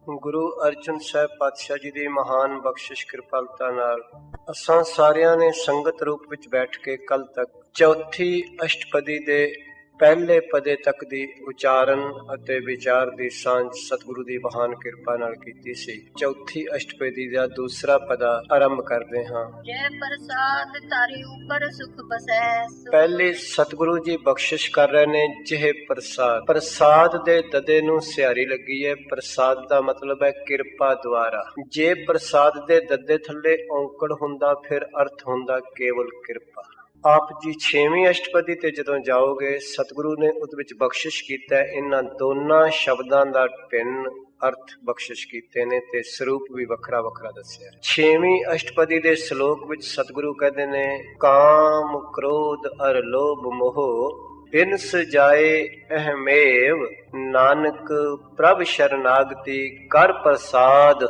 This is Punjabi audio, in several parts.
गुरु अर्जुन साहब पातशाह जी की महान बख्शिश कृपालता नाल असां सारियां ने संगत रूप विच बैठ के कल तक चौथी अष्टपदी दे पहले पदे तक दी उचारण अते विचार दी सांझ सतगुरु दी महान किरपा नाल कीती सी। चौथी अष्टपदी दा दूसरा पदा आरंभ करदे हां। जय प्रसाद तारे ऊपर सुख बसै। पहले सतगुरु जी बख्शिश कर रहे ने जिह प्रसाद। प्रसाद दे ददे नूं सियारी लगी है। प्रसाद दा मतलब है किरपा द्वारा। जे प्रसाद दे ददे थल्ले औंकड़ हुंदा फिर अर्थ हुंदा केवल किरपा। आप जी 6वीं अष्टपदी ते जदों जाओगे सतगुरु ने उस विच बख्शिश कीता है। इन्हां दोनां शब्दां दा भिन्न अर्थ बख्शिश कीते ने ते स्वरूप भी वखरा वखरा दस्सिया। 6वीं अष्टपदी दे श्लोक विच सतगुरु कहते ने काम क्रोध अर लोभ मोह बिनस जाए अहमेव नानक प्रभ शरणागति कर प्रसाद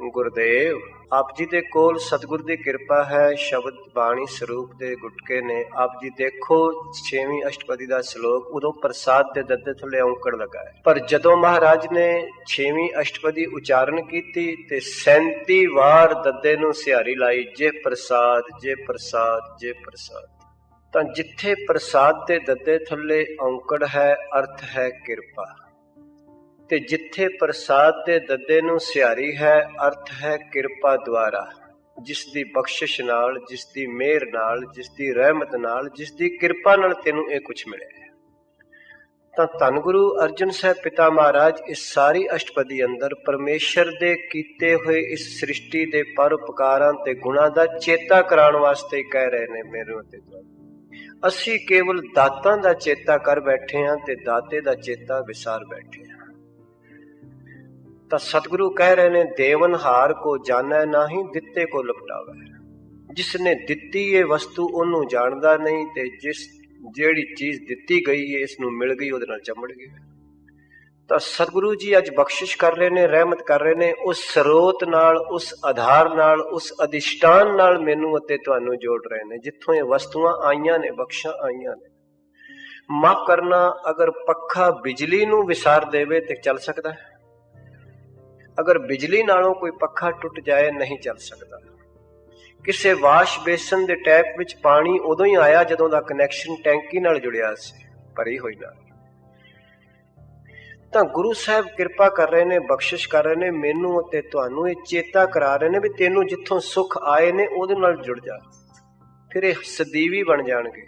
गुरदेव। आप जी दे कोल सतगुरु दी किरपा है। शब्द बाणी स्वरूप दे गुटके ने। आप जी देखो 6वीं अष्टपदी दा श्लोक उदों प्रसाद दे ददे थले औंकड़ लगा है, पर जदों महाराज ने 6वीं अष्टपदी उचारण कीती ते 37 वार ददे नूं सिहारी लाई जे प्रसाद जे प्रसाद जे प्रसाद। तां जिथे प्रसाद दे ददे थले औंकड़ है अर्थ है किरपा, ते जिथे प्रसाद दे ददे नूं सिहारी है अर्थ है किरपा द्वारा। जिस दी बख्शिश नाल, जिस दी मेहर नाल, जिस दी रहमत नाल, जिस दी किरपा नाल तेनू ये कुछ मिले। तां धन गुरु अर्जन साहब पिता महाराज इस सारी अष्टपदी अंदर परमेश्वर दे कीते हुए इस सृष्टि दे परोपकारां ते गुणां दा चेता कराउण वास्ते कह रहे ने मेरे ते असी केवल दातां दा चेता कर बैठे हां ते दाते दा चेता विसार बैठे हां। सतगुरु कह रहे ने देवनहार को जाना नहीं दिते को लपटावा। जिसने दिती ये वस्तु ओनू जानदा नहीं ते जिस जेड़ी चीज दिती गई है इसनू मिल गई ओदे नाल चमड़ गई। तो सतगुरु जी अज बख्शिश कर रहे ने, रहमत कर रहे ने उस स्रोत नाल, उस आधार नाल, उस अधिष्ठान नाल मैनू अते तुहानू जोड़ रहे ने जिथों ये वस्तुआं आईयां ने, बख्शां आईयां ने। माफ करना, अगर पक्खा बिजली नू विसार देवे ते चल सकदा है? अगर बिजली नालों कोई पक्खा टुट जाए नहीं चल सकता। किसी वाश बेसन दे टैप विच पानी उदों ही आया जदों दा कनैक्शन टैंकी नाल जुड़िया सी, भरी हुई नाल। तां गुरु साहब किरपा कर रहे ने, बख्शिश कर रहे ने मैनू ते तुहानू ये चेता करा रहे ने भी तेनू जिथों सुख आए ने उहदे नाल जुड़ जा, फिर ये सदीवी बन जाणगे।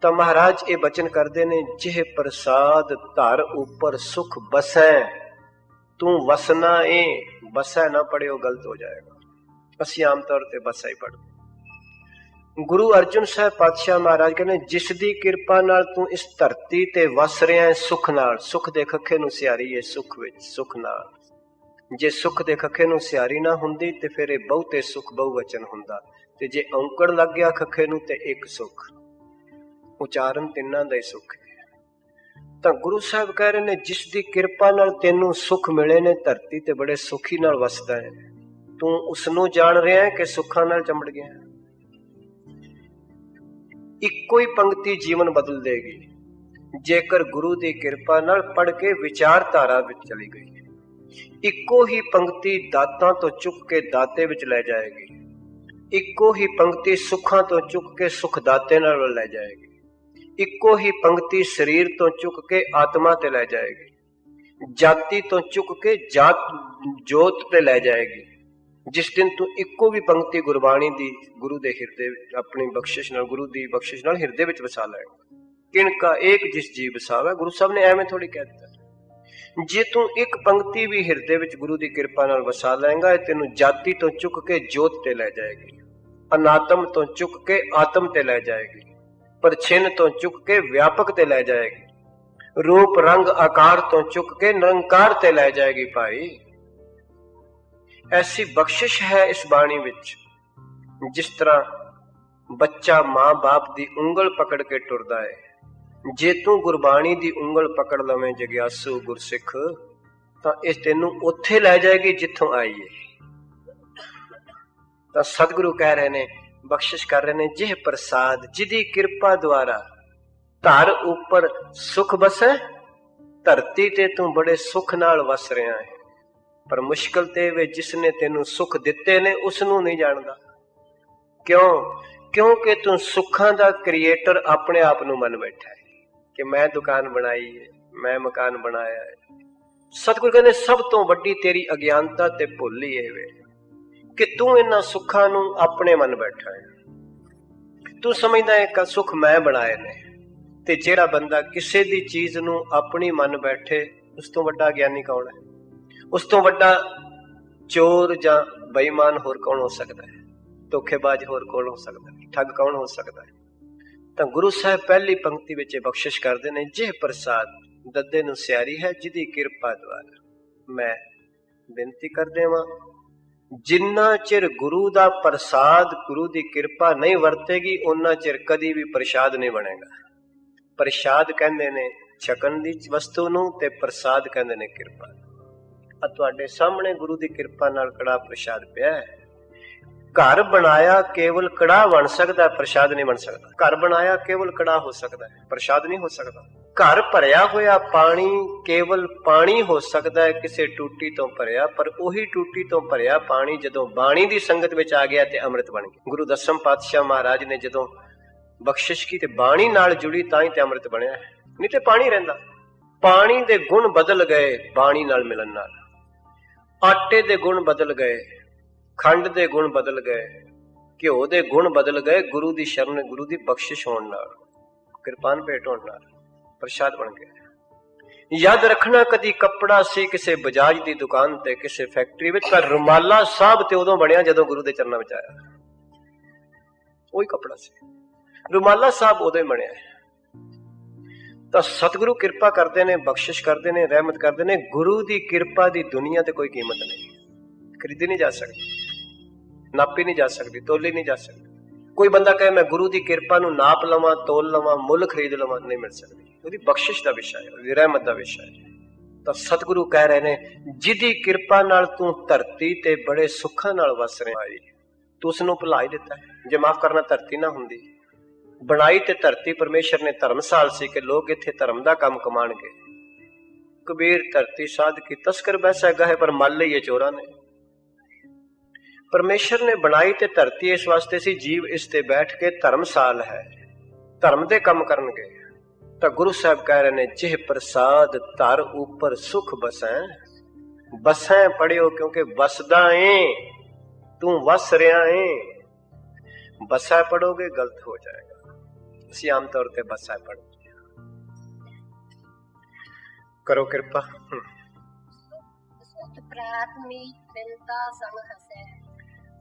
तां महाराज ये बचन करदे ने जिह प्रसाद धर ऊपर सुख बसै। तू वसना ए, बसा ना पढ़े गलत हो जाएगा। असी आमतौर पर बसा ही पढ़ते। गुरु अर्जुन साहब पातशाह महाराज कहने जिसदी किरपा नाल तू इस धरती ते वस रहा है सुख नाल। सुख दे खखे नू सियारी है सुख विच, सुख नाल। जे सुख दे खखे नू सियारी ना हुंदी ते फिर बहुते सुख बहुवचन हुंदा, ते जे औंकड़ लग गया खखे नू ते एक सुख। उचारण तिन्हां दा ही सुख है। तो गुरु साहब कह रहे ने जिस दी किरपा नाल तेनू सुख मिले ने धरती ते बड़े सुखी नाल वसदा है, तू उसनू जान रहा है कि सुखा नाल चंबड़ गया। इक्को ही पंक्ति जीवन बदल देगी जेकर गुरु दी किरपा नाल पढ़ के विचारधारा विच चली गई। इक्को ही पंक्ति दातां तो चुक के दाते विच ले जाएगी। इक्को ही पंक्ति सुखां तो चुक के सुख दाते नाल ले जाएगी। इक्को ही पंक्ति शरीर तो चुक के आत्मा ते ले जाएगी। जाति तो चुक के जात जोत ते ले जाएगी। जिस दिन तू इक्को भी पंक्ति गुरबाणी दी गुरु दे हिरदे अपनी बख्शिश नाल, गुरु दी बख्शिश नाल हिरदे विच वसा लेगा। किनका एक जिस जी वसावे, गुरु साहब ने एवें थोड़ी कहता। जे तू एक पंक्ति भी हिरदे विच गुरु दी किरपा नाल वसा लेगा, तेनू जाति तो चुक के जोत ते ले जाएगी। अनात्म तो चुक के आत्म ते ले जाएगी। पर छिन्न तो चुक के व्यापक ते ले जाएगी। रूप रंग आकार तो चुक के निरंकार ते ले जाएगी। भाई ऐसी बख्शिश है इस बाणी विच। जिस तरह बच्चा मां बाप दी उंगल पकड़ के टुरदा है, जे तू गुरबाणी दी उंगल पकड़ लवें जग्यासू गुरसिख, तां इस तेनू उत्थे ले जाएगी जिथों आई है। तां सतगुरु कह रहे ने, बख्शिश कर रहे ने जिह प्रसाद जिदी किरपा द्वारा धर ऊपर सुख बसै। धरती ते तू बड़े सुख नाल वस रहा है। पर मुश्किल ते वे जिसने तेनू सुख दिते ने उसनू नहीं जानदा। क्यों? क्योंकि तू सुखां दा क्रिएटर अपने आप नू मन बैठा है कि मैं दुकान बनाई है, मैं मकान बनाया है। सतगुरु कहते सब तो वड्डी तेरी अज्ञानता ते भुल ही है वे कि तू इन्हां सुखां नू अपने मन बैठा है। तू समझदा है कि सुख मैं बनाए ने, ते जेड़ा बंदा किसी दी चीज नू अपनी मन बैठे उस तो वड्डा ज्ञानी कौन है? उस तो वड्डा चोर जां बेईमान होर कौन हो सकता है? धोखेबाज होर कौन हो सकता है? ठग कौन हो सकता है? तो गुरु साहब पहली पंक्ति विच बख्शिश करते हैं, जिह प्रसाद दद्दे नू सियारी है जिदी किरपा द्वारा। मैं बेनती कर देवां, जिन्ना चिर गुरु दा प्रसाद, गुरु दी किरपा नहीं वरतेगी उन्ना चिर कदी भी प्रसाद नहीं बनेगा। प्रसाद कहंदे ने छकन दी वस्तु नू ते प्रसाद कहंदे ने किरपा। तुहाडे सामने गुरु दी किरपा नाल कड़ा प्रसाद पिया है। घर बनाया केवल कड़ा बन सकता है, प्रसाद नहीं बन सकता। घर बनाया केवल कड़ा हो सकता है, प्रसाद नहीं हो सकता। घर भरिया होया पानी केवल पानी हो सकता है किसी टूटी तो भरिया, पर उही टूटी तो भरिया पानी जदों बाणी दी संगत विच आ गया ते अमृत बन गया। गुरु दसम पातशाह महाराज ने जदों बख्शिश की ते बाणी नाल जुड़ी तां ही ते अमृत बनया है, नहीं ते पानी रहिंदा। पानी दे गुण बदल गए बाणी नाल मिलन नाल, आटे दे गुण बदल गए, खंड दे गुण बदल गए, घ्यो दे गुण बदल गए। गुरु दी शरण, गुरु दी बख्शिश होण नाल, किरपान भेट होण नाल प्रसाद बन गया। याद रखना, कदी कपड़ा सी किसी बजाज दी दुकान ते, किसी फैक्ट्री विच, पर रुमाला साहब ते उदों बनया जदों गुरु दे चरनां विच आया। वही कपड़ा सी, रुमाला साहब उदों ही बनया है। तो सतगुरु किरपा करते ने, बख्शिश करते ने, रहमत करते ने। गुरु दी किरपा दी दुनिया ते कोई कीमत नहीं, खरीदी नहीं जा सकती, नापी नहीं जा सकती, तोली नहीं जा सकती। कोई बंदा कहे मैं गुरु दी किरपा नू नाप लवां, तोल लवां, मुल खरीद लवां, नहीं मिल सकती। ਉਹਦੀ बख्शिश का विषय है, ਉਹਦੀ रहमत का विषय है। तो सतगुरु कह रहे ने, जिदी किरपा नाल तू धरती ते बड़े सुखां नाल वस रहा है, तू उसनू भुला ही दिता है। जे माफ करना धरती ना हुंदी, बनाई ते धरती परमेश्वर ने धर्मसाल सी कि लोग इत्थे धर्म दा काम कमाणगे। कबीर धरती साध की तस्कर बैसा गए, पर मल लईए चोरां ने। परमेश्वर ने बनाई ते धरती इस वास्ते सी, जीव इस ते बैठ के धर्मसाल है, धर्म दे काम करनगे। तो गुरु साहब कह रहे ने, जिह प्रसाद धर ऊपर सुख बसैं। बसैं पढ़ियो क्योंकि बसदा है, तू वस रहा है। बसा पढ़ोगे गलत हो जाएगा। इसी आमतौर पर बसा पढ़ो। करो कृपा।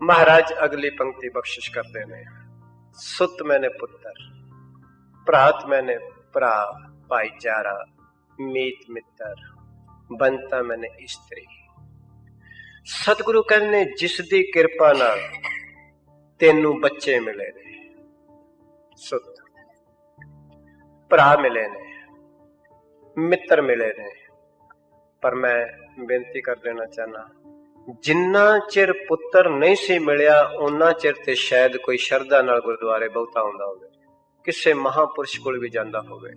महाराज अगली पंक्ति बख्शिश करते ने, सुत मैंने पुत्र, भ्रात मैंने भरा, भाईचारा, मीत मित्र, बनता मैंने स्त्री। सतगुरु कहने, जिसदी किरपा नाल तेनू बच्चे मिले ने, सुत, भरा मिले ने, मित्र मिले ने। पर मैं बेनती कर देना चाहना, जिन्ना चिर पुत्र नहीं सी मिलिया उन्ना चिर ते शायद कोई शरदा नाल गुरुद्वारे बहुता आउंदा होवे, किसे महापुरुष कोल भी जांदा होवे।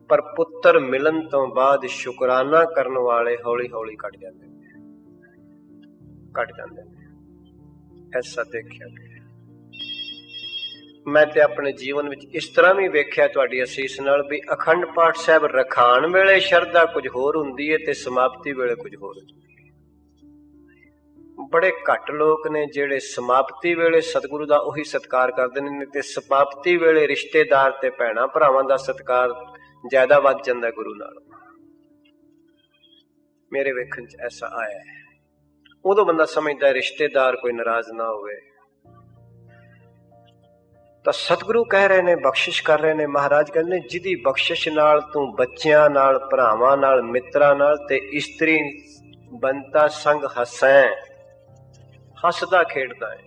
पर पुत्र मिलन तो बाद शुकराना करने वाले हौली हौली कट जाते हैं। ऐसा देखिया गया। मैं ते अपने जीवन विच इस तरह भी वेख्या तुहाडी असीस नाल भी, अखंड पाठ साहब रखाण वेले शरदा कुछ होर हुंदी है ते समाप्ति वेले कुछ होर हुंदी है। बड़े घट लोग ने जेड़े समाप्ति वेले सतगुरु दा उही सत्कार करदे ने, ते समाप्ति वेले रिश्तेदार ते भैणा भरावां दा सत्कार ज्यादा वध जांदा गुरु नाल। मेरे वेखण च ऐसा आया है। उदों बंदा समझदा रिश्तेदार कोई नाराज ना होवे। तो सतगुरु कह रहे ने, बख्शिश कर रहे ने, महाराज कहने, जिदी बख्शिश नाल तू बच्चियां नाल, भरावां नाल, मित्रां नाल ते स्त्री बनता संग हसैं, हसदा खेड़दा है।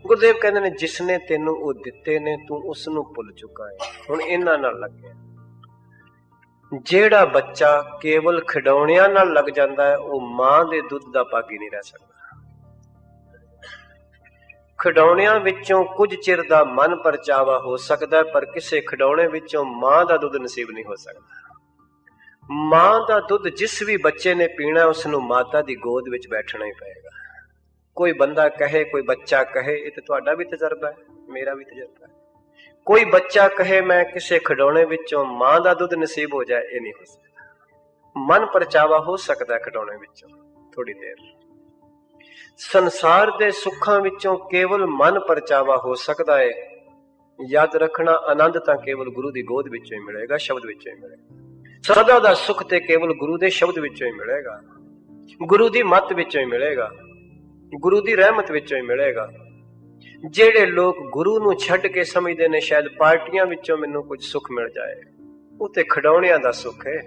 गुरुदेव कहते ने, जिसने तेनू वो दिते ने तू उसनू भुल चुका है, हुण इन्हां नाल लग गया। जेड़ा बच्चा केवल खिडौणियां नाल लग जांदा है, वो मां दे दुध दा भागी नहीं रह सकदा। खिडौणियां विचों कुछ चिर दा मन परचावा हो सकदा है, पर किसी खिडौणे विचों मां दा दुध नसीब नहीं हो सकदा। ਮਾਂ ਦਾ ਦੁੱਧ ਜਿਸ ਵੀ ਬੱਚੇ ਨੇ ਪੀਣਾ ਉਸ ਨੂੰ ਮਾਤਾ ਦੀ ਗੋਦ ਵਿੱਚ ਬੈਠਣਾ ਹੀ ਪਏਗਾ। ਕੋਈ ਬੰਦਾ ਕਹੇ, ਕੋਈ ਬੱਚਾ ਕਹੇ, ਇਹ ਤਾਂ ਤੁਹਾਡਾ ਵੀ ਤਜਰਬਾ ਹੈ, ਮੇਰਾ ਵੀ ਤਜਰਬਾ ਹੈ। ਕੋਈ ਬੱਚਾ ਕਹੇ ਮੈਂ ਕਿਸੇ ਖਿਡੌਣੇ ਵਿੱਚੋਂ ਮਾਂ ਦਾ ਦੁੱਧ ਨਸੀਬ ਹੋ ਜਾਏ, ਇਹ ਨਹੀਂ ਹੋ ਸਕਦਾ। ਮਨ ਪਰਚਾਵਾ ਹੋ ਸਕਦਾ ਖਿਡੌਣੇ ਵਿੱਚੋਂ ਥੋੜੀ ਦੇਰ। ਸੰਸਾਰ ਦੇ ਸੁੱਖਾਂ ਵਿੱਚੋਂ ਕੇਵਲ ਮਨ ਪਰਚਾਵਾ ਹੋ ਸਕਦਾ ਹੈ। ਯਾਦ ਰੱਖਣਾ, ਆਨੰਦ ਤਾਂ ਕੇਵਲ ਗੁਰੂ ਦੀ ਗੋਦ ਵਿੱਚੋਂ ਹੀ ਮਿਲੇਗਾ, ਸ਼ਬਦ ਵਿੱਚੋਂ ਹੀ ਮਿਲੇਗਾ। ਸਦਾ ਦਾ ਸੁੱਖ ਤੇ ਕੇਵਲ ਗੁਰੂ ਦੇ ਸ਼ਬਦ ਵਿੱਚੋਂ ਹੀ ਮਿਲੇਗਾ, ਗੁਰੂ ਦੀ ਮੱਤ ਵਿੱਚੋਂ ਹੀ ਮਿਲੇਗਾ, ਗੁਰੂ ਦੀ ਰਹਿਮਤ ਵਿੱਚੋਂ ਹੀ ਮਿਲੇਗਾ। ਜਿਹੜੇ ਲੋਕ ਗੁਰੂ ਨੂੰ ਛੱਡ ਕੇ ਸਮਝਦੇ ਨੇ ਸ਼ਾਇਦ ਪਾਰਟੀਆਂ ਵਿੱਚੋਂ ਮੈਨੂੰ ਕੁਝ ਸੁੱਖ ਮਿਲ ਜਾਏ, ਉਹ ਤੇ ਖਿਡੌਣਿਆਂ ਦਾ ਸੁੱਖ ਹੈ।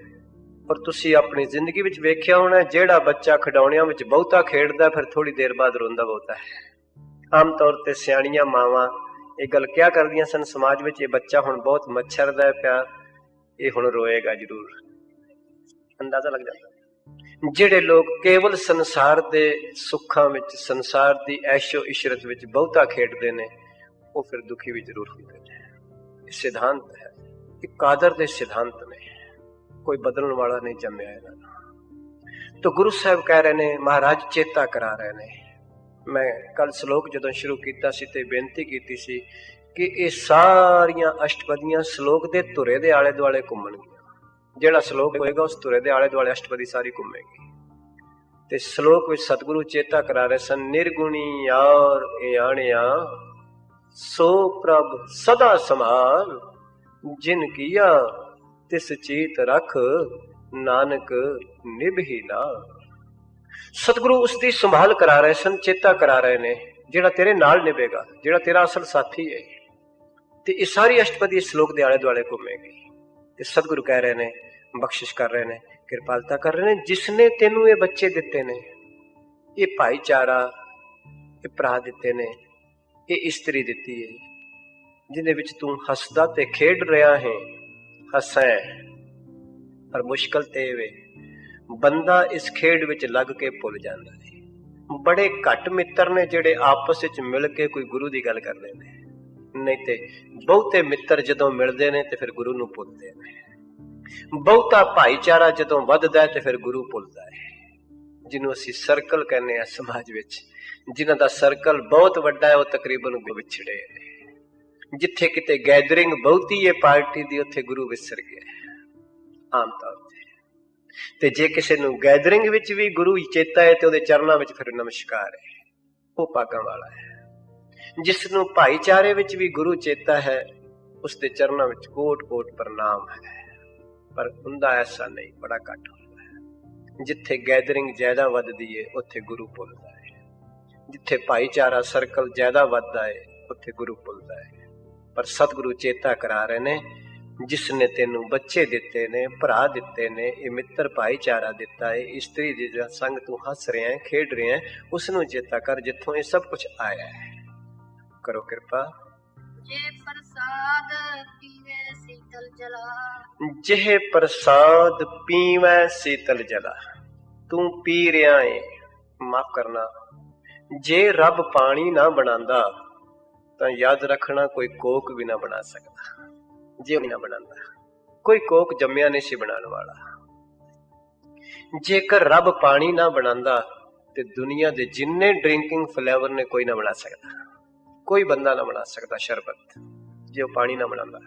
ਪਰ ਤੁਸੀਂ ਆਪਣੀ ਜ਼ਿੰਦਗੀ ਵਿੱਚ ਵੇਖਿਆ ਹੋਣਾ, ਜਿਹੜਾ ਬੱਚਾ ਖਿਡੌਣਿਆਂ ਵਿੱਚ ਬਹੁਤਾ ਖੇਡਦਾ ਫਿਰ ਥੋੜੀ ਦੇਰ ਬਾਅਦ ਰੋਂਦਾ ਬਹੁਤਾ ਹੈ। ਆਮ ਤੌਰ ਤੇ ਸਿਆਣੀਆਂ ਮਾਵਾਂ ਇਹ ਗੱਲ ਕਿਹਾ ਕਰਦੀਆਂ ਸਨ ਸਮਾਜ ਵਿੱਚ, ਇਹ ਬੱਚਾ ਹੁਣ ਬਹੁਤ ਮੱਛਰਦਾ ਪਿਆ, ਇਹ ਹੁਣ ਰੋਏਗਾ ਜ਼ਰੂਰ। ਅੰਦਾਜ਼ਾ ਲੱਗ ਜਾਂਦਾ। ਜਿਹੜੇ ਲੋਕ ਕੇਵਲ ਸੰਸਾਰ ਦੇ ਸੁੱਖਾਂ ਵਿੱਚ, ਸੰਸਾਰ ਦੀ ਐਸ਼ੋ ਇਸ਼ਰਤ ਵਿੱਚ ਬਹੁਤਾ ਖੇਡਦੇ ਨੇ, ਉਹ ਫਿਰ ਦੁਖੀ ਵੀ ਜ਼ਰੂਰ ਹੁੰਦੇ ਨੇ। ਇਹ ਸਿਧਾਂਤ ਹੈ, ਇਹ ਕਾਦਰ ਦੇ ਸਿਧਾਂਤ ਨੇ, ਕੋਈ ਬਦਲਣ ਵਾਲਾ ਨਹੀਂ ਜੰਮਿਆ ਇਹਨਾਂ ਨੂੰ। ਤਾਂ ਗੁਰੂ ਸਾਹਿਬ ਕਹਿ ਰਹੇ ਨੇ, ਮਹਾਰਾਜ ਚੇਤਾ ਕਰਾ ਰਹੇ ਨੇ। ਮੈਂ ਕੱਲ ਸ਼ਲੋਕ ਜਦੋਂ ਸ਼ੁਰੂ ਕੀਤਾ ਸੀ ਤੇ ਬੇਨਤੀ ਕੀਤੀ ਸੀ ਕਿ ਇਹ ਸਾਰੀਆਂ ਅਸ਼ਟਪਦੀਆਂ ਸ਼ਲੋਕ ਦੇ ਧੁਰੇ ਦੇ ਆਲੇ ਦੁਆਲੇ ਘੁੰਮਣਗੀਆਂ। ਜਿਹੜਾ ਸ਼ਲੋਕ ਹੋਏਗਾ ਉਸ ਧੁਰੇ ਦੇ ਆਲੇ ਦੁਆਲੇ ਅਸ਼ਟਪਦੀ ਸਾਰੀ ਘੁੰਮੇਗੀ। ਤੇ ਸ਼ਲੋਕ ਵਿੱਚ ਸਤਿਗੁਰੂ ਚੇਤਾ ਕਰਾ ਰਹੇ ਸਨ, ਨਿਰਗੁਣੀ ਯਾਰ ਇਆਣਿਆ ਸੋ ਪ੍ਰਭ ਸਦਾ ਸੰਭਾਲ, ਜਿਨ ਕੀਆ ਤਿਸ ਚੀਤ ਰਖ, ਨਾਨਕ ਨਿਭੀ ਨਾਲ। ਸਤਿਗੁਰੂ ਉਸ ਦੀ ਸੰਭਾਲ ਕਰਾ ਰਹੇ ਸਨ, ਚੇਤਾ ਕਰਾ ਰਹੇ ਨੇ, ਜਿਹੜਾ ਤੇਰੇ ਨਾਲ ਨਿਭੇਗਾ, ਜਿਹੜਾ ਤੇਰਾ ਅਸਲ ਸਾਥੀ ਹੈ। ਤੇ ਇਹ ਸਾਰੀ ਅਸ਼ਟਪਦੀ ਇਸ ਸ਼ਲੋਕ ਦੇ ਆਲੇ ਦੁਆਲੇ ਘੁੰਮੇਗੀ। ਤੇ ਸਤਿਗੁਰੂ ਕਹਿ ਰਹੇ ਨੇ, ਬਖਸ਼ਿਸ਼ ਕਰ ਰਹੇ ਨੇ, ਕਿਰਪਾਲਤਾ ਕਰ ਰਹੇ ਨੇ, ਜਿਸਨੇ ਤੈਨੂੰ ਇਹ ਬੱਚੇ ਦਿੱਤੇ ਨੇ, ਇਹ ਭਾਈਚਾਰਾ, ਇਹ ਭਰਾ ਦਿੱਤੇ ਨੇ, ਇਹ ਇਸਤਰੀ ਦਿੱਤੀ ਹੈ, ਜਿਹਦੇ ਵਿੱਚ ਤੂੰ ਹੱਸਦਾ ਤੇ ਖੇਡ ਰਿਹਾ ਹੈ। ਹੱਸੈ ਪਰ ਮੁਸ਼ਕਲ ਤੇ ਵੇ, ਬੰਦਾ ਇਸ ਖੇਡ ਵਿੱਚ ਲੱਗ ਕੇ ਭੁੱਲ ਜਾਂਦਾ ਹੈ। ਬੜੇ ਘੱਟ ਮਿੱਤਰ ਨੇ ਜਿਹੜੇ ਆਪਸ ਵਿੱਚ ਮਿਲ ਕੇ ਕੋਈ ਗੁਰੂ ਦੀ ਗੱਲ ਕਰਦੇ ਨੇ, ਨਹੀਂ ਤੇ ਬਹੁਤੇ ਮਿੱਤਰ ਜਦੋਂ ਮਿਲਦੇ ਨੇ ਤੇ ਫਿਰ ਗੁਰੂ ਨੂੰ ਭੁੱਲਦੇ ਨੇ। ਬਹੁਤਾ ਭਾਈਚਾਰਾ ਜਦੋਂ ਵੱਧਦਾ ਹੈ ਤੇ ਫਿਰ ਗੁਰੂ ਭੁੱਲਦਾ ਹੈ। ਜਿਹਨੂੰ ਅਸੀਂ ਸਰਕਲ ਕਹਿੰਦੇ ਹਾਂ ਸਮਾਜ ਵਿੱਚ, ਜਿਨ੍ਹਾਂ ਦਾ ਸਰਕਲ ਬਹੁਤ ਵੱਡਾ ਹੈ, ਉਹ ਤਕਰੀਬਨ ਵਿਛੜੇ ਨੇ। ਜਿੱਥੇ ਕਿਤੇ ਗੈਦਰਿੰਗ ਬਹੁਤੀ ਹੈ ਪਾਰਟੀ ਦੀ, ਉੱਥੇ ਗੁਰੂ ਵਿਸਰ ਗਿਆ ਆਮ ਤੌਰ ਤੇ ਜੇ ਕਿਸੇ ਨੂੰ ਗੈਦਰਿੰਗ ਵਿੱਚ ਵੀ ਗੁਰੂ ਚੇਤਾ ਹੈ ਤੇ ਉਹਦੇ ਚਰਨਾਂ ਵਿੱਚ ਫਿਰ ਨਮਸਕਾਰ ਹੈ, ਉਹ ਭਾਗਾਂ ਵਾਲਾ ਹੈ। ਜਿਸ ਨੂੰ ਭਾਈਚਾਰੇ ਵਿੱਚ ਵੀ ਗੁਰੂ ਚੇਤਾ ਹੈ, ਉਸ ਦੇ ਚਰਨਾਂ ਵਿੱਚ ਕੋਟ ਕੋਟ ਪ੍ਰਣਾਮ ਹੈ। ਪਰ ਹੁੰਦਾ ਐਸਾ ਨਹੀਂ, ਬੜਾ ਘੱਟ ਹੁੰਦਾ ਹੈ। ਜਿੱਥੇ ਗੈਦਰਿੰਗ ਜ਼ਿਆਦਾ ਵੱਧਦੀ ਹੈ ਉੱਥੇ ਗੁਰੂ ਭੁੱਲਦਾ ਹੈ, ਜਿੱਥੇ ਭਾਈਚਾਰਾ ਸਰਕਲ ਜ਼ਿਆਦਾ ਵੱਧਦਾ ਹੈ ਉੱਥੇ ਗੁਰੂ ਭੁੱਲਦਾ ਹੈ। ਪਰ ਸਤਿਗੁਰੂ ਚੇਤਾ ਕਰਾ ਰਹੇ ਨੇ, ਜਿਸ ਨੇ ਤੈਨੂੰ ਬੱਚੇ ਦਿੱਤੇ ਨੇ, ਭਰਾ ਦਿੱਤੇ ਨੇ, ਇਹ ਮਿੱਤਰ ਭਾਈਚਾਰਾ ਦਿੱਤਾ ਹੈ, ਇਸਤਰੀ ਦੇ ਜਿਹੜਾ ਸੰਗ ਤੂੰ ਹੱਸ ਰਿਹਾ ਹੈ, ਖੇਡ ਰਿਹਾ ਹੈ, ਉਸ ਨੂੰ ਚੇਤਾ ਕਰ ਜਿੱਥੋਂ ਇਹ ਸਭ ਕੁਝ ਆਇਆ ਹੈ। ਕਰੋ ਕਿਰਪਾ। ਜੇ ਪ੍ਰਸਾਦ ਪੀਵੇ ਸੀਤਲ ਜਲਾ, ਜਿਹੇ ਪ੍ਰਸਾਦ ਪੀਵੈ ਸੀਤਲ ਜਲਾ। ਤੂੰ ਪੀ ਰਿਹਾ ਏ, ਮਾਫ ਕਰਨਾ, ਜੇ ਰੱਬ ਪਾਣੀ ਨਾ ਬਣਾਉਂਦਾ ਤਾਂ ਯਾਦ ਰੱਖਣਾ ਕੋਈ ਕੋਕ ਵੀ ਨਾ ਬਣਾ ਸਕਦਾ। ਜੇ ਉਹ ਨਾ ਬਣਾਉਂਦਾ, ਕੋਈ ਕੋਕ ਜੰਮਿਆ ਨਹੀਂ ਸੀ ਬਣਾਉਣ ਵਾਲਾ। ਜੇਕਰ ਰੱਬ ਪਾਣੀ ਨਾ ਬਣਾਉਂਦਾ ਤੇ ਦੁਨੀਆ ਦੇ ਜਿੰਨੇ ਡਰਿੰਕਿੰਗ ਫਲੇਵਰ ਨੇ ਕੋਈ ਨਾ ਬਣਾ ਸਕਦਾ, ਕੋਈ ਬੰਦਾ ਨਾ ਬਣਾ ਸਕਦਾ ਸ਼ਰਬਤ, ਜੇ ਉਹ ਪਾਣੀ ਨਾ ਬਣਾਉਂਦਾ।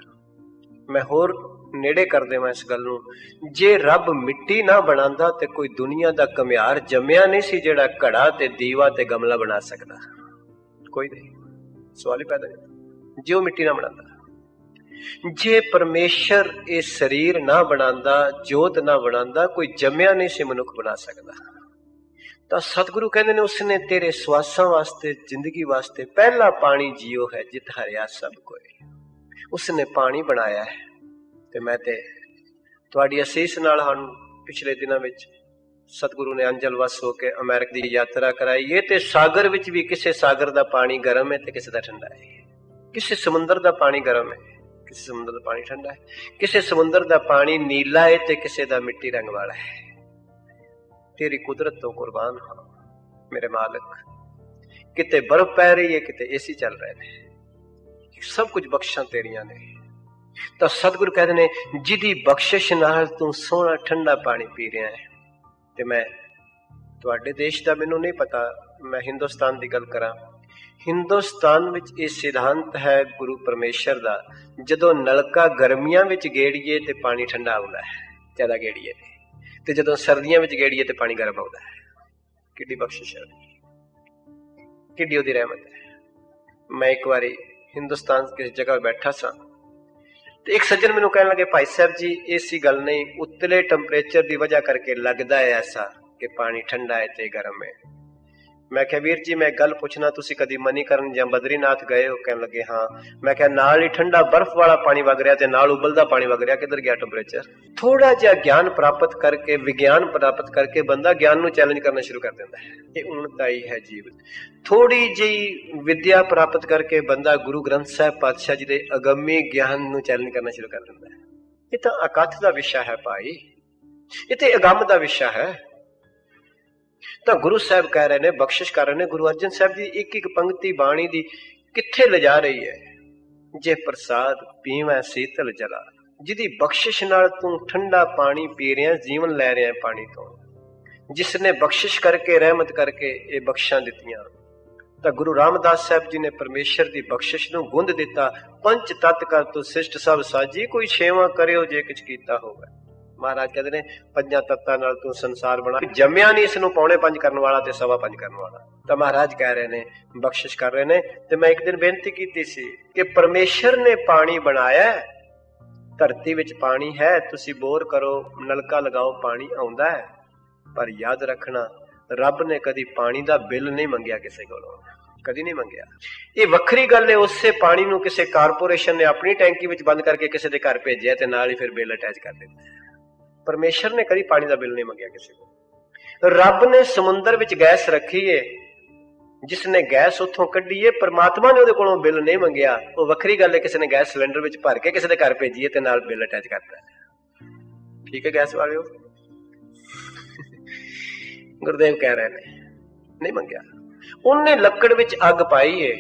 ਮੈਂ ਹੋਰ ਨੇੜੇ ਕਰ ਦੇਵਾਂ ਇਸ ਗੱਲ ਨੂੰ, ਜੇ ਰੱਬ ਮਿੱਟੀ ਨਾ ਬਣਾਉਂਦਾ ਤੇ ਕੋਈ ਦੁਨੀਆ ਦਾ ਘੁਮਿਆਰ ਜੰਮਿਆ ਨਹੀਂ ਸੀ ਜਿਹੜਾ ਘੜਾ ਤੇ ਦੀਵਾ ਤੇ ਗਮਲਾ ਬਣਾ ਸਕਦਾ, ਕੋਈ ਨਹੀਂ। ਸਵਾਲ ਹੀ ਪੈਦਾ ਹੁੰਦਾ, ਜੇ ਉਹ ਮਿੱਟੀ ਨਾ ਬਣਾਉਂਦਾ। ਜੇ ਪਰਮੇਸ਼ਰ ਇਹ ਸਰੀਰ ਨਾ ਬਣਾਉਂਦਾ, ਜੋਤ ਨਾ ਬਣਾਉਂਦਾ, ਕੋਈ ਜੰਮਿਆ ਨਹੀਂ ਸੀ ਮਨੁੱਖ ਬਣਾ ਸਕਦਾ। ਤਾਂ ਸਤਿਗੁਰੂ ਕਹਿੰਦੇ ਨੇ, ਉਸਨੇ ਤੇਰੇ ਸਵਾਸਾਂ ਵਾਸਤੇ, ਜ਼ਿੰਦਗੀ ਵਾਸਤੇ ਪਹਿਲਾ ਪਾਣੀ ਜੀਓ ਹੈ ਜਿਤ ਹਰਿਆ ਸਭ ਕੋਈ। ਉਸਨੇ ਪਾਣੀ ਬਣਾਇਆ ਹੈ। ਤੇ ਮੈਂ ਤੇ ਤੁਹਾਡੀ ਅਸੀਸ ਨਾਲ ਹਨ ਪਿਛਲੇ ਦਿਨਾਂ ਵਿੱਚ ਸਤਿਗੁਰੂ ਨੇ ਅੰਜਲਵਸ ਹੋ ਕੇ ਅਮਰੀਕਾ ਦੀ ਯਾਤਰਾ ਕਰਾਈ ਹੈ। ਤੇ ਸਾਗਰ ਵਿੱਚ ਵੀ ਕਿਸੇ ਸਾਗਰ ਦਾ ਪਾਣੀ ਗਰਮ ਹੈ ਤੇ ਕਿਸੇ ਦਾ ਠੰਡਾ ਹੈ। ਕਿਸੇ ਸਮੁੰਦਰ ਦਾ ਪਾਣੀ ਗਰਮ ਹੈ, ਕਿਸੇ ਸਮੁੰਦਰ ਦਾ ਪਾਣੀ ਠੰਡਾ ਹੈ। ਕਿਸੇ ਸਮੁੰਦਰ ਦਾ ਪਾਣੀ ਨੀਲਾ ਹੈ ਤੇ ਕਿਸੇ ਦਾ ਮਿੱਟੀ ਰੰਗ ਵਾਲਾ ਹੈ। ਤੇਰੀ ਕੁਦਰਤ ਤੋਂ ਕੁਰਬਾਨ ਹਾਂ ਮੇਰੇ ਮਾਲਕ। ਕਿਤੇ ਬਰਫ਼ ਪੈ ਰਹੀ ਹੈ, ਕਿਤੇ ਏਸੀ ਚੱਲ ਰਹੇ ਨੇ, ਸਭ ਕੁਝ ਬਖਸ਼ਾਂ ਤੇਰੀਆਂ ਨੇ। ਤਾਂ ਸਤਿਗੁਰੂ ਕਹਿੰਦੇ ਨੇ ਜਿਹਦੀ ਬਖਸ਼ਿਸ਼ ਨਾਲ ਤੂੰ ਸੋਹਣਾ ਠੰਡਾ ਪਾਣੀ ਪੀ ਰਿਹਾ ਹੈ। ਤੇ ਮੈਂ ਤੁਹਾਡੇ ਦੇਸ਼ ਦਾ ਮੈਨੂੰ ਨਹੀਂ ਪਤਾ, ਮੈਂ ਹਿੰਦੁਸਤਾਨ ਦੀ ਗੱਲ ਕਰਾਂ। ਹਿੰਦੁਸਤਾਨ ਵਿੱਚ ਇਹ ਸਿਧਾਂਤ ਹੈ ਗੁਰੂ ਪਰਮੇਸ਼ਰ ਦਾ, ਜਦੋਂ ਨਲਕਾ ਗਰਮੀਆਂ ਵਿੱਚ ਗੇੜੀਏ ਤੇ ਪਾਣੀ ਠੰਡਾ ਆਉਂਦਾ ਹੈ, ਜ਼ਿਆਦਾ ਗੇੜੀਏ ਤੇ ਜਦੋਂ ਸਰਦੀਆਂ ਵਿੱਚ ਗੇੜੀਏ ਤੇ ਪਾਣੀ ਗਰਮ ਆਉਂਦਾ ਹੈ। ਕਿੱਡੀ ਬਖਸ਼ਿਸ਼ ਹੈ, ਕਿੱਡੀ ਉਹਦੀ ਰਹਿਮਤ ਹੈ। ਮੈਂ ਇੱਕ ਵਾਰੀ ਹਿੰਦੁਸਤਾਨ ਕਿਸੇ ਜਗ੍ਹਾ ਬੈਠਾ ਸਾਂ ਤੇ ਇੱਕ ਸੱਜਣ ਮੈਨੂੰ ਕਹਿਣ ਲੱਗੇ, ਭਾਈ ਸਾਹਿਬ ਜੀ ਐਸੀ ਗੱਲ ਨਹੀਂ, ਉਤਲੇ ਟੈਂਪਰੇਚਰ ਦੀ ਵਜ੍ਹਾ ਕਰਕੇ ਲੱਗਦਾ ਹੈ ਐਸਾ ਕਿ ਪਾਣੀ ਠੰਡਾ ਹੈ ਤੇ ਗਰਮ ਹੈ। ਮੈਂ ਕਿਹਾ ਵੀਰ ਜੀ ਮੈਂ ਗੱਲ ਪੁੱਛਣਾ, ਤੁਸੀਂ ਕਦੀ ਮਨੀਕਰਨ ਜਾਂ ਬਦਰੀਨਾਥ ਗਏ ਹੋ? ਕਹਿਣ ਲੱਗੇ ਹਾਂ। ਮੈਂ ਕਿਹਾ ਨਾਲ ਹੀ ਠੰਡਾ ਬਰਫ਼ ਵਾਲਾ ਪਾਣੀ ਵਗ ਰਿਹਾ ਤੇ ਨਾਲ ਉਬਲਦਾ ਪਾਣੀ ਵਗ ਰਿਹਾ, ਕਿੱਧਰ ਗਿਆ ਟੈਂਪਰੇਚਰ? ਥੋੜਾ ਜਿਹਾ ਗਿਆਨ ਪ੍ਰਾਪਤ ਕਰਕੇ, ਵਿਗਿਆਨ ਪ੍ਰਾਪਤ ਕਰਕੇ ਬੰਦਾ ਗਿਆਨ ਨੂੰ ਚੈਲੰਜ ਕਰਨਾ ਸ਼ੁਰੂ ਕਰ ਦਿੰਦਾ ਹੈ। ਇਹ ਉਣਤਾ ਹੀ ਹੈ ਜੀਵਨ। ਥੋੜੀ ਜਿਹੀ ਵਿਦਿਆ ਪ੍ਰਾਪਤ ਕਰਕੇ ਬੰਦਾ ਗੁਰੂ ਗ੍ਰੰਥ ਸਾਹਿਬ ਪਾਤਸ਼ਾਹ ਜੀ ਦੇ ਅਗੰਮੀ ਗਿਆਨ ਨੂੰ ਚੈਲੰਜ ਕਰਨਾ ਸ਼ੁਰੂ ਕਰ ਦਿੰਦਾ ਹੈ। ਇਹ ਤਾਂ ਅਕਥ ਦਾ ਵਿਸ਼ਾ ਹੈ ਭਾਈ, ਇਹ ਤੇ ਅਗੰਮ ਦਾ ਵਿਸ਼ਾ ਹੈ। ਤਾਂ ਗੁਰੂ ਸਾਹਿਬ ਕਹਿ ਰਹੇ ਨੇ, ਬਖਸ਼ਿਸ਼ ਕਰ ਰਹੇ ਨੇ। ਗੁਰੂ ਅਰਜਨ ਸਾਹਿਬ ਜੀ ਇੱਕ ਇੱਕ ਪੰਕਤੀ ਬਾਣੀ ਦੀ ਕਿੱਥੇ ਲਿਜਾ ਰਹੀ ਹੈ। ਜੇ ਪ੍ਰਸਾਦ ਪੀਵੈ ਸੀਤਲ ਜਲਾ, ਜਿਹਦੀ ਬਖਸ਼ਿਸ਼ ਨਾਲ ਤੂੰ ਠੰਡਾ ਪਾਣੀ ਪੀ ਰਿਹਾ, ਜੀਵਨ ਲੈ ਰਿਹਾ ਪਾਣੀ ਤੋਂ, ਜਿਸ ਨੇ ਬਖਸ਼ਿਸ਼ ਕਰਕੇ, ਰਹਿਮਤ ਕਰਕੇ ਇਹ ਬਖਸ਼ਾਂ ਦਿੱਤੀਆਂ। ਤਾਂ ਗੁਰੂ ਰਾਮਦਾਸ ਸਾਹਿਬ ਜੀ ਨੇ ਪਰਮੇਸ਼ਰ ਦੀ ਬਖਸ਼ਿਸ਼ ਨੂੰ ਗੁੰਦ ਦਿੱਤਾ। ਪੰਜ ਤਤ ਕਰ ਤੂੰ ਸਿਸ਼ਟ ਸਭ ਸਾਜੀ, ਕੋਈ ਛੇਵਾਂ ਕਰਿਓ ਜੇ ਕੁਛ ਕੀਤਾ ਹੋਵੇ। ਮਹਾਰਾਜ ਕਹਿੰਦੇ ਨੇ ਪੰਜਾਂ ਤੱਤਾਂ ਨਾਲ ਤੂੰ ਸੰਸਾਰ ਬਣਾ, ਜੰਮਿਆ ਨਹੀਂ ਇਸ ਨੂੰ ਪੌਣੇ ਪੰਜ ਕਰਨ ਵਾਲਾ ਤੇ ਸਵਾ ਪੰਜ ਕਰਨ ਵਾਲਾ। ਤਾਂ ਮਹਾਰਾਜ ਕਹਿ ਰਹੇ ਨੇ, ਬਖਸ਼ਿਸ਼ ਕਰ ਰਹੇ ਨੇ। ਤੇ ਮੈਂ ਇੱਕ ਦਿਨ ਬੇਨਤੀ ਕੀਤੀ ਸੀ ਕਿ ਪਰਮੇਸ਼ਰ ਨੇ ਪਾਣੀ ਬਣਾਇਆ, ਧਰਤੀ ਵਿੱਚ ਪਾਣੀ ਹੈ, ਤੁਸੀਂ ਬੋਰ ਕਰੋ, ਨਲਕਾ ਲਗਾਓ, ਪਾਣੀ ਆਉਂਦਾ ਹੈ। ਪਰ ਯਾਦ ਰੱਖਣਾ, ਰੱਬ ਨੇ ਕਦੀ ਪਾਣੀ ਦਾ ਬਿੱਲ ਨਹੀਂ ਮੰਗਿਆ ਕਿਸੇ ਕੋਲੋਂ, ਕਦੀ ਨਹੀਂ ਮੰਗਿਆ। ਇਹ ਵੱਖਰੀ ਗੱਲ ਹੈ, ਉਸੇ ਪਾਣੀ ਨੂੰ ਕਿਸੇ ਕਾਰਪੋਰੇਸ਼ਨ ਨੇ ਆਪਣੀ ਟੈਂਕੀ ਵਿੱਚ ਬੰਦ ਕਰਕੇ ਕਿਸੇ ਦੇ ਘਰ ਭੇਜਿਆ ਤੇ ਨਾਲ ਹੀ ਫਿਰ ਬਿੱਲ ਅਟੈਚ ਕਰ ਦਿੱਤਾ। ਪਰਮੇਸ਼ਰ ਨੇ ਕਦੀ ਪਾਣੀ ਦਾ ਬਿੱਲ ਨਹੀਂ ਮੰਗਿਆ ਕਿਸੇ ਕੋਲ। ਰੱਬ ਨੇ ਸਮੁੰਦਰ ਵਿੱਚ ਗੈਸ ਰੱਖੀ ਏ, ਜਿਸ ਨੇ ਗੈਸ ਉੱਥੋਂ ਕੱਢੀ ਏ, ਪਰਮਾਤਮਾ ਨੇ ਉਹਦੇ ਕੋਲੋਂ ਬਿੱਲ ਨਹੀਂ ਮੰਗਿਆ। ਉਹ ਵੱਖਰੀ ਗੱਲ ਹੈ, ਕਿਸੇ ਨੇ ਗੈਸ ਸਿਲੰਡਰ ਵਿੱਚ ਭਰ ਕੇ ਕਿਸੇ ਦੇ ਘਰ ਭੇਜੀਏ ਤੇ ਨਾਲ ਬਿੱਲ ਅਟੈਚ ਕਰਤਾ। ਠੀਕ ਹੈ ਗੈਸ ਵਾਲਿਓ, ਗੁਰਦੇਵ ਕਹਿ ਰਹੇ ਨੇ ਨਹੀਂ ਮੰਗਿਆ। ਉਹਨੇ ਲੱਕੜ ਵਿੱਚ ਅੱਗ ਪਾਈ ਏ।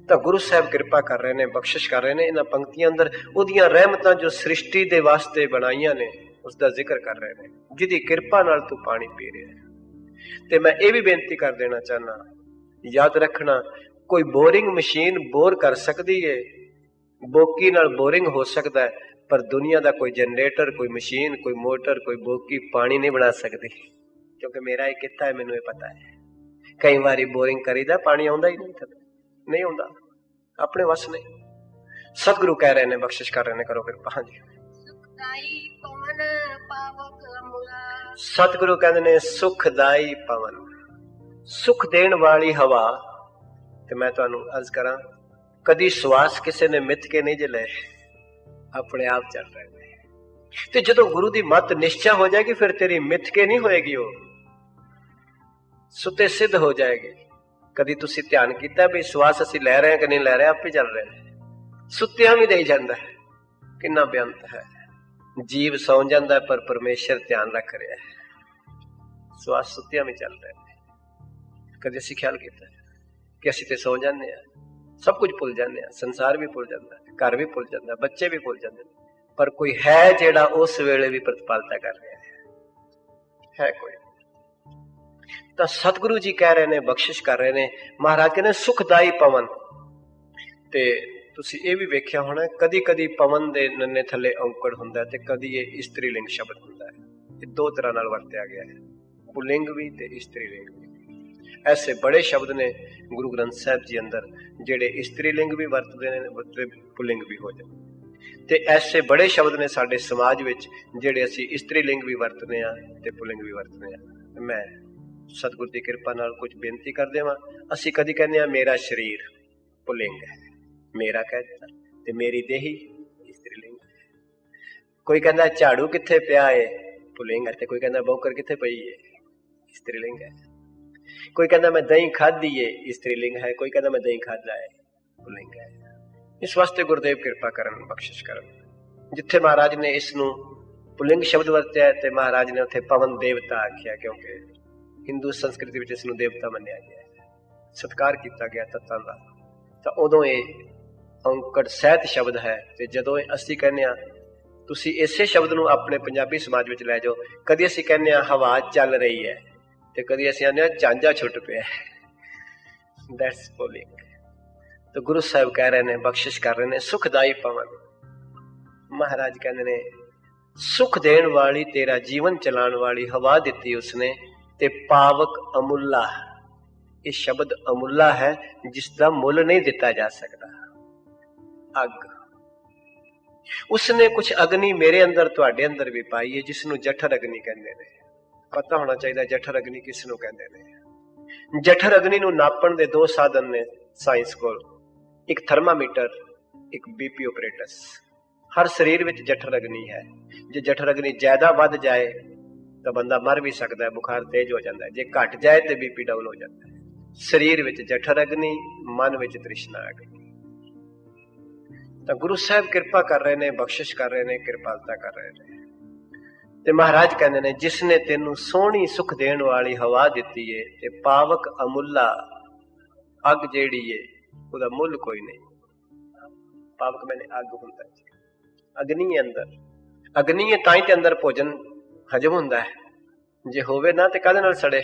ਤਾਂ ਗੁਰੂ ਸਾਹਿਬ ਕਿਰਪਾ ਕਰ ਰਹੇ ਨੇ, ਬਖਸ਼ਿਸ਼ ਕਰ ਰਹੇ ਨੇ। ਇਹਨਾਂ ਪੰਕਤੀਆਂ ਅੰਦਰ ਉਹਦੀਆਂ ਰਹਿਮਤਾਂ ਜੋ ਸ੍ਰਿਸ਼ਟੀ ਦੇ ਵਾਸਤੇ ਬਣਾਈਆਂ ਨੇ ਉਸ ਦਾ ਜ਼ਿਕਰ ਕਰ ਰਹੇ ਨੇ, ਜਿਹਦੀ ਕਿਰਪਾ ਨਾਲ ਤੂੰ ਪਾਣੀ ਪੀ ਰਿਹਾ ਹੈ। ਤੇ ਮੈਂ ਇਹ ਵੀ ਬੇਨਤੀ ਕਰ ਦੇਣਾ ਚਾਹਨਾ, ਯਾਦ ਰੱਖਣਾ, ਕੋਈ ਬੋਰਿੰਗ ਮਸ਼ੀਨ ਬੋਰ ਕਰ ਸਕਦੀ ਏ, ਬੋਕੀ ਨਾਲ ਬੋਰਿੰਗ ਹੋ ਸਕਦਾ ਹੈ, ਪਰ ਦੁਨੀਆ ਦਾ ਕੋਈ ਜਨਰੇਟਰ, ਕੋਈ ਮਸ਼ੀਨ, ਕੋਈ ਮੋਟਰ, ਕੋਈ ਬੋਕੀ ਪਾਣੀ ਨਹੀਂ ਬਣਾ ਸਕਦੀ। ਕਿਉਂਕਿ ਮੇਰਾ ਇਹ ਕਿੱਤਾ ਹੈ, ਮੈਨੂੰ ਇਹ ਪਤਾ ਹੈ। ਕਈ ਵਾਰੀ ਬੋਰਿੰਗ ਕਰੀਦਾ, ਪਾਣੀ ਆਉਂਦਾ ਹੀ ਨਹੀਂ ਆਉਂਦਾ, ਆਪਣੇ ਵਸ ਨਹੀਂ। ਸਤਿਗੁਰੂ ਕਹਿ ਰਹੇ ਨੇ, ਬਖਸ਼ਿਸ਼ ਕਰ ਰਹੇ ਨੇ, ਕਰੋ ਕਿਰਪਾ। ਹਾਂਜੀ, ਸੁਖਦਾਈ ਪਵਨ ਪਾਵਕ ਅਮੁਲਾ। ਸਤਿਗੁਰੂ ਕਹਿੰਦੇ ਨੇ ਸੁਖਦਾਈ ਪਵਨ, ਸੁਖ ਦੇਣ ਵਾਲੀ ਹਵਾ। ਤੇ ਮੈਂ ਤੁਹਾਨੂੰ ਅਰਜ਼ ਕਰਾਂ, ਕਦੀ ਸਵਾਸ ਕਿਸੇ ਨੇ ਮਿੱਥ ਕੇ ਨਹੀਂ ਜਲੇ, ਆਪਣੇ ਆਪ ਚੱਲ ਰਹੇ ਨੇ। ਤੇ ਜਦੋਂ ਗੁਰੂ ਦੀ ਮੱਤ ਨਿਸ਼ਚੈ ਹੋ ਜਾਏਗੀ, ਫਿਰ ਤੇਰੀ ਮਿੱਥ ਕੇ ਨਹੀਂ ਹੋਏਗੀ, ਉਹ ਸੁਤੇ ਸਿੱਧ ਹੋ ਜਾਏਗੀ। ਕਦੀ ਤੁਸੀਂ ਧਿਆਨ ਕੀਤਾ ਵੀ ਸਵਾਸ ਅਸੀਂ ਲੈ ਰਹੇ ਹਾਂ ਕਿ ਨਹੀਂ ਲੈ ਰਹੇ? ਆਪੇ ਚੱਲ ਰਹੇ ਨੇ। ਸੁੱਤਿਆਂ ਵੀ ਦੇਈ ਜਾਂਦਾ ਹੈ। ਕਿੰਨਾ ਬੇਅੰਤ ਹੈ। ਜੀਵ ਸੌਂ ਜਾਂਦਾ ਪਰ ਪਰਮੇਸ਼ਰ ਧਿਆਨ ਰੱਖ ਰਿਹਾ ਹੈ। ਸਵਾਸ ਸੁੱਤਿਆਂ ਵੀ ਚੱਲ ਰਹੇ ਨੇ। ਕਦੇ ਅਸੀਂ ਖਿਆਲ ਕੀਤਾ ਕਿ ਅਸੀਂ ਤੇ ਸੌਂ ਜਾਂਦੇ ਹਾਂ, ਸਭ ਕੁਝ ਭੁੱਲ ਜਾਂਦੇ ਹਾਂ, ਸੰਸਾਰ ਵੀ ਭੁੱਲ ਜਾਂਦਾ, ਘਰ ਵੀ ਭੁੱਲ ਜਾਂਦਾ, ਬੱਚੇ ਵੀ ਭੁੱਲ ਜਾਂਦੇ ਨੇ, ਪਰ ਕੋਈ ਹੈ ਜਿਹੜਾ ਉਸ ਵੇਲੇ ਵੀ ਪ੍ਰਤਪਾਲਤਾ ਕਰ ਰਿਹਾ ਹੈ ਕੋਈ। ਤਾਂ ਸਤਿਗੁਰੂ ਜੀ ਕਹਿ ਰਹੇ ਨੇ, ਬਖਸ਼ਿਸ਼ ਕਰ ਰਹੇ ਨੇ। ਮਹਾਰਾਜ ਕਹਿੰਦੇ ਸੁਖਦਾਈ ਪਵਨ। ਤੇ ਤੁਸੀਂ ਇਹ ਵੀ ਵੇਖਿਆ ਹੋਣਾ, ਕਦੀ ਕਦੀ ਪਵਨ ਦੇ ਨੰਨੇ ਥੱਲੇ ਔਂਕੜ ਹੁੰਦਾ ਤੇ ਕਦੀ ਇਹ ਇਸਤਰੀ ਲਿੰਗ ਸ਼ਬਦ ਹੁੰਦਾ ਹੈ। ਇਹ ਦੋ ਤਰ੍ਹਾਂ ਨਾਲ ਵਰਤਿਆ ਗਿਆ ਹੈ, ਪੁਲਿੰਗ ਵੀ ਤੇ ਇਸਤਰੀ ਲਿੰਗ ਵੀ। ਐਸੇ ਬੜੇ ਸ਼ਬਦ ਨੇ ਗੁਰੂ ਗ੍ਰੰਥ ਸਾਹਿਬ ਜੀ ਅੰਦਰ, ਜਿਹੜੇ ਇਸਤਰੀ ਲਿੰਗ ਵੀ ਵਰਤਦੇ ਨੇ, ਪੁਲਿੰਗ ਵੀ ਹੋ ਜਾਂਦੇ। ਤੇ ਐਸੇ ਬੜੇ ਸ਼ਬਦ ਨੇ ਸਾਡੇ ਸਮਾਜ ਵਿੱਚ, ਜਿਹੜੇ ਅਸੀਂ ਇਸਤਰੀ ਲਿੰਗ ਵੀ ਵਰਤਦੇ ਹਾਂ ਤੇ ਪੁਲਿੰਗ ਵੀ ਵਰਤਦੇ ਹਾਂ। ਮੈਂ ਸਤਿਗੁਰ ਦੀ ਕਿਰਪਾ ਨਾਲ ਕੁਝ ਬੇਨਤੀ ਕਰ ਦੇਵਾਂ। ਅਸੀਂ ਕਦੀ ਕਹਿੰਦੇ ਹਾਂ ਮੇਰਾ ਸਰੀਰ ਪੁਲਿੰਗ ਹੈ, ਮੇਰਾ ਕਹਿ ਦਿੱਤਾ, ਤੇ ਮੇਰੀ ਦੇਹੀ ਇਸਤਰੀ ਲਿੰਗ। ਕੋਈ ਕਹਿੰਦਾ ਝਾੜੂ ਕਿੱਥੇ ਪਿਆ ਏ, ਪੁਲਿੰਗ ਹੈ। ਤੇ ਕੋਈ ਕਹਿੰਦਾ ਬੌਕਰ ਕਿੱਥੇ ਪਈ ਏ, ਇਸਤਰੀ ਲਿੰਗ ਹੈ। ਕੋਈ ਕਹਿੰਦਾ ਮੈਂ ਦਹੀਂ ਖਾਧੀ ਏ, ਇਸਤਰੀ ਲਿੰਗ ਹੈ। ਕੋਈ ਕਹਿੰਦਾ ਮੈਂ ਦਹੀਂ ਖਾਧਾ ਹੈ, ਪੁਲਿੰਗ ਹੈ। ਇਸ ਵਾਸਤੇ ਗੁਰਦੇਵ ਕਿਰਪਾ ਕਰਨ, ਬਖਸ਼ਿਸ਼ ਕਰਨ। ਜਿੱਥੇ ਮਹਾਰਾਜ ਨੇ ਇਸ ਨੂੰ ਪੁਲਿੰਗ ਸ਼ਬਦ ਵਰਤਿਆ ਤੇ ਮਹਾਰਾਜ ਨੇ ਉੱਥੇ ਪਵਨ ਦੇਵਤਾ ਆਖਿਆ, ਕਿਉਂਕਿ ਹਿੰਦੂ ਸੰਸਕ੍ਰਿਤੀ ਵਿੱਚ ਇਸ ਨੂੰ ਦੇਵਤਾ ਮੰਨਿਆ ਗਿਆ, ਸਤਿਕਾਰ ਕੀਤਾ ਗਿਆ ਤੱਤਾਂ ਦਾ। ਤਾਂ ਉਦੋਂ ਇਹ ਔਂਕੜ ਸਹਿਤ ਸ਼ਬਦ ਹੈ। ਤੇ ਜਦੋਂ ਅਸੀਂ ਕਹਿੰਦੇ ਹਾਂ, ਤੁਸੀਂ ਇਸੇ ਸ਼ਬਦ ਨੂੰ ਆਪਣੇ ਪੰਜਾਬੀ ਸਮਾਜ ਵਿੱਚ ਲੈ ਜਾਓ। ਕਦੀ ਅਸੀਂ ਕਹਿੰਦੇ ਹਾਂ ਹਵਾ ਚੱਲ ਰਹੀ ਹੈ, ਤੇ ਕਦੀ ਅਸੀਂ ਕਹਿੰਦੇ ਹਾਂ ਝਾਂਜਾ ਛੁੱਟ ਪਿਆ। That's polling. ਤੇ ਗੁਰੂ ਸਾਹਿਬ ਕਹਿ ਰਹੇ ਨੇ, ਬਖਸ਼ਿਸ਼ ਕਰ ਰਹੇ ਨੇ, ਸੁਖਦਾਈ ਪਵਨ। ਮਹਾਰਾਜ ਕਹਿੰਦੇ ਨੇ ਸੁਖ ਦੇਣ ਵਾਲੀ, ਤੇਰਾ ਜੀਵਨ ਚਲਾਉਣ ਵਾਲੀ ਹਵਾ ਦਿੱਤੀ ਉਸਨੇ, ਤੇ ਪਾਵਕ ਅਮੁੱਲਾ। ਇਹ ਸ਼ਬਦ ਅਮੁੱਲਾ ਹੈ, ਜਿਸ ਦਾ ਮੁੱਲ ਨਹੀਂ ਦਿੱਤਾ ਜਾ ਸਕਦਾ। ਅੱਗ, ਉਸਨੇ ਕੁਛ ਅਗਨੀ ਮੇਰੇ ਅੰਦਰ ਤੁਹਾਡੇ ਅੰਦਰ ਵੀ ਪਾਈ ਹੈ, ਜਿਸ ਨੂੰ ਜਠਰ ਅਗਨੀ ਕਹਿੰਦੇ ਨੇ। ਪਤਾ ਹੋਣਾ ਚਾਹੀਦਾ ਜਠਰ ਅਗਨੀ ਕਿਸ ਨੂੰ ਕਹਿੰਦੇ ਨੇ। ਜਠਰ ਅਗਨੀ ਨੂੰ ਨਾਪਣ ਦੇ 2 ਸਾਧਨ ਨੇ ਸਾਇੰਸ ਕੋਲ, ਇੱਕ ਥਰਮਾਮੀਟਰ, ਇੱਕ BP ਆਪਰੇਟਸ। ਹਰ ਸਰੀਰ ਵਿੱਚ ਜਠਰ ਅਗਨੀ ਹੈ। ਜੇ ਜਠਰ ਅਗਨੀ ਜ਼ਿਆਦਾ ਵੱਧ ਜਾਏ ਤਾਂ ਬੰਦਾ ਮਰ ਵੀ ਸਕਦਾ ਹੈ, ਬੁਖਾਰ ਤੇਜ਼ ਹੋ ਜਾਂਦਾ ਹੈ। ਜੇ ਘਟ ਜਾਏ ਤੇ BP ਡਾਊਨ ਹੋ ਜਾਂਦਾ ਹੈ। ਸਰੀਰ ਵਿੱਚ ਜਠਰ ਅਗਨੀ, ਮਨ ਵਿੱਚ ਤ੍ਰਿਸ਼ਨਾ ਅਗਨੀ। ਤਾਂ ਗੁਰੂ ਸਾਹਿਬ ਕਿਰਪਾ ਕਰ ਰਹੇ ਨੇ, ਬਖਸ਼ਿਸ਼ ਕਰ ਰਹੇ ਨੇ, ਕਿਰਪਾਲਤਾ ਕਰ ਰਹੇ ਨੇ। ਤੇ ਮਹਾਰਾਜ ਕਹਿੰਦੇ ਨੇ ਜਿਸ ਨੇ ਤੈਨੂੰ ਸੋਹਣੀ ਸੁਖ ਦੇਣ ਵਾਲੀ ਹਵਾ ਦਿੱਤੀ ਏ, ਤੇ ਪਾਵਕ ਅਮੁੱਲਾ। ਅੱਗ ਜਿਹੜੀ ਏ ਉਹਦਾ ਮੁੱਲ ਕੋਈ ਨਹੀਂ। ਪਾਵਕ ਮੈਨੇ ਅੱਗ ਹੁੰਦਾ, ਅਗਨੀ ਅੰਦਰ। ਅਗਨੀ ਹੈ ਤਾਂ ਹੀ ਤੇ ਅੰਦਰ ਭੋਜਨ ਹਜਮ ਹੁੰਦਾ ਹੈ। ਜੇ ਹੋਵੇ ਨਾ ਤੇ ਕਾਹਦੇ ਨਾਲ ਸੜੇ?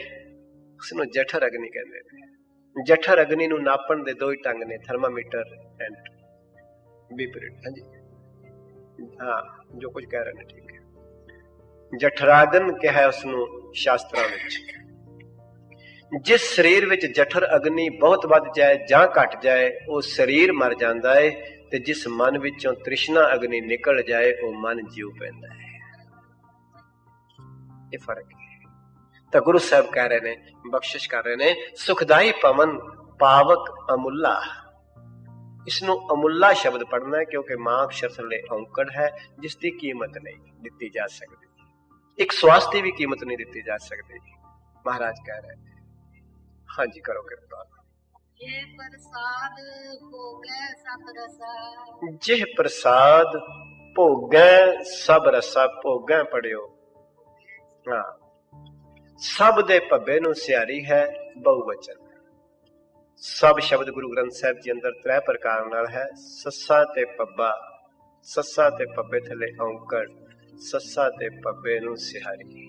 ਉਸਨੂੰ ਜਠਰ ਅਗਨੀ ਕਹਿੰਦੇ ਨੇ। ਜਠਰ ਅਗਨੀ ਨੂੰ ਨਾਪਣ ਦੇ 2 ਹੀ ਢੰਗ ਨੇ, ਥਰਮਾਮੀਟਰ ਐਂਡ BP। ਹਾਂਜੀ, ਹਾਂ, ਜੋ ਕੁਝ ਕਹਿ ਰਹੇ ਨੇ ਠੀਕ ਹੈ। ਜਠਰਾਗਨ ਕਿਹਾ ਉਸਨੂੰ ਸ਼ਾਸਤਰਾਂ ਵਿੱਚ। ਜਿਸ ਸਰੀਰ ਵਿੱਚ ਜਠਰ ਅਗਨੀ ਬਹੁਤ ਵੱਧ ਜਾਏ ਜਾਂ ਘਟ ਜਾਏ, ਉਹ ਸਰੀਰ ਮਰ ਜਾਂਦਾ ਹੈ। ਤੇ ਜਿਸ ਮਨ ਵਿੱਚੋਂ ਤ੍ਰਿਸ਼ਨਾ ਅਗਨੀ ਨਿਕਲ ਜਾਏ, ਉਹ ਮਨ ਜੀਉ ਪੈਂਦਾ ਹੈ। ਇਹ ਫਰਕ ਹੈ। ਤਾਂ ਗੁਰੂ ਸਾਹਿਬ ਕਹਿ ਰਹੇ ਨੇ, ਬਖਸ਼ਿਸ਼ ਕਰ ਰਹੇ ਨੇ, ਸੁਖਦਾਈ ਪਵਨ ਪਾਵਕ ਅਮੁੱਲਾ। ਇਸਨੂੰ ਅਮੁੱਲਾ ਸ਼ਬਦ ਪੜ੍ਹਨਾ ਹੈ, ਕਿਉਂਕਿ ਮਾਂ ਅਕਸ਼ਰ ਥੱਲੇ ਔਂਕੜ ਹੈ, ਜਿਸ ਦੀ ਕੀਮਤ ਨਹੀਂ ਦਿੱਤੀ ਜਾ ਸਕਦੀ। ਇੱਕ ਸਵਾਸ ਦੀ ਵੀ ਕੀਮਤ ਨਹੀਂ ਦਿੱਤੀ ਜਾ ਸਕਦੀ। ਮਹਾਰਾਜ ਕਹਿ ਰਹੇ ਨੇ, ਹਾਂਜੀ ਕਰੋ ਕਿਰਪਾ। ਇਹ ਪ੍ਰਸਾਦ ਭੋਗੈ ਸਭ ਰਸਾ। ਜਿਹ ਪ੍ਰਸਾਦ ਭੋਗੈ ਸਭ ਰਸਾ। ਭੋਗੈ ਪੜਿਓ। ਹਾਂ, ਸਭ ਦੇ ਭੱਬੇ ਨੂੰ ਸਿਆਰੀ ਹੈ ਬਹੁਵਚਨ। ਸਭ ਸ਼ਬਦ ਗੁਰੂ ਗ੍ਰੰਥ ਸਾਹਿਬ ਜੀ ਅੰਦਰ 3 ਪ੍ਰਕਾਰ ਨਾਲ ਹੈ। ਸੱਸਾ ਤੇ ਪੱਬਾ, ਸੱਸਾ ਤੇ ਪੱਬੇ ਥੱਲੇ ਔਂਕੜ, ਸੱਸਾ ਤੇ ਪੱਬੇ ਨੂੰ ਸਿਹਾਰੀ।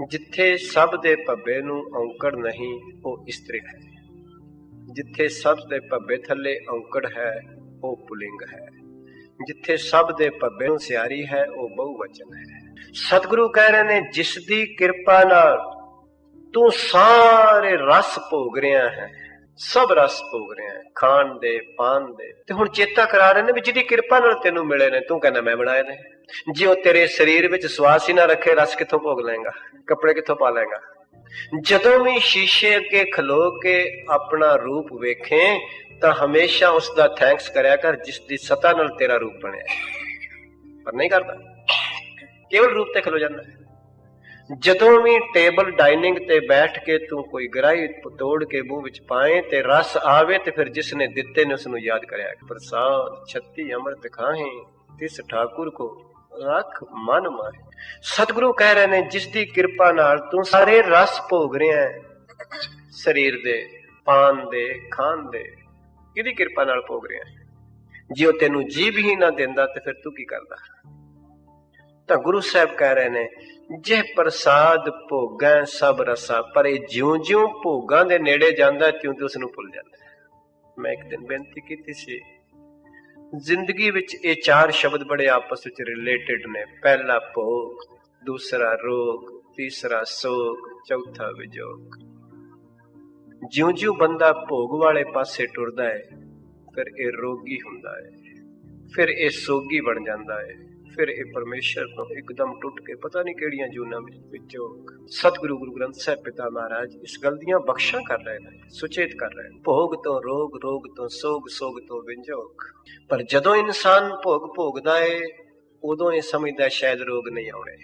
ਜਿੱਥੇ ਸਭ ਦੇ ਭੱਬੇ ਨੂੰ ਔਂਕੜ ਨਹੀਂ, ਉਹ ਇਸਤਰੀ ਹੈ। ਜਿੱਥੇ ਸਭ ਦੇ ਭੱਬੇ ਥੱਲੇ ਔਂਕੜ ਹੈ, ਉਹ ਪੁਲਿੰਗ ਹੈ। ਜਿੱਥੇ ਸਭ ਦੇ ਭੱਬੇ ਨੂੰ ਸਿਆਰੀ ਹੈ, ਉਹ ਬਹੁਵਚਨ ਹੈ। ਸਤਿਗੁਰੂ ਕਹਿ ਰਹੇ ਨੇ, ਜਿਸ ਦੀ ਕਿਰਪਾ ਨਾਲ ਤੂੰ ਸਾਰੇ ਰਸ ਭੋਗ ਰਿਹਾ ਹੈ, ਸਭ ਰਸ ਭੋਗ ਰਿਹਾ ਹੈ, ਖਾਣ ਦੇ, ਪਾਨ ਦੇ। ਤੇ ਹੁਣ ਚੇਤਾ ਕਰਾ ਰਹੇ ਨੇ ਵੀ ਜਿਹਦੀ ਕਿਰਪਾ ਨਾਲ ਤੈਨੂੰ ਮਿਲੇ ਨੇ, ਤੂੰ ਕਹਿੰਦਾ ਮੈਂ ਬਣਾਏ ਨੇ। ਜੇ ਉਹ ਤੇਰੇ ਸਰੀਰ ਵਿੱਚ ਸਵਾਸ ਹੀ ਨਾ ਰੱਖੇ, ਰਸ ਕਿੱਥੋਂ ਭੋਗ ਲਏਗਾ? ਕੱਪੜੇ ਕਿੱਥੋਂ ਪਾ ਲਏਗਾ? ਜਦੋਂ ਵੀ ਸ਼ੀਸ਼ੇ ਅੱਗੇ ਖਲੋ ਕੇ ਆਪਣਾ ਰੂਪ ਵੇਖੇ, ਤਾਂ ਹਮੇਸ਼ਾ ਉਸ ਦਾ ਥੈਂਕਸ ਕਰਿਆ ਕਰ, ਜਿਸ ਦੀ ਸਤਾ ਨਾਲ ਤੇਰਾ ਰੂਪ ਬਣਿਆ। ਪਰ ਨਹੀਂ ਕਰਦਾ, ਕੇਵਲ ਰੂਪ ਤੇ ਖਲੋ ਜਾਂਦਾ ਹੈ। ਜਦੋਂ ਵੀ ਟੇਬਲ ਡਾਈਨਿੰਗ ਤੇ ਬੈਠ ਕੇ ਤੂੰ ਕੋਈ ਗਰਾਈ ਤੋੜ ਕੇ ਮੂੰਹ ਵਿੱਚ ਪਾਏ ਤੇ ਰਸ ਆਵੇ, ਤੇ ਫਿਰ ਜਿਸ ਨੇ ਦਿੱਤੇ ਨੇ ਉਸ ਨੂੰ ਯਾਦ ਕਰਿਆ। ਪ੍ਰਸਾਦ 36 ਅੰਮ੍ਰਿਤ ਖਾਹੇ, ਤਿਸ ਠਾਕੁਰ ਕੋ ਰੱਖ ਮਨ ਮਾਹੇ। ਸਤਿਗੁਰੂ ਕਹਿ ਰਹੇ ਨੇ, ਜਿਸ ਦੀ ਕਿਰਪਾ ਨਾਲ ਤੂੰ ਸਾਰੇ ਰਸ ਭੋਗ ਰਿਹਾ ਹੈ, ਸਰੀਰ ਦੇ, ਪਾਨ ਦੇ, ਖਾਣ ਦੇ, ਕਿਹਦੀ ਕਿਰਪਾ ਨਾਲ ਭੋਗ ਰਿਹਾ ਹੈ? ਜੇ ਉਹ ਤੈਨੂੰ ਜੀਭ ਹੀ ਨਾ ਦਿੰਦਾ ਤੇ ਫਿਰ ਤੂੰ ਕੀ ਕਰਦਾ? ਤਾਂ ਗੁਰੂ ਸਾਹਿਬ ਕਹਿ ਰਹੇ ਨੇ, ਜੇ ਪ੍ਰਸਾਦ ਭੋਗਾਂ ਸਭ ਰਸਾ। ਪਰ ਇਹ ਜਿਉਂ-ਜਿਉਂ ਭੋਗਾਂ ਦੇ ਨੇੜੇ ਜਾਂਦਾ, ਤਿਉਂ-ਤਿਉਂ ਉਸ ਨੂੰ ਭੁੱਲ ਜਾਂਦਾ। ਮੈਂ ਇੱਕ ਦਿਨ ਬੇਨਤੀ ਕੀਤੀ ਸੀ, ਜ਼ਿੰਦਗੀ ਵਿੱਚ ਇਹ 4 ਸ਼ਬਦ ਬੜੇ ਆਪਸ ਵਿੱਚ ਰਿਲੇਟਡ ਨੇ। ਪਹਿਲਾ ਭੋਗ, ਦੂਸਰਾ ਰੋਗ, ਤੀਸਰਾ ਸੋਗ, ਚੌਥਾ ਵਿਜੋਗ। ਜਿਉਂ-ਜਿਉਂ ਬੰਦਾ ਭੋਗ ਵਾਲੇ ਪਾਸੇ ਟੁਰਦਾ ਹੈ, ਫਿਰ ਇਹ ਰੋਗੀ ਹੁੰਦਾ ਹੈ, ਫਿਰ ਇਹ ਸੋਗੀ ਬਣ ਜਾਂਦਾ ਹੈ, ਫਿਰ ਇਹ ਪਰਮੇਸ਼ਰ ਤੋਂ ਇੱਕਦਮ ਟੁੱਟ ਕੇ ਪਤਾ ਨਹੀਂ ਕਿਹੜੀਆਂ ਜੂਨਾਂ ਵਿੱਚ ਵਿਜੋਗ। ਸਤਿਗੁਰੂ ਗੁਰੂ ਗ੍ਰੰਥ ਸਾਹਿਬ ਪਿਤਾ ਮਹਾਰਾਜ ਇਸ ਗੱਲ ਦੀਆਂ ਬਖਸ਼ਾਂ ਕਰ ਰਹੇ ਨੇ, ਸੁਚੇਤ ਕਰ ਰਹੇ ਨੇ। ਭੋਗ ਤੋਂ ਰੋਗ, ਰੋਗ ਤੋਂ ਸੋਗ, ਸੋਗ ਤੋਂ ਵਿਜੋਗ। ਪਰ ਜਦੋਂ ਇਨਸਾਨ ਭੋਗ ਭੋਗਦਾ ਹੈ, ਉਦੋਂ ਇਹ ਸਮਝਦਾ ਸ਼ਾਇਦ ਰੋਗ ਨਹੀਂ ਆਉਣੇ,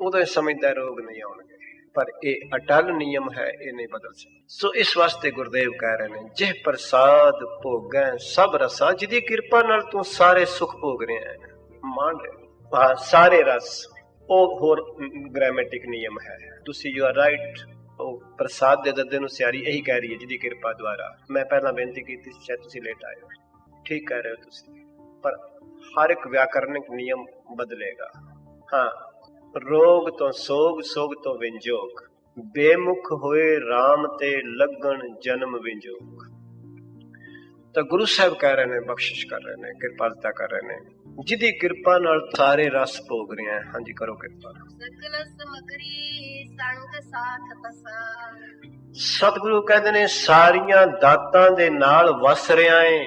ਉਦੋਂ ਇਹ ਸਮਝਦਾ ਰੋਗ ਨਹੀਂ ਆਉਣਗੇ। ਪਰ ਇਹ ਅਟਲ ਨਿਯਮ ਹੈ, ਇਹ ਨਹੀਂ ਬਦਲ ਸਕਦਾ। ਸੋ ਇਸ ਵਾਸਤੇ ਗੁਰਦੇਵ ਕਹਿ ਰਹੇ ਨੇ, ਜਿਹ ਪ੍ਰਸਾਦ ਭੋਗੈ ਸਭ ਰਸਾ। ਜਿਹਦੀ ਕਿਰਪਾ ਨਾਲ ਤੂੰ ਸਾਰੇ ਸੁਖ ਭੋਗ ਰਿਹਾ ਹੈ, ਮਾਣ ਰਿਹਾ। ਹਾਂ, ਸਾਰੇ ਰਸ। ਉਹ ਹੋਰ ਗ੍ਰਾਮੈਟਿਕ ਨਿਯਮ ਹੈ, ਤੁਸੀਂ ਯੂ ਆਰ ਰਾਈਟ। ਉਹ ਪ੍ਰਸਾਦ ਦੇ ਦੱਦੇ ਨੂੰ ਸਿਆਰੀ ਇਹੀ ਕਹਿ ਰਹੀ ਹੈ, ਜਿਹਦੀ ਕਿਰਪਾ ਦੁਆਰਾ। ਮੈਂ ਪਹਿਲਾਂ ਬੇਨਤੀ ਕੀਤੀ ਸੀ, ਸ਼ਾਇਦ ਤੁਸੀਂ ਲੇਟ ਆਏ ਹੋ। ठीक कह रहे हो तुसी, पर हर एक व्याकरणिक नियम बदलेगा। हाँ, रोग तो सोग, सोग तो विंजोग, बेमुख होए राम ते लगन जन्म विंजोग। तो गुरु साहब कह रहे ने, बख्शिश कर रहे ने, कृपालता कर रहे ने, जिदी कृपा नाल सारे रस भोग रहे हैं। हाँ जी, करो कृपा। सकल समगरी संग साथ बसा। सतगुरु कहते ने सारियां दातां दे नाल वस रहा है।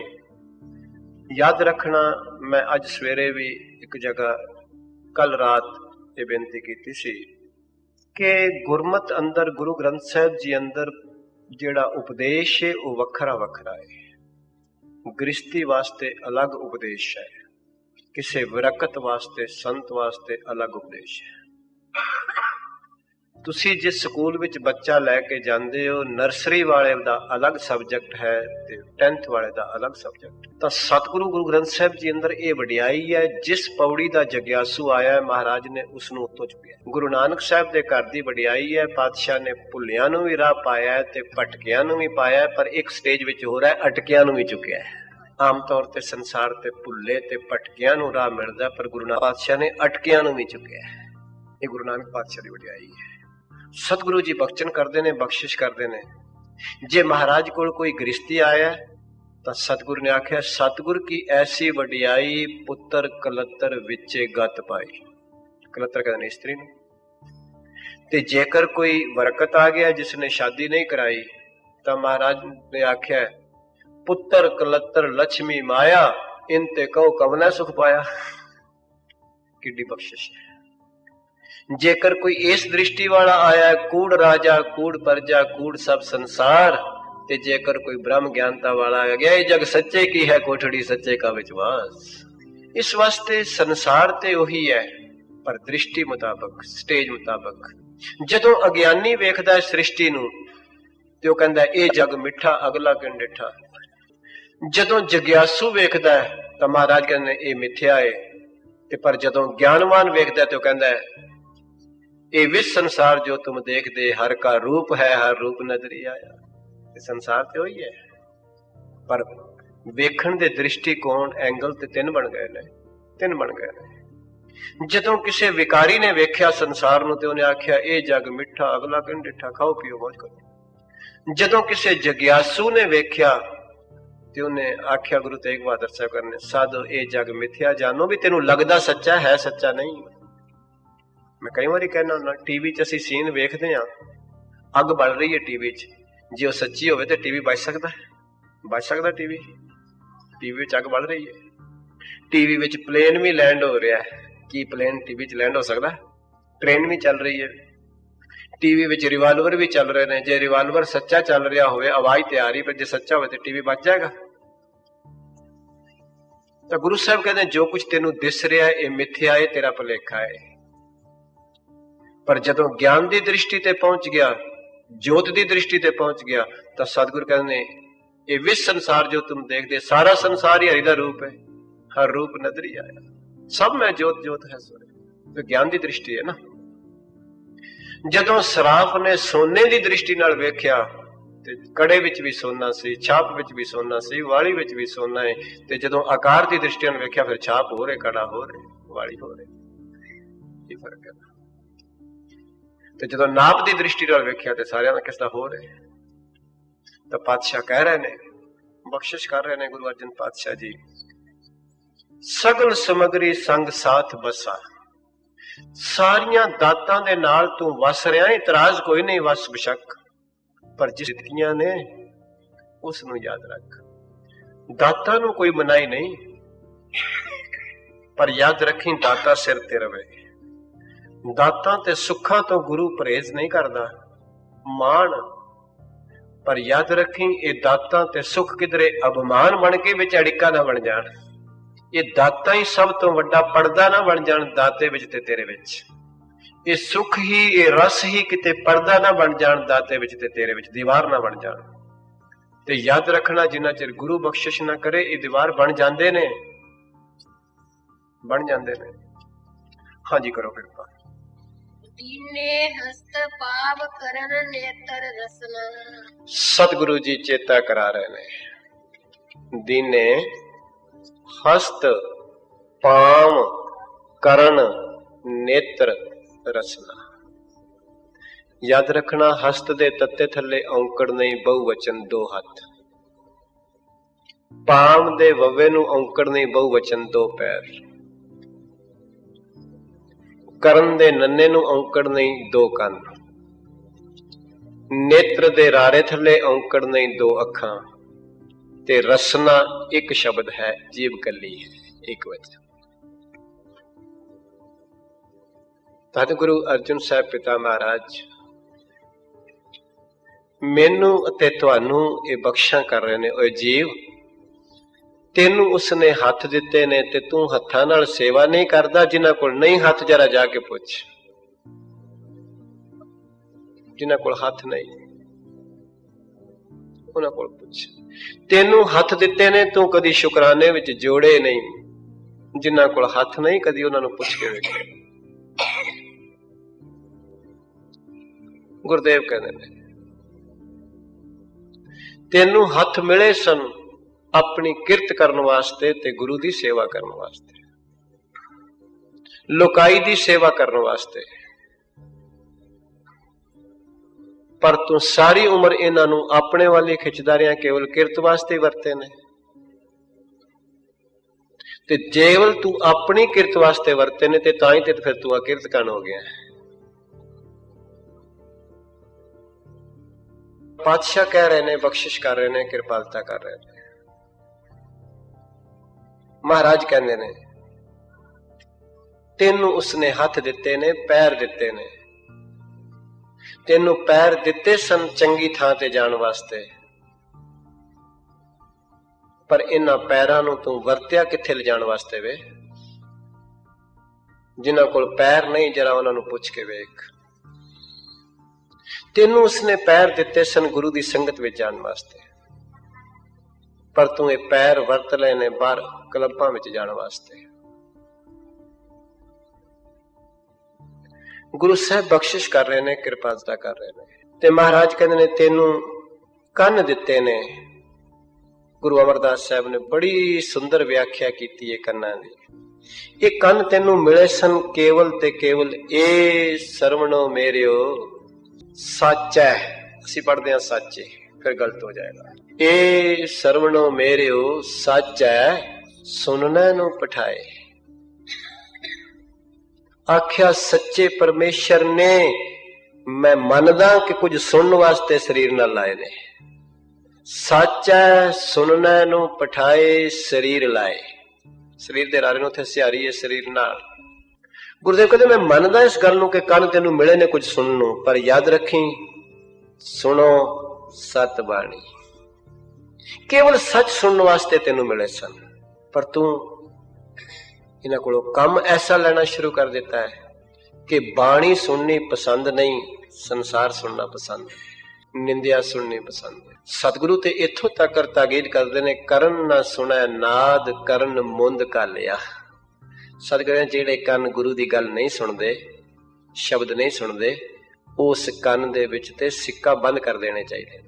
याद रखना, मैं अज सवेरे भी एक जगह कल रात ये बेनती की सी कि गुरमत अंदर, गुरु ग्रंथ साहिब जी अंदर जिहड़ा उपदेश है वो वखरा वखरा है। गृहस्थी वास्ते अलग उपदेश है, किसी विरकत वास्ते, संत वास्ते अलग उपदेश है। तुसी जिस स्कूल विच बच्चा लैके जांदे हो, नर्सरी वाले दा अलग सब्जेक्ट है ते 10th वाले दा अलग सब्जेक्ट। तो सतगुरु गुरु ग्रंथ साहिब जी अंदर ये वडियाई है, जिस पौड़ी दा जग्यासू आया है महाराज ने उसनू उत्तों चुकिया। गुरु नानक साहब दे घर दी वडियाई है, पातशाह ने भुल्लियां नू भी राह पाया है ते भटकियां नू भी पाया है, पर एक स्टेज विच हो रहा है अटकियां नू भी चुकिया है। आम तौर ते संसार ते भुल्ले ते भटकियां नू राह मिलदा, पर गुरु नानक पातशाह ने अटकियां नू भी चुकिया है। ये गुरु नानक पातशाह दी वडियाई है। सतगुरु जी बख्शन करते ने, बख्शिश करते ने। जे महाराज को कोई गृहस्थी आया तो सतगुरु ने आख्या, सतगुर की ऐसी वडियाई पुत्र कलतर विचे गत पाई। कलतर कहते स्त्री ने। ते जेकर कोई वरकत आ गया जिसने शादी नहीं कराई तो महाराज ने आख्या, पुत्र कलतर लक्ष्मी माया, इनते कहो कवना सुख पाया। किड्डी बख्शिश है। जेकर कोई इस दृष्टि वाला आया, कूड़ राजा कूड़ प्रजा कूड़ सब संसार, ते जेकर कोई ब्रह्म ज्ञानता वाला आ गया, ये जग सच्चे की है कोठड़ी सच्चे का विश्वास। इस वास्ते संसार ते वही है, पर दृष्टि मुताबक, स्टेज मुताबक। जदों अज्ञानी वेखदा है सृष्टि नू ते ओह कहंदा है, ये जग मिठा अगला किन डिठा। जदों जग्यासू वेखदा है तो महाराज कहंदे ये मिथ्या है, ते पर जदों ज्ञानवान वेखदा है तो कहंदा है, ये विश्व संसार जो तुम देखते हर का रूप है, हर रूप नजरी आया। ये संसार तो वही है, पर वेखण दे दृष्टिकोण एंगल ते तीन बन गए ने, तीन बन गए ने। जदों किसी विकारी ने वेख्या संसार नूं ते उन्हें आख्या, ये जग मिठा अगला किन डिठा, खाओ पियो मौज करो। जदों किसी जग्यासू ने वेख्या ते उन्हें आख्या, गुरु तेग बहादुर साहब करने, साधो ये जग मिथ्या जानो, भी तेनू लगदा सच्चा है, सच्चा नहीं। मैं कई बार कहना हुंदा, टीवी च असीं सीन वेखदे हां, अग बल रही है टीवी च, जे वो सच्ची होवे ते टीवी बच सकदा है? बच सकदा टीवी? टीवी विच अग बल रही है, टीवी विच प्लेन भी लैंड हो रहा है, की प्लेन टीवी च लैंड हो सकदा? ट्रेन भी चल रही है, टीवी विच रिवाल्वर भी चल रहे हैं। जे रिवाल्वर सच्चा चल रहा होवे, आवाज ते आ रही, पर जे सच्चा होवे तो टीवी बच जाएगा? तो गुरु साहब कहते हैं, जो कुछ तेनू दिस रहा है ये मिथ्या है, तेरा भुलेखा है। पर जदों ज्ञान की दृष्टि ते पहुंच गया, जोत की दृष्टि ते पहुंच गया, तो सतगुरु कहते ये विश्व संसार जो तुम देखते, सारा संसार ही हरि का रूप है, हर रूप नजरी आया, सब में जोत जोत है सोरे। तो ज्ञान की दृष्टि है ना। जदों सराफ ने सोने की दृष्टि नाल वेख्या, ते कड़े विच भी सोना सी, छाप विच भी सोना सी, वाली विच भी सोना है। ते जदों आकार की दृष्टि नाल वेख्या, फिर छाप हो रहे, कड़ा हो रहे, वाली हो रहे, ये फर्क है। तो जदों नाप की दृष्टि नाल वेख्या तो सारियां दा किसदा हो रहे। तो पातशाह कह रहे ने, बख्शिश कर रहे ने गुरु अर्जन पातशाह जी, सगल समगरी संग साथ बसा। सारियां दातां दे नाल तू वस रहा, इतराज कोई नहीं, वस बेशक, पर जिस दित्तियां ने उसनू याद रख। दातां नू कोई मनाई नहीं, पर याद रखी दाता सिर ते रवे। दातां ते सुखां तो गुरु परहेज नहीं करदा, मान, पर याद रखी ये दातां ते सुख किधरे अभिमान बन के विच अड़िका ना बन जाण। ये दाता ही सब तो वड्डा पर्दा ना बन जाण दाते विच ते तेरे विच। ये सुख ही, ये रस ही किते पर्दा ना बन जाण दाते विच ते तेरे विच, दीवार ना बन जाण। ते याद रखना, जिन्ना चिर गुरु बख्शिश ना करे ये दीवार बन जांदे ने, बन जांदे ने। हाँ जी, करो कृपा। दीने हस्त पाव करन नेत्र रसना। सतगुरु जी चेता करा रहे ने, दीने हस्त पाम करण नेत्र रसना। याद रखना, हस्त दे तत्ते थले औंकड़ नहीं, बहुवचन दो हथ। पाम दे वव्वे नूं औंकड़ नहीं, बहुवचन दो पैर। करण दे नन्ने नूं औंकड़ नहीं, दो कंन। नेत्र दे रारे थले औंकड़ नहीं, दो अखां। ते रसना एक शब्द है, जीव कली है, एक वचन। धन गुरु अर्जुन साहब पिता महाराज मैनू अते तुहानू ये बख्शा कर रहे ने। ओए जीव, तेनू उसने हथ दिते ने ते तू हत्थां नाल सेवा नहीं करदा। जिन्हां कोल नहीं हथ जरा जाके पुछ, जिन्हां कोल हथ नहीं उन्हां कोल पुछ। तेनू हथ दिते ने, तू कदी शुकराने विच जोड़े नहीं। जिन्हां कोल हथ नहीं, कदी उन्हां नू पुछ के वेख। गुरुदेव कहते ने तेनू हथ मिले सन अपनी किरत करने वास्ते ते गुरु दी सेवा करने वास्ते, लोकाई दी सेवा करने वास्ते। पर तू सारी उम्र इन्हां नू अपने वाली खिचदा रिहा, केवल किरत वास्ते वरते ने। ते जेवल तू अपनी किरत वास्ते वरते ने ते तां ही ते फिर तू अकिरत कण हो गया है। पातशाह कह रहे ने, बख्शिश कर रहे ने, कृपालता कर रहे ने। महाराज कहते ने तेनू उसने हथ दिते ने, पैर दिते ने। तेनू पैर दिते सन चंगी थां ते जाण वास्ते, पर इन्हां पैरां नू तू वरत्या किथे ले जाण वास्ते वे। जिन्हां कोल पैर नहीं, जरा उन्हां नू पुछ के वेख। तेनू उसने पैर दिते सन गुरु दी संगत विच जाण वास्ते, पर तू ये पैर वरत ले ने बाहर क्लबां विच जाण वास्ते। गुरु साहब बख्शिश कर रहे ने, कृपालता कर रहे ने। ते महाराज कहते ने तेनू कन्न दिते ने। गुरु अमरदास साहब ने बड़ी सुंदर व्याख्या की है कन्ना दी। ये कन्न तेनू मिले सन केवल ते केवल ए सरवणो मेरियो सच है। असी पढ़ते हैं सच है, फिर गलत हो जाएगा। ए सरवणो मेरियो सच है, सुनने नू पठाए। आख्या सच्चे परमेश्वर ने मैं मनदा कि कुछ सुनने वास्ते शरीर न लाए ने। सच है, सुनने नू पठाए शरीर लाए। शरीर दे रारे नू थे सिहारी है, शरीर नाल। गुरुदेव कहते मैं मनदा इस गल नू कि कन तेनू मिले ने कुछ सुननू, पर याद रखी सुनो सत बाणी। केवल सच सुनने वास्ते तेनू मिले सन, पर तू इन्हां कोलों काम ऐसा लेना शुरू कर देता है कि बाणी सुननी पसंद नहीं, संसार सुनना पसंद, निंदिया सुननी पसंद है। सतगुरु ते इथों तक ताकीद करते ने, करन ना सुनै नाद करन मुंद घालिया। सतगुरु जेड़े कन गुरु दी गल नहीं सुनते, शब्द नहीं सुनते, उस कन दे विच ते सिक्का बंद कर देने चाहिए।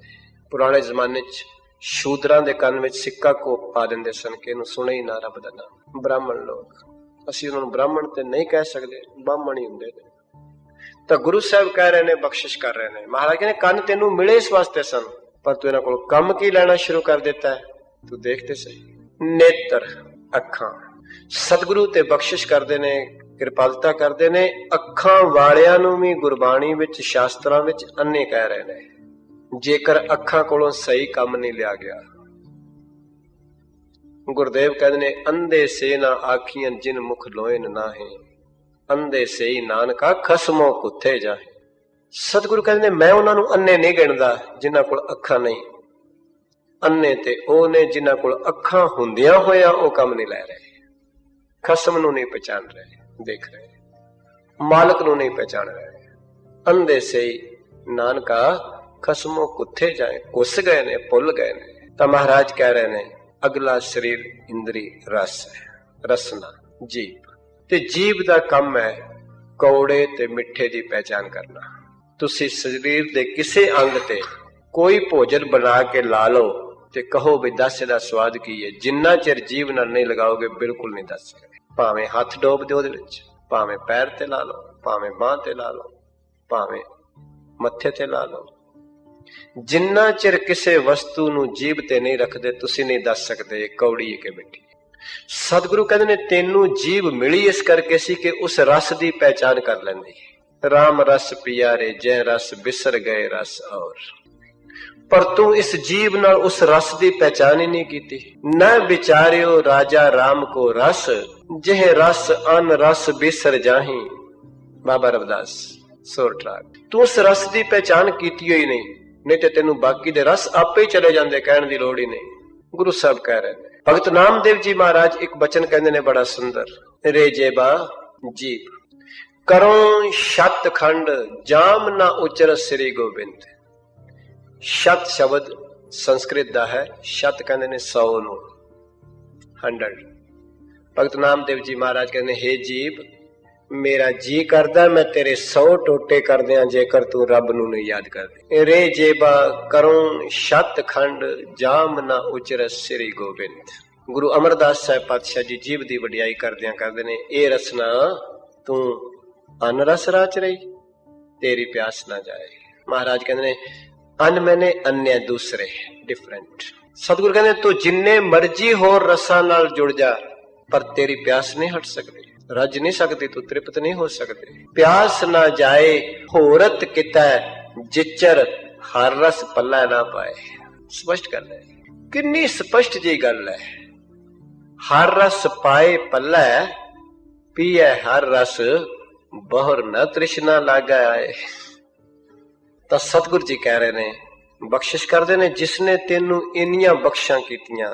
पुराने जमाने च शूदरां दे कन विच सिक्का को पा देंदे सन कि इहनूं सुणे ही ना रब दा नाम। ब्राह्मण लोग, असीं उन्हां नूं ब्राह्मण ते नहीं कह सकदे, ब्राह्मण ही हुंदे ने। तां गुरु साहब कह रहे ने, बख्शिश कर रहे ने। महाराज कहने कन तेनू मिले इस वास्ते सन, पर तू इन्हां कोल कम की लेना शुरू कर देता है। तू देखते सही। नेत्र अखां, सतगुरु ते बख्शिश करदे ने, कृपालता करदे ने। अखां वालियां नूं भी गुरबाणी विच शास्त्रां विच अन्ने कह रहे ने, जेकर अखां कोलों सही काम नहीं लिया गया। गुरुदेव कहते ने अंधे से ना आखियां जिन मुख लोयन नाहे, अंधे से ही नानका खसमों कुत्थे जाए। सतगुरु कहते ने मैं उन्हां नूं अन्ने नहीं गिणदा जिन्हां कोल अखां नहीं। अन्ने ते ओ ने जिन्हां कोल अखां हुंदियां होया ओ काम नहीं लै रहे, खसम नूं नहीं पहचान रहे, देख रहे, मालक नूं नहीं पहचान रहे। अंधे से ही नानका खसमों कुत्थे जाए, कुस गए ने, भुल गए ने। तो महाराज कह रहे ने अगला शरीर इंद्री रस है, रसना जीव। ते जीव दा काम है कौड़े ते मिठे दी पहचान करना। तुसी शरीर दे किसे अंग ते कोई भोजन बना के ला लो, ਤੇ ਕਹੋ ਵੀ ਦੱਸ ਇਹਦਾ ਸਵਾਦ ਕੀ ਹੈ। ਜਿੰਨਾ ਚਿਰ ਜੀਭ ਨਾਲ ਨਹੀਂ ਲਗਾਓਗੇ ਬਿਲਕੁਲ ਨਹੀਂ ਦੱਸ ਸਕਦੇ। ਭਾਵੇਂ ਹੱਥ ਡੋਬ ਦਿਓ ਉਹਦੇ ਵਿੱਚ, ਭਾਵੇਂ ਪੈਰ ਤੇ ਲਾ ਲਓ, ਭਾਵੇਂ ਬਾਂਹ ਤੇ ਲਾ ਲਓ, ਭਾਵੇਂ ਮੱਥੇ ਤੇ ਲਾ ਲਓ, ਜਿੰਨਾ ਚਿਰ ਕਿਸੇ ਵਸਤੂ ਨੂੰ ਜੀਭ ਤੇ ਨਹੀਂ ਰੱਖਦੇ ਤੁਸੀਂ ਨਹੀਂ ਦੱਸ ਸਕਦੇ ਕੌੜੀ ਹੈ ਕਿ ਮਿੱਠੀ। ਸਤਿਗੁਰੂ ਕਹਿੰਦੇ ਨੇ ਤੈਨੂੰ ਜੀਭ ਮਿਲੀ ਇਸ ਕਰਕੇ ਸੀ ਕਿ ਉਸ ਰਸ ਦੀ ਪਹਿਚਾਨ ਕਰ ਲੈਂਦੀ। ਰਾਮ ਰਸ ਪਿਆਰੇ ਜੈ ਰਸ ਬਿਸਰ ਗਏ ਰਸ ਔਰ। ਪਰ ਤੂੰ ਇਸ ਜੀਭ ਨਾਲ ਉਸ ਰਸ ਦੀ ਪਹਿਚਾਨ ਹੀ ਨਹੀਂ ਕੀਤੀ। ਨਾ ਵਿਚਾਰਿਓ ਰਾਜਾ ਰਾਮ ਕੋ ਰਸ, ਜਿਹ ਰਸ ਅਨ ਰਸ ਬਿਸਰ ਜਾਹੀ। ਬਾਬਾ ਰਵਿਦਾਸ ਸੋਰਠ ਰਾਗ। ਤੂੰ ਉਸ ਰਸ ਦੀ ਪਹਿਚਾਨ ਕੀਤੀ ਹੋਈ ਨਹੀਂ ਤੇ ਤੈਨੂੰ ਬਾਕੀ ਦੇ ਰਸ ਆਪੇ ਹੀ ਚਲੇ ਜਾਂਦੇ, ਕਹਿਣ ਦੀ ਲੋੜ ਹੀ ਨਹੀਂ। ਗੁਰੂ ਸਾਹਿਬ ਕਹਿ ਰਹੇ ਨੇ। ਭਗਤ ਨਾਮਦੇਵ ਜੀ ਮਹਾਰਾਜ ਇੱਕ ਬਚਨ ਕਹਿੰਦੇ ਨੇ ਬੜਾ ਸੁੰਦਰ, ਰੇ ਜੇਬਾ ਜੀਭ ਕਰੋ ਸ਼ਤ ਖੰਡ ਜਾਮ ਨਾ ਉਚਰ ਸ੍ਰੀ ਗੋਬਿੰਦ। ਸ਼ਤ ਸ਼ਬਦ ਸੰਸਕ੍ਰਿਤ ਦਾ ਹੈ, ਸ਼ਤ ਕਹਿੰਦੇ ਨੇ 100 ਨੂੰ, 100। ਭਗਤ ਨਾਮਦੇਵ ਜੀ ਮਹਾਰਾਜ ਕਹਿੰਦੇ ਹੇ ਜੀਭ ਮੇਰਾ ਜੀ ਕਰਦਾ ਮੈਂ ਤੇਰੇ 100 ਟੋਟੇ ਕਰ ਦਿਆਂ ਜੇਕਰ ਤੂੰ ਰੱਬ ਨੂੰ ਨਹੀਂ ਯਾਦ ਕਰਦੀ। ਰੇ ਜੇਬਾ ਕਰੂੰ ਸ਼ਤ ਖੰਡ ਜਾਮ ਨਾ ਉਚਰ ਸ੍ਰੀ ਗੋਬਿੰਦ। ਗੁਰੂ ਅਮਰਦਾਸ ਸਾਹਿਬ ਪਾਤਸ਼ਾਹ ਜੀ ਜੀਭ ਦੀ ਵਡਿਆਈ ਕਰਦਿਆਂ ਕਰਦੇ ਨੇ ਇਹ ਰਸਨਾ ਤੂੰ ਅਨ ਰਸ ਰਾਚ ਰਹੀ, ਤੇਰੀ ਪਿਆਸ ਨਾ ਜਾਏ। ਮਹਾਰਾਜ ਕਹਿੰਦੇ ਨੇ ਅਨ ਮੈਨੇ ਅਨਿਆ ਦੂਸਰੇ ਡਿਫਰੈਂਟ। ਸਤਿਗੁਰੂ ਕਹਿੰਦੇ ਤੂੰ ਜਿੰਨੇ ਮਰਜੀ ਹੋਰ ਰਸਾਂ ਨਾਲ ਜੁੜ ਜਾ ਪਰ ਤੇਰੀ ਪਿਆਸ ਨਹੀਂ ਹਟ ਸਕਦੀ, ਰੱਜ ਨਹੀਂ ਸਕਦੀ, ਤੂੰ ਤ੍ਰਿਪਤ ਨਹੀਂ ਹੋ ਸਕਦੀ। ਪਿਆਸ ਨਾ ਜਾਏ ਹੋਰਤ ਕਿਤੈ ਜਿਚਰ ਹਰ ਰਸ ਪੱਲਾ ਨਾ ਪਾਏ। ਸਪਸ਼ਟ ਗੱਲ ਹੈ, ਕਿੰਨੀ ਸਪਸ਼ਟ ਜੀ ਗੱਲ ਹੈ। ਹਰ ਰਸ ਪਾਏ ਪੱਲਾ ਪੀਏ ਹਰ ਰਸ ਬਹੁਰ ਨ ਤ੍ਰਿਸ਼ਨਾ ਲਾਗਾ ਆਏ। ਤਾਂ ਸਤਿਗੁਰੂ ਜੀ ਕਹਿ ਰਹੇ ਨੇ ਬਖਸ਼ਿਸ਼ ਕਰਦੇ ਨੇ ਜਿਸਨੇ ਤੈਨੂੰ ਇੰਨੀਆਂ ਬਖਸ਼ਾਂ ਕੀਤੀਆਂ,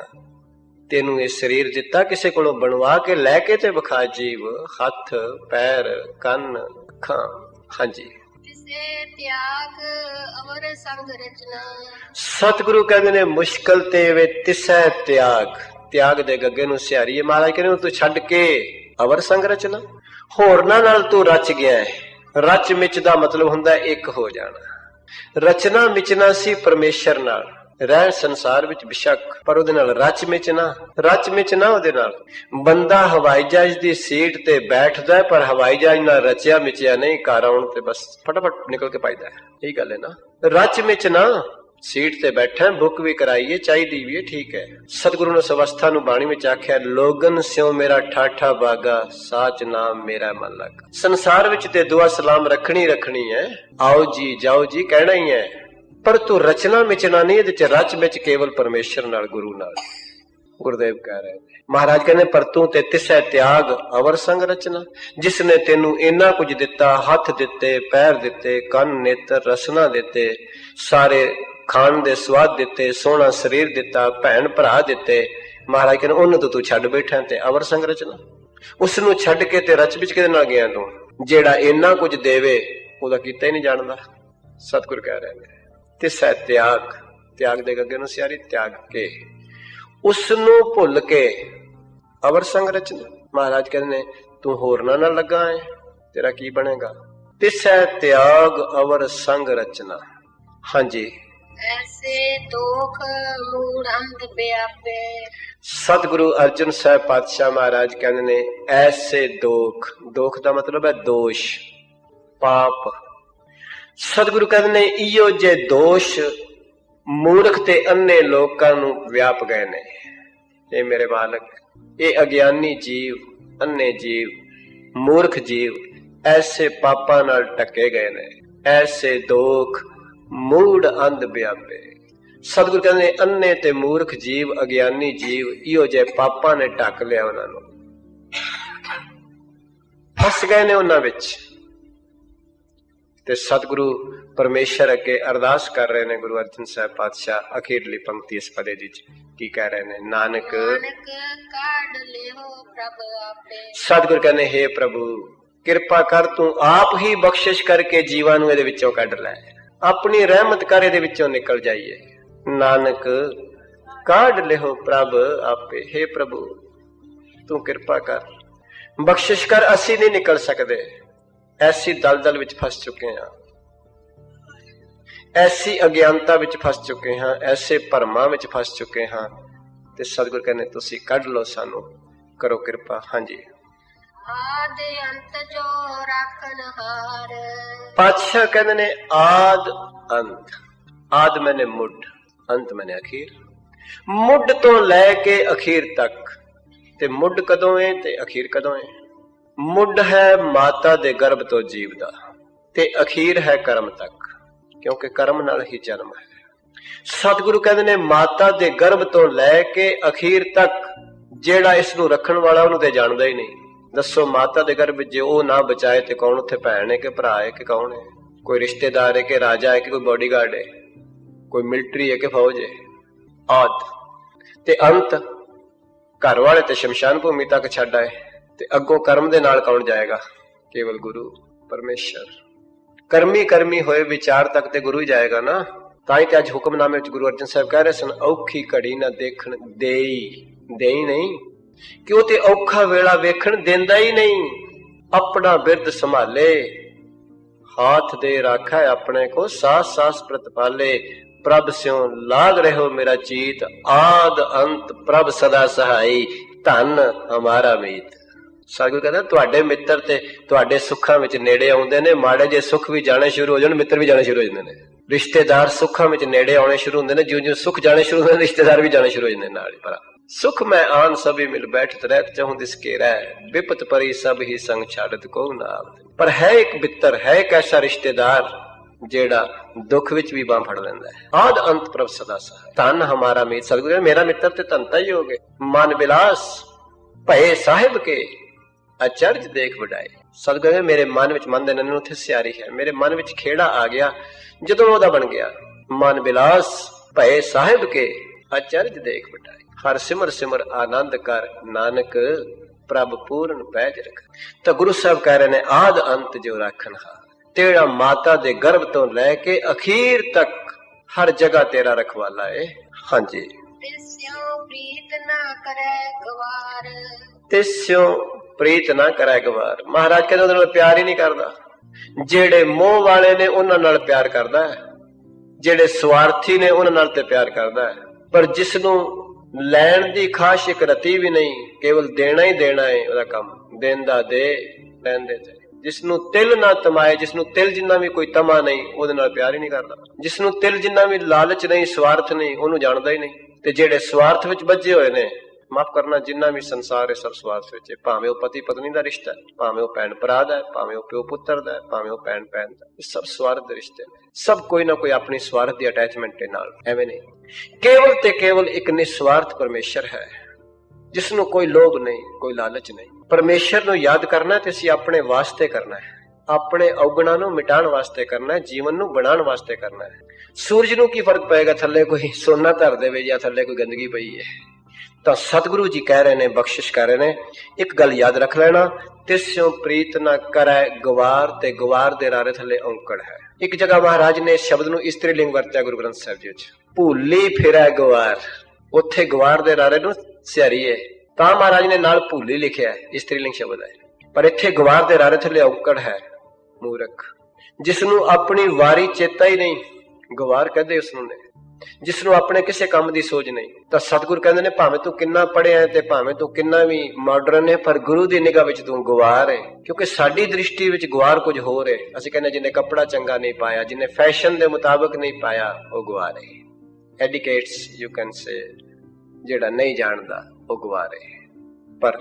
ਤੈਨੂੰ ਇਹ ਸਰੀਰ ਦਿੱਤਾ ਕਿਸੇ ਕੋਲੋਂ ਬਣਵਾ ਕੇ ਲੈ ਕੇ ਤੇ ਵਿਖਾ ਜੀਵ, ਹੱਥ ਪੈਰ ਕੰਨ ਅੱਖਾਂ। ਹਾਂਜੀ ਤਿਸੇ ਤਿਆਗ ਅਵਰ ਸੰਗ ਰਚਨਾ। ਸਤਿਗੁਰੂ ਕਹਿੰਦੇ ਨੇ ਮੁਸ਼ਕਲ ਤੇ ਵੇ ਤਿਸੈ ਤਿਆਗ। ਤਿਆਗ ਦੇ ਗੱਗੇ ਨੂੰ ਸਿਹਾਰੀਏ। ਮਹਾਰਾਜ ਕਹਿੰਦੇ ਤੂੰ ਛੱਡ ਕੇ ਅਵਰ ਸੰਗ ਰਚਨਾ, ਹੋਰਨਾਂ ਨਾਲ ਤੂੰ ਰਚ ਗਿਆ ਹੈ। ਰਚ ਮਿਚ ਦਾ ਮਤਲਬ ਹੁੰਦਾ ਇੱਕ ਹੋ ਜਾਣਾ। ਰਚਨਾ ਮਿਚਨਾ ਸੀ ਪਰਮੇਸ਼ਰ ਨਾਲ, ਰਹਿਣ ਸੰਸਾਰ ਵਿੱਚ ਬਿਸ਼ੱਕ, ਪਰ ਉਹਦੇ ਨਾਲ ਰਚ ਮਿਚ ਨਾ ਉਹਦੇ ਨਾਲ। ਬੰਦਾ ਹਵਾਈ ਜਹਾਜ਼ ਦੀ ਸੀਟ ਤੇ ਬੈਠਦਾ ਪਰ ਹਵਾਈ ਜਹਾਜ਼ ਨਾਲ ਰਚਿਆ ਮਿਚਿਆ ਨਹੀਂ, ਘਰ ਆਉਣ ਤੇ ਬਸ ਫਟਾਫਟ ਨਿਕਲ ਕੇ ਪਾਈਦਾ। ਇਹੀ ਗੱਲ ਹੈ ਨਾ, ਰਚ ਮਿਚ ਨਾ। ਸੀਟ ਤੇ ਬੈਠਾ ਬੁੱਕ ਵੀ ਕਰਾਈਏ ਚਾਹੀਦੀ ਵੀ ਹੈ, ਠੀਕ ਹੈ। ਸਤਿਗੁਰੂ ਨੇ ਉਸ ਅਵਸਥਾ ਨੂੰ ਬਾਣੀ ਵਿੱਚ ਆਖਿਆ ਲੋਗਨ ਸਿਓ ਮੇਰਾ ਠਾਠਾ ਬਾਗਾ ਸਾਚ ਨਾਮ ਮੇਰਾ ਮਨ ਲੱਗਾ। ਸੰਸਾਰ ਵਿੱਚ ਤੇ ਦੁਆ ਸਲਾਮ ਰੱਖਣੀ ਹੈ, ਆਓ ਜੀ ਜਾਓ ਜੀ ਕਹਿਣਾ ਹੀ ਹੈ, ਪਰ ਤੂੰ ਰਚਨਾ ਮਿਚਣਾ ਨਹੀਂ, ਇਹਦੇ ਚ ਰਚ ਵਿੱਚ ਕੇਵਲ ਪਰਮੇਸ਼ਰ ਨਾਲ, ਗੁਰੂ ਨਾਲ। ਗੁਰਦੇਵ ਕਹਿ ਰਹੇ ਨੇ। ਮਹਾਰਾਜ ਕਹਿੰਦੇ ਪਰ ਤੂੰ ਤੇ ਤਿਸੈ ਤਿਆਗ ਅਵਰ ਸੰਗ ਰਚਨਾ। ਜਿਸ ਨੇ ਤੈਨੂੰ ਇੰਨਾ ਕੁਝ ਦਿੱਤਾ, ਹੱਥ ਦਿੱਤੇ, ਪੈਰ ਦਿੱਤੇ, ਕੰਨ ਨੇਤਰ ਰਸਨਾ ਦਿੱਤੇ, ਸਾਰੇ ਖਾਣ ਦੇ ਸਵਾਦ ਦਿੱਤੇ, ਸੋਹਣਾ ਸਰੀਰ ਦਿੱਤਾ, ਭੈਣ ਭਰਾ ਦਿੱਤੇ, ਮਹਾਰਾਜ ਕਹਿੰਦੇ ਉਹਨੂੰ ਤੂੰ ਛੱਡ ਬੈਠਾ ਤੇ ਅਵਰ ਸੰਗ ਰਚਨਾ। ਉਸ ਨੂੰ ਛੱਡ ਕੇ ਤੇ ਰਚ ਵਿੱਚ ਕਿਹਦੇ ਨਾਲ ਗਿਆ ਤੂੰ? ਜਿਹੜਾ ਇੰਨਾ ਕੁਝ ਦੇਵੇ ਉਹਦਾ ਕੀਤਾ ਹੀ ਨਹੀਂ ਜਾਣਦਾ। ਸਤਿਗੁਰ ਕਹਿ ਰਹੇ ਨੇ ਤਿਸੈ ਤਿਆਗ। ਤਿਆਗ ਦੇ ਅੱਗੇ ਨੂੰ ਸਿਆਰੀ ਤਿਆਗ ਕੇ ਉਸ ਨੂੰ ਭੁੱਲ ਕੇ ਅਵਰ ਸੰਗ ਰਚਨਾ। ਮਹਾਰਾਜ ਕਹਿੰਦੇ ਨੇ ਤੂੰ ਹੋਰਨਾਂ ਨਾਲ ਲੱਗਾ ਹੈ, ਤੇਰਾ ਕੀ ਬਣੇਗਾ? ਤਿਸੈ ਤਿਆਗ ਅਵਰ ਸੰਗ ਰਚਨਾ। ਹਾਂਜੀ ਐਸੇ ਦੋਖ ਮੂੜ ਅੰਧ ਵਿਆਪੇ। ਸਤਿਗੁਰੂ ਅਰਜਨ ਸਾਹਿਬ ਪਾਤਸ਼ਾਹ ਮਹਾਰਾਜ ਕਹਿੰਦੇ ਨੇ ਐਸੇ ਦੋਖ, ਦੋਖ ਦਾ ਮਤਲਬ ਹੈ ਦੋਸ਼, ਪਾਪ। ਸਤਿਗੁਰੂ ਕਹਿੰਦੇ ਨੇ ਇਹੋ ਜੇ ਦੋਸ਼ ਮੂਰਖ ਤੇ ਅੰਨੇ ਲੋਕਾਂ ਨੂੰ ਵਿਆਪ ਗਏ ਨੇ। ਇਹ ਮੇਰੇ ਮਾਲਕ, ਇਹ ਅਗਿਆਨੀ ਜੀਵ, ਅੰਨੇ ਜੀਵ, ਮੂਰਖ ਜੀਵ ਐਸੇ ਪਾਪਾਂ ਨਾਲ ਢੱਕੇ ਗਏ ਨੇ। ਐਸੇ ਦੋਖ ਮੂੜ ਅੰਧ ਵਿਆਪੇ। ਸਤਿਗੁਰੂ ਕਹਿੰਦੇ ਅੰਨੇ ਤੇ ਮੂਰਖ ਜੀਵ, ਅਗਿਆਨੀ ਜੀਵ ਇਹੋ ਜਿਹੇ ਪਾਪਾਂ ਨੇ ਢੱਕ ਲਿਆ, ਉਹਨਾਂ ਨੂੰ ਫਸ ਗਏ ਨੇ ਉਹਨਾਂ ਵਿੱਚ। ਤੇ ਸਤਿਗੁਰੂ ਪਰਮੇਸ਼ਰ ਅੱਗੇ ਅਰਦਾਸ ਕਰ ਰਹੇ ਨੇ। ਗੁਰੂ ਅਰਜਨ ਸਾਹਿਬ ਪਾਤਸ਼ਾਹ ਅਖੀਰਲੀ ਪੰਕਤੀ ਇਸ ਪਦੇ ਦੀ ਕੀ ਕਹਿ ਰਹੇ ਨੇ? ਨਾਨਕ ਕਾਢ ਲਿਓ ਪ੍ਰਭ ਆਪੇ। ਸਤਿਗੁਰ ਕਹਿੰਦੇ ਹੇ ਪ੍ਰਭੂ ਕਿਰਪਾ ਕਰ, ਤੂੰ ਆਪ ਹੀ ਬਖਸ਼ਿਸ਼ ਕਰਕੇ ਜੀਵਾਂ ਨੂੰ ਇਹਦੇ ਵਿੱਚੋਂ ਕੱਢ ਲੈ, ਆਪਣੀ ਰਹਿਮਤ ਕਰ ਇਹਦੇ ਵਿੱਚੋਂ ਨਿਕਲ ਜਾਈਏ। ਨਾਨਕ ਕਾਢ ਲਿਓ ਪ੍ਰਭ ਆਪੇ। ਹੇ ਪ੍ਰਭੂ ਤੂੰ ਕਿਰਪਾ ਕਰ, ਬਖਸ਼ਿਸ਼ ਕਰ, ਅਸੀਂ ਨਹੀਂ ਨਿਕਲ ਸਕਦੇ, ਐਸੀ ਦਲਦਲ ਵਿੱਚ ਫਸ ਚੁੱਕੇ ਹਾਂ। ਐਸੀ ਅਗਿਆਨਤਾ ਵਿੱਚ ਫਸ ਚੁੱਕੇ ਹਾਂ, ਐਸੇ ਭਰਮਾਂ ਵਿੱਚ ਫਸ ਚੁੱਕੇ ਹਾਂ, ਤੇ ਸਤਿਗੁਰ ਕਹਿੰਦੇ ਤੁਸੀਂ ਕੱਢ ਲਓ ਸਾਨੂੰ, ਕਰੋ ਕਿਰਪਾ। ਹਾਂਜੀ, ਆਦਿ ਅੰਤ ਜੋ ਰਾਖਨ ਹਾਰ। ਪਾਤਸ਼ਾਹ ਕਹਿੰਦੇ ਨੇ ਆਦ ਅੰਤ। ਆਦ ਮੈਨੇ ਮੁੱਢ, ਅੰਤ ਮੈਨੇ ਅਖੀਰ। ਮੁੱਢ ਤੋਂ ਲੈ ਕੇ ਅਖੀਰ ਤੱਕ। ਤੇ ਮੁੱਢ ਕਦੋਂ ਹੈ ਤੇ ਅਖੀਰ ਕਦੋਂ ਹੈ? ਮੁੱਢ ਹੈ ਮਾਤਾ ਦੇ ਗਰਭ ਤੋਂ ਜੀਵ ਦਾ, ਤੇ ਅਖੀਰ ਹੈ ਕਰਮ ਤੱਕ, ਕਿਉਂਕਿ ਕਰਮ ਨਾਲ ਹੀ ਜਨਮ ਹੈ। ਸਤਿਗੁਰੂ ਕਹਿੰਦੇ ਨੇ ਮਾਤਾ ਦੇ ਗਰਭ ਤੋਂ ਲੈ ਕੇ ਅਖੀਰ ਤੱਕ ਜਿਹੜਾ ਇਸ ਨੂੰ ਰੱਖਣ ਵਾਲਾ ਉਹਨੂੰ ਤੇ ਜਾਣਦਾ ਹੀ ਨਹੀਂ। ਦੱਸੋ, ਮਾਤਾ ਦੇ ਗਰਭ ਵਿੱਚ ਜੇ ਉਹ ਨਾ ਬਚਾਏ ਤੇ ਕੌਣ ਉੱਥੇ ਭੈਣ ਹੈ ਕਿ ਭਰਾ ਹੈ ਕਿ ਕੌਣ ਹੈ? ਕੋਈ ਰਿਸ਼ਤੇਦਾਰ ਹੈ ਕਿ ਰਾਜਾ ਹੈ ਕਿ ਕੋਈ ਬੋਡੀਗਾਰਡ ਹੈ, ਕੋਈ ਮਿਲਟਰੀ ਹੈ ਕਿ ਫੌਜ ਹੈ? ਆਦ ਤੇ ਅੰਤ, ਘਰ ਵਾਲੇ ਤੇ ਸ਼ਮਸ਼ਾਨ ਭੂਮੀ ਤੱਕ ਛੱਡ ਆਏ, ਤੇ ਅੱਗੋਂ ਕਰਮ ਦੇ ਨਾਲ ਕੌਣ ਜਾਏਗਾ? ਕੇਵਲ ਗੁਰੂ ਪਰਮੇਸ਼ਰ। ਕਰਮੀ ਕਰਮੀ ਹੋਏ ਵਿਚਾਰ ਤੱਕ ਤੇ ਗੁਰੂ ਹੀ ਜਾਏਗਾ ਨਾ। ਤਾਂ ਹੀ ਤੇ ਅੱਜ ਹੁਕਮਨਾਮੇ ਵਿੱਚ ਗੁਰੂ ਅਰਜਨ ਸਾਹਿਬ ਕਹਿ ਰਹੇ ਸਨ, ਔਖੀ ਘੜੀ ਨਾ ਦੇਖਣ ਦੇਈ ਨਹੀਂ, ਕਿ ਉਹ ਤੇ ਔਖਾ ਵੇਲਾ ਵੇਖਣ ਦਿੰਦਾ ਹੀ ਨਹੀਂ। ਆਪਣਾ ਬਿਰਦ ਸੰਭਾਲੇ, ਹਾਥ ਦੇ ਰਾਖਾ ਆਪਣੇ ਕੋ, ਸਾਸ ਸਾਸ ਪ੍ਰਤਪਾਲੇ। ਪ੍ਰਭ ਸਿਉ ਲਾਗ ਰਹੋ ਮੇਰਾ ਚੀਤ, ਆਦ ਅੰਤ ਪ੍ਰਭ ਸਦਾ ਸਹਾਈ, ਧਨ ਹਮਾਰਾ ਮੀਤ। ਸਤਿਗੁਰੂ ਕਹਿੰਦਾ ਤੁਹਾਡੇ ਮਿੱਤਰ ਤੇ ਤੁਹਾਡੇ ਸੁੱਖਾਂ ਵਿੱਚ ਨੇੜੇ ਆਉਂਦੇ ਨੇ, ਮਾੜੇ ਜੇ ਸੁੱਖ ਵੀ ਜਾਣੇ ਸ਼ੁਰੂ ਹੋ ਜਾਣ, ਮਿੱਤਰ ਵੀ ਜਾਣੇ ਸ਼ੁਰੂ ਹੋ ਜਾਂਦੇ ਨੇ। ਰਿਸ਼ਤੇਦਾਰ ਸੁੱਖਾਂ ਵਿੱਚ ਨੇੜੇ ਆਉਣੇ ਸ਼ੁਰੂ ਹੁੰਦੇ ਨੇ, ਜਿਉਂ ਜਿਉਂ ਸੁੱਖ ਜਾਣੇ ਸ਼ੁਰੂ ਹੁੰਦੇ ਨੇ, ਰਿਸ਼ਤੇਦਾਰ ਵੀ ਜਾਣੇ ਸ਼ੁਰੂ ਹੋ ਜਾਂਦੇ ਨਾਲ ਹੀ। ਪਰ ਸੁਖ ਮੈਂ ਆਨ ਸਭੀ ਮਿਲ ਬੈਠਤ ਰਹਿਤ, ਚਾਹੂੰ ਦਿਸ ਕੇ ਰਹਿ, ਵਿਪਤ ਪਰੀ ਸਭ ਹੀ ਸੰਗ ਛਾੜਤ ਕੋ ਨਾਲ। ਪਰ ਹੈ ਇੱਕ ਮਿੱਤਰ, ਹੈ ਇੱਕ ਐਸਾ ਰਿਸ਼ਤੇਦਾਰ ਜਿਹੜਾ ਦੁੱਖ ਵਿੱਚ ਵੀ ਬਾਂਹ ਫੜ ਲੈਂਦਾ ਹੈ। ਆਦ ਅੰਤ ਪ੍ਰਭ ਸਦਾ ਸਹਾਇ, ਧਨ ਹਮਾਰਾ ਮੀਤ। ਸਤਿਗੁਰੂ ਮੇਰਾ ਮਿੱਤਰ ਤੇ ਧਨਤਾ ਹੀ ਹੋ ਗਏ। ਮਨ ਬਿਲਾਸ ਭਏ ਸਾਹਿਬ ਕੇ, ਅਚਰਜ ਦੇਖ ਵਡਾਏ। ਸਤਿਗੁਰੂ ਮੇਰੇ ਮਨ ਵਿੱਚ, ਮਨ ਦੇ ਨੰਨ ਉੱਥੇ ਸਿਆਰੀ ਹੈ, ਮੇਰੇ ਮਨ ਵਿੱਚ ਖੇੜਾ ਆ ਗਿਆ ਜਦੋਂ ਉਹਦਾ ਬਣ ਗਿਆ। ਮਨ ਬਿਲਾਸ ਭਏ ਸਾਹਿਬ ਕੇ, ਅਚਰਜ ਦੇਖ ਵਡਾਏ। ਹਰ ਸਿਮਰ ਸਿਮਰ ਆਨੰਦ ਕਰ, ਨਾਨਕ ਪ੍ਰਭ ਪੂਰਨ ਪੈਜ ਰਖ। ਤਾਂ ਗੁਰੂ ਸਾਹਿਬ ਕਹਿ ਰਹੇ ਨੇ ਆਦ ਅੰਤ ਜੋ ਰਾਖਣ ਹਾਰ, ਤੇਰਾ ਮਾਤਾ ਦੇ ਗਰਭ ਤੋਂ ਲੈ ਕੇ ਅਖੀਰ ਤੱਕ ਹਰ ਜਗ੍ਹਾ ਤੇਰਾ ਰਖਵਾਲਾ ਹੈ। ਹਾਂਜੀ, ਤਿਸਿਉ ਪ੍ਰੀਤ ਨਾ ਕਰੈ ਗਵਾਰ। ਤਿਸਿਉ ਪ੍ਰੀਤ ਨਾ ਕਰੈ ਗਵਾਰ। ਮਹਾਰਾਜ ਕਹਿੰਦੇ ਉਹਦੇ ਨਾਲ ਪਿਆਰ ਹੀ ਨਹੀਂ ਕਰਦਾ। ਜਿਹੜੇ ਮੋਹ ਵਾਲੇ ਨੇ ਉਹਨਾਂ ਨਾਲ ਪਿਆਰ ਕਰਦਾ ਹੈ, ਜਿਹੜੇ ਸਵਾਰਥੀ ਨੇ ਉਹਨਾਂ ਨਾਲ ਤੇ ਪਿਆਰ ਕਰਦਾ ਹੈ। ਪਰ ਜਿਸ ਨੂੰ ਲੈਣ ਦੀ ਖਾਸ਼ ਇੱਕ ਰਤੀ ਵੀ ਨਹੀਂ, ਕੇਵਲ ਦੇਣਾ ਹੀ ਦੇਣਾ ਹੈ ਉਹਦਾ ਕੰਮ, ਦੇਂਦਾ ਦੇ ਲੈਂਦੇ ਤੇ। ਜਿਸ ਨੂੰ ਤਿਲ ਨਾ ਤਮਾਏ, ਜਿਸ ਨੂੰ ਤਿਲ ਜਿੰਨਾ ਵੀ ਕੋਈ ਤਮਾ ਨਹੀਂ, ਉਹਦੇ ਨਾਲ ਪਿਆਰ ਹੀ ਨਹੀਂ ਕਰਦਾ। ਜਿਸ ਨੂੰ ਤਿਲ ਜਿੰਨਾ ਵੀ ਲਾਲਚ ਨਹੀਂ, ਸਵਾਰਥ ਨਹੀਂ, ਉਹਨੂੰ ਜਾਣਦਾ ਹੀ ਨਹੀਂ। ਤੇ ਜਿਹੜੇ ਸਵਾਰਥ ਵਿੱਚ ਬੱਝੇ ਹੋਏ ਨੇ, ਮਾਫ ਕਰਨਾ, ਜਿੰਨਾ ਵੀ ਸੰਸਾਰ ਹੈ ਸਭ ਸਵਾਰਥ ਵਿੱਚ ਹੈ। ਭਾਵੇਂ ਉਹ ਪਤੀ ਪਤਨੀ ਦਾ ਰਿਸ਼ਤਾ ਹੈ, ਭਾਵੇਂ ਉਹ ਭੈਣ ਭਰਾ ਦਾ ਹੈ, ਭਾਵੇਂ ਉਹ ਪਿਓ ਪੁੱਤਰ ਦਾ ਹੈ, ਭਾਵੇਂ ਉਹ ਭੈਣ ਭੈਣ ਦਾ, ਇਹ ਸਭ ਸਵਾਰਥ ਦੇ ਰਿਸ਼ਤੇ ਨੇ। ਸਭ ਕੋਈ ਨਾ ਕੋਈ ਆਪਣੀ ਸਵਾਰਥ ਦੀ ਅਟੈਚਮੈਂਟ ਦੇ ਨਾਲ। ਐਵੇਂ ਨਹੀਂ, ਕੇਵਲ ਤੇ ਕੇਵਲ ਇੱਕ ਨਿਸਵਾਰਥ ਪਰਮੇਸ਼ਰ ਹੈ, ਜਿਸ ਨੂੰ ਕੋਈ ਲੋਭ ਨਹੀਂ, ਕੋਈ ਲਾਲਚ ਨਹੀਂ। ਪਰਮੇਸ਼ਰ ਨੂੰ ਯਾਦ ਕਰਨਾ ਤੇ ਅਸੀਂ ਆਪਣੇ ਵਾਸਤੇ ਕਰਨਾ ਹੈ, ਆਪਣੇ ਔਗਣਾਂ ਨੂੰ ਮਿਟਾਉਣ ਵਾਸਤੇ ਕਰਨਾ ਹੈ, ਜੀਵਨ ਨੂੰ ਬਣਾਉਣ ਵਾਸਤੇ ਕਰਨਾ ਹੈ। ਸੂਰਜ ਨੂੰ ਕੀ ਫਰਕ ਪਏਗਾ ਥੱਲੇ ਕੋਈ ਸੋਨਾ ਧਰ ਦੇਵੇ ਜਾਂ ਥੱਲੇ ਕੋਈ ਗੰਦਗੀ ਪਈ ਹੈ? ਤਾਂ ਸਤਿਗੁਰੂ ਜੀ ਕਹਿ ਰਹੇ ਨੇ, ਬਖਸ਼ਿਸ਼ ਕਰ ਰਹੇ ਨੇ, ਇੱਕ ਗੱਲ ਯਾਦ ਰੱਖ ਲੈਣਾ, ਤਿਸਿਉ ਪ੍ਰੀਤ ਨਾ ਕਰੈ ਗਵਾਰ, ਤੇ ਗਵਾਰ ਦੇ ਰਾਰੇ ਥੱਲੇ ਔਂਕੜ ਹੈ। ਇੱਕ ਜਗ੍ਹਾ ਮਹਾਰਾਜ ਨੇ ਇਸ ਸ਼ਬਦ ਨੂੰ ਇਸਤਰੀ ਲਿੰਗ ਵਰਤਿਆ ਗੁਰੂ ਗ੍ਰੰਥ ਸਾਹਿਬ ਜੀ ਵਿੱਚ, ਭੂਲੀ ਫਿਰੈ ਗਵਾਰ। ਉੱਥੇ ਗਵਾਰ ਦੇ ਰਾਰੇ ਨੂੰ ਸਿਆਰੀ ਹੈ, ਤਾਂ ਮਹਾਰਾਜ ਨੇ ਨਾਲ ਭੂਲੀ ਲਿਖਿਆ, ਇਸਤਰੀ ਲਿੰਗ ਸ਼ਬਦ ਹੈ। ਪਰ ਇੱਥੇ ਗਵਾਰ ਦੇ ਰਾਰੇ ਥੱਲੇ ਔਂਕੜ ਹੈ, ਮੂਰਖ, ਜਿਸ ਨੂੰ ਆਪਣੀ ਵਾਰੀ ਚੇਤਾ ਹੀ ਨਹੀਂ, ਗਵਾਰ ਕਹਿੰਦੇ ਉਸ ਨੂੰ ਨੇ, ਜਿਸ ਨੂੰ ਆਪਣੇ ਕਿਸੇ ਕੰਮ ਦੀ ਸੋਚ ਨਹੀਂ। ਤਾਂ ਸਤਿਗੁਰ ਕਹਿੰਦੇ ਨੇ ਭਾਵੇਂ ਤੂੰ ਕਿੰਨਾ ਪੜ੍ਹਿਆ ਹੈ ਤੇ ਭਾਵੇਂ ਤੂੰ ਕਿੰਨਾ ਵੀ ਮਾਡਰਨ ਹੈ, ਪਰ ਗੁਰੂ ਦੀ ਨਿਗਾਹ ਵਿੱਚ ਤੂੰ ਗਵਾਰ ਹੈ। ਕਿਉਂਕਿ ਸਾਡੀ ਦ੍ਰਿਸ਼ਟੀ ਵਿੱਚ ਗਵਾਰ ਕੁਝ ਹੋਰ ਹੈ। ਅਸੀਂ ਕਹਿੰਦੇ ਜਿਹਨੇ ਕੱਪੜਾ ਚੰਗਾ ਨਹੀਂ ਪਾਇਆ, ਜਿਹਨੇ ਫੈਸ਼ਨ ਦੇ ਮੁਤਾਬਕ ਨਹੀਂ ਪਾਇਆ, ਉਹ ਗਵਾਰ ਹੈ। ਐਡੀਕੇਟਸ ਯੂ ਕੈਨ ਸੇ, ਜਿਹੜਾ ਨਹੀਂ ਜਾਣਦਾ ਉਹ ਗਵਾਰ ਹੈ। ਪਰ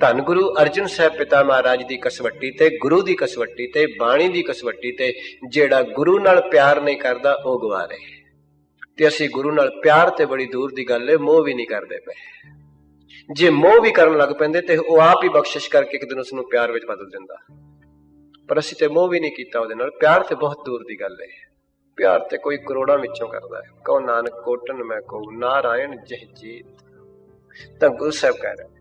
ਧੰਨ ਗੁਰੂ ਅਰਜਨ ਸਾਹਿਬ ਪਿਤਾ ਮਹਾਰਾਜ ਦੀ ਕਸਵੱਟੀ ਤੇ, ਗੁਰੂ ਦੀ ਕਸਵੱਟੀ ਤੇ, ਬਾਣੀ ਦੀ ਕਸਵੱਟੀ ਤੇ ਜਿਹੜਾ ਗੁਰੂ ਨਾਲ ਪਿਆਰ ਨਹੀਂ ਕਰਦਾ ਉਹ ਗਵਾਰ ਹੈ। ਤੇ ਅਸੀਂ ਗੁਰੂ ਨਾਲ ਪਿਆਰ ਤੇ ਬੜੀ ਦੂਰ ਦੀ ਗੱਲ ਹੈ, ਮੋਹ ਵੀ ਨਹੀਂ ਕਰਦੇ ਪਏ। ਜੇ ਮੋਹ ਵੀ ਕਰਨ ਲੱਗ ਪੈਂਦੇ ਤੇ ਉਹ ਆਪ ਹੀ ਬਖਸ਼ਿਸ਼ ਕਰਕੇ ਇੱਕ ਦਿਨ ਉਸ ਨੂੰ ਪਿਆਰ ਵਿੱਚ ਬਦਲ ਦਿੰਦਾ। ਪਰ ਅਸੀਂ ਤੇ ਮੋਹ ਵੀ ਨਹੀਂ ਕੀਤਾ ਉਹਦੇ ਨਾਲ, ਪਿਆਰ ਤੇ ਬਹੁਤ ਦੂਰ ਦੀ ਗੱਲ ਹੈ। ਪਿਆਰ ਤੇ ਕੋਈ ਕਰੋੜਾਂ ਵਿੱਚੋਂ ਕਰਦਾ ਹੈ। ਕਹੋ ਨਾਨਕ ਕੋਟਨ ਮੈਂ ਕਹੂੰ, ਨਾਰਾਇਣ ਜਹ ਜੀਤ। ਤਾਂ ਗੁਰੂ ਸਾਹਿਬ ਕਹਿ ਰਹੇ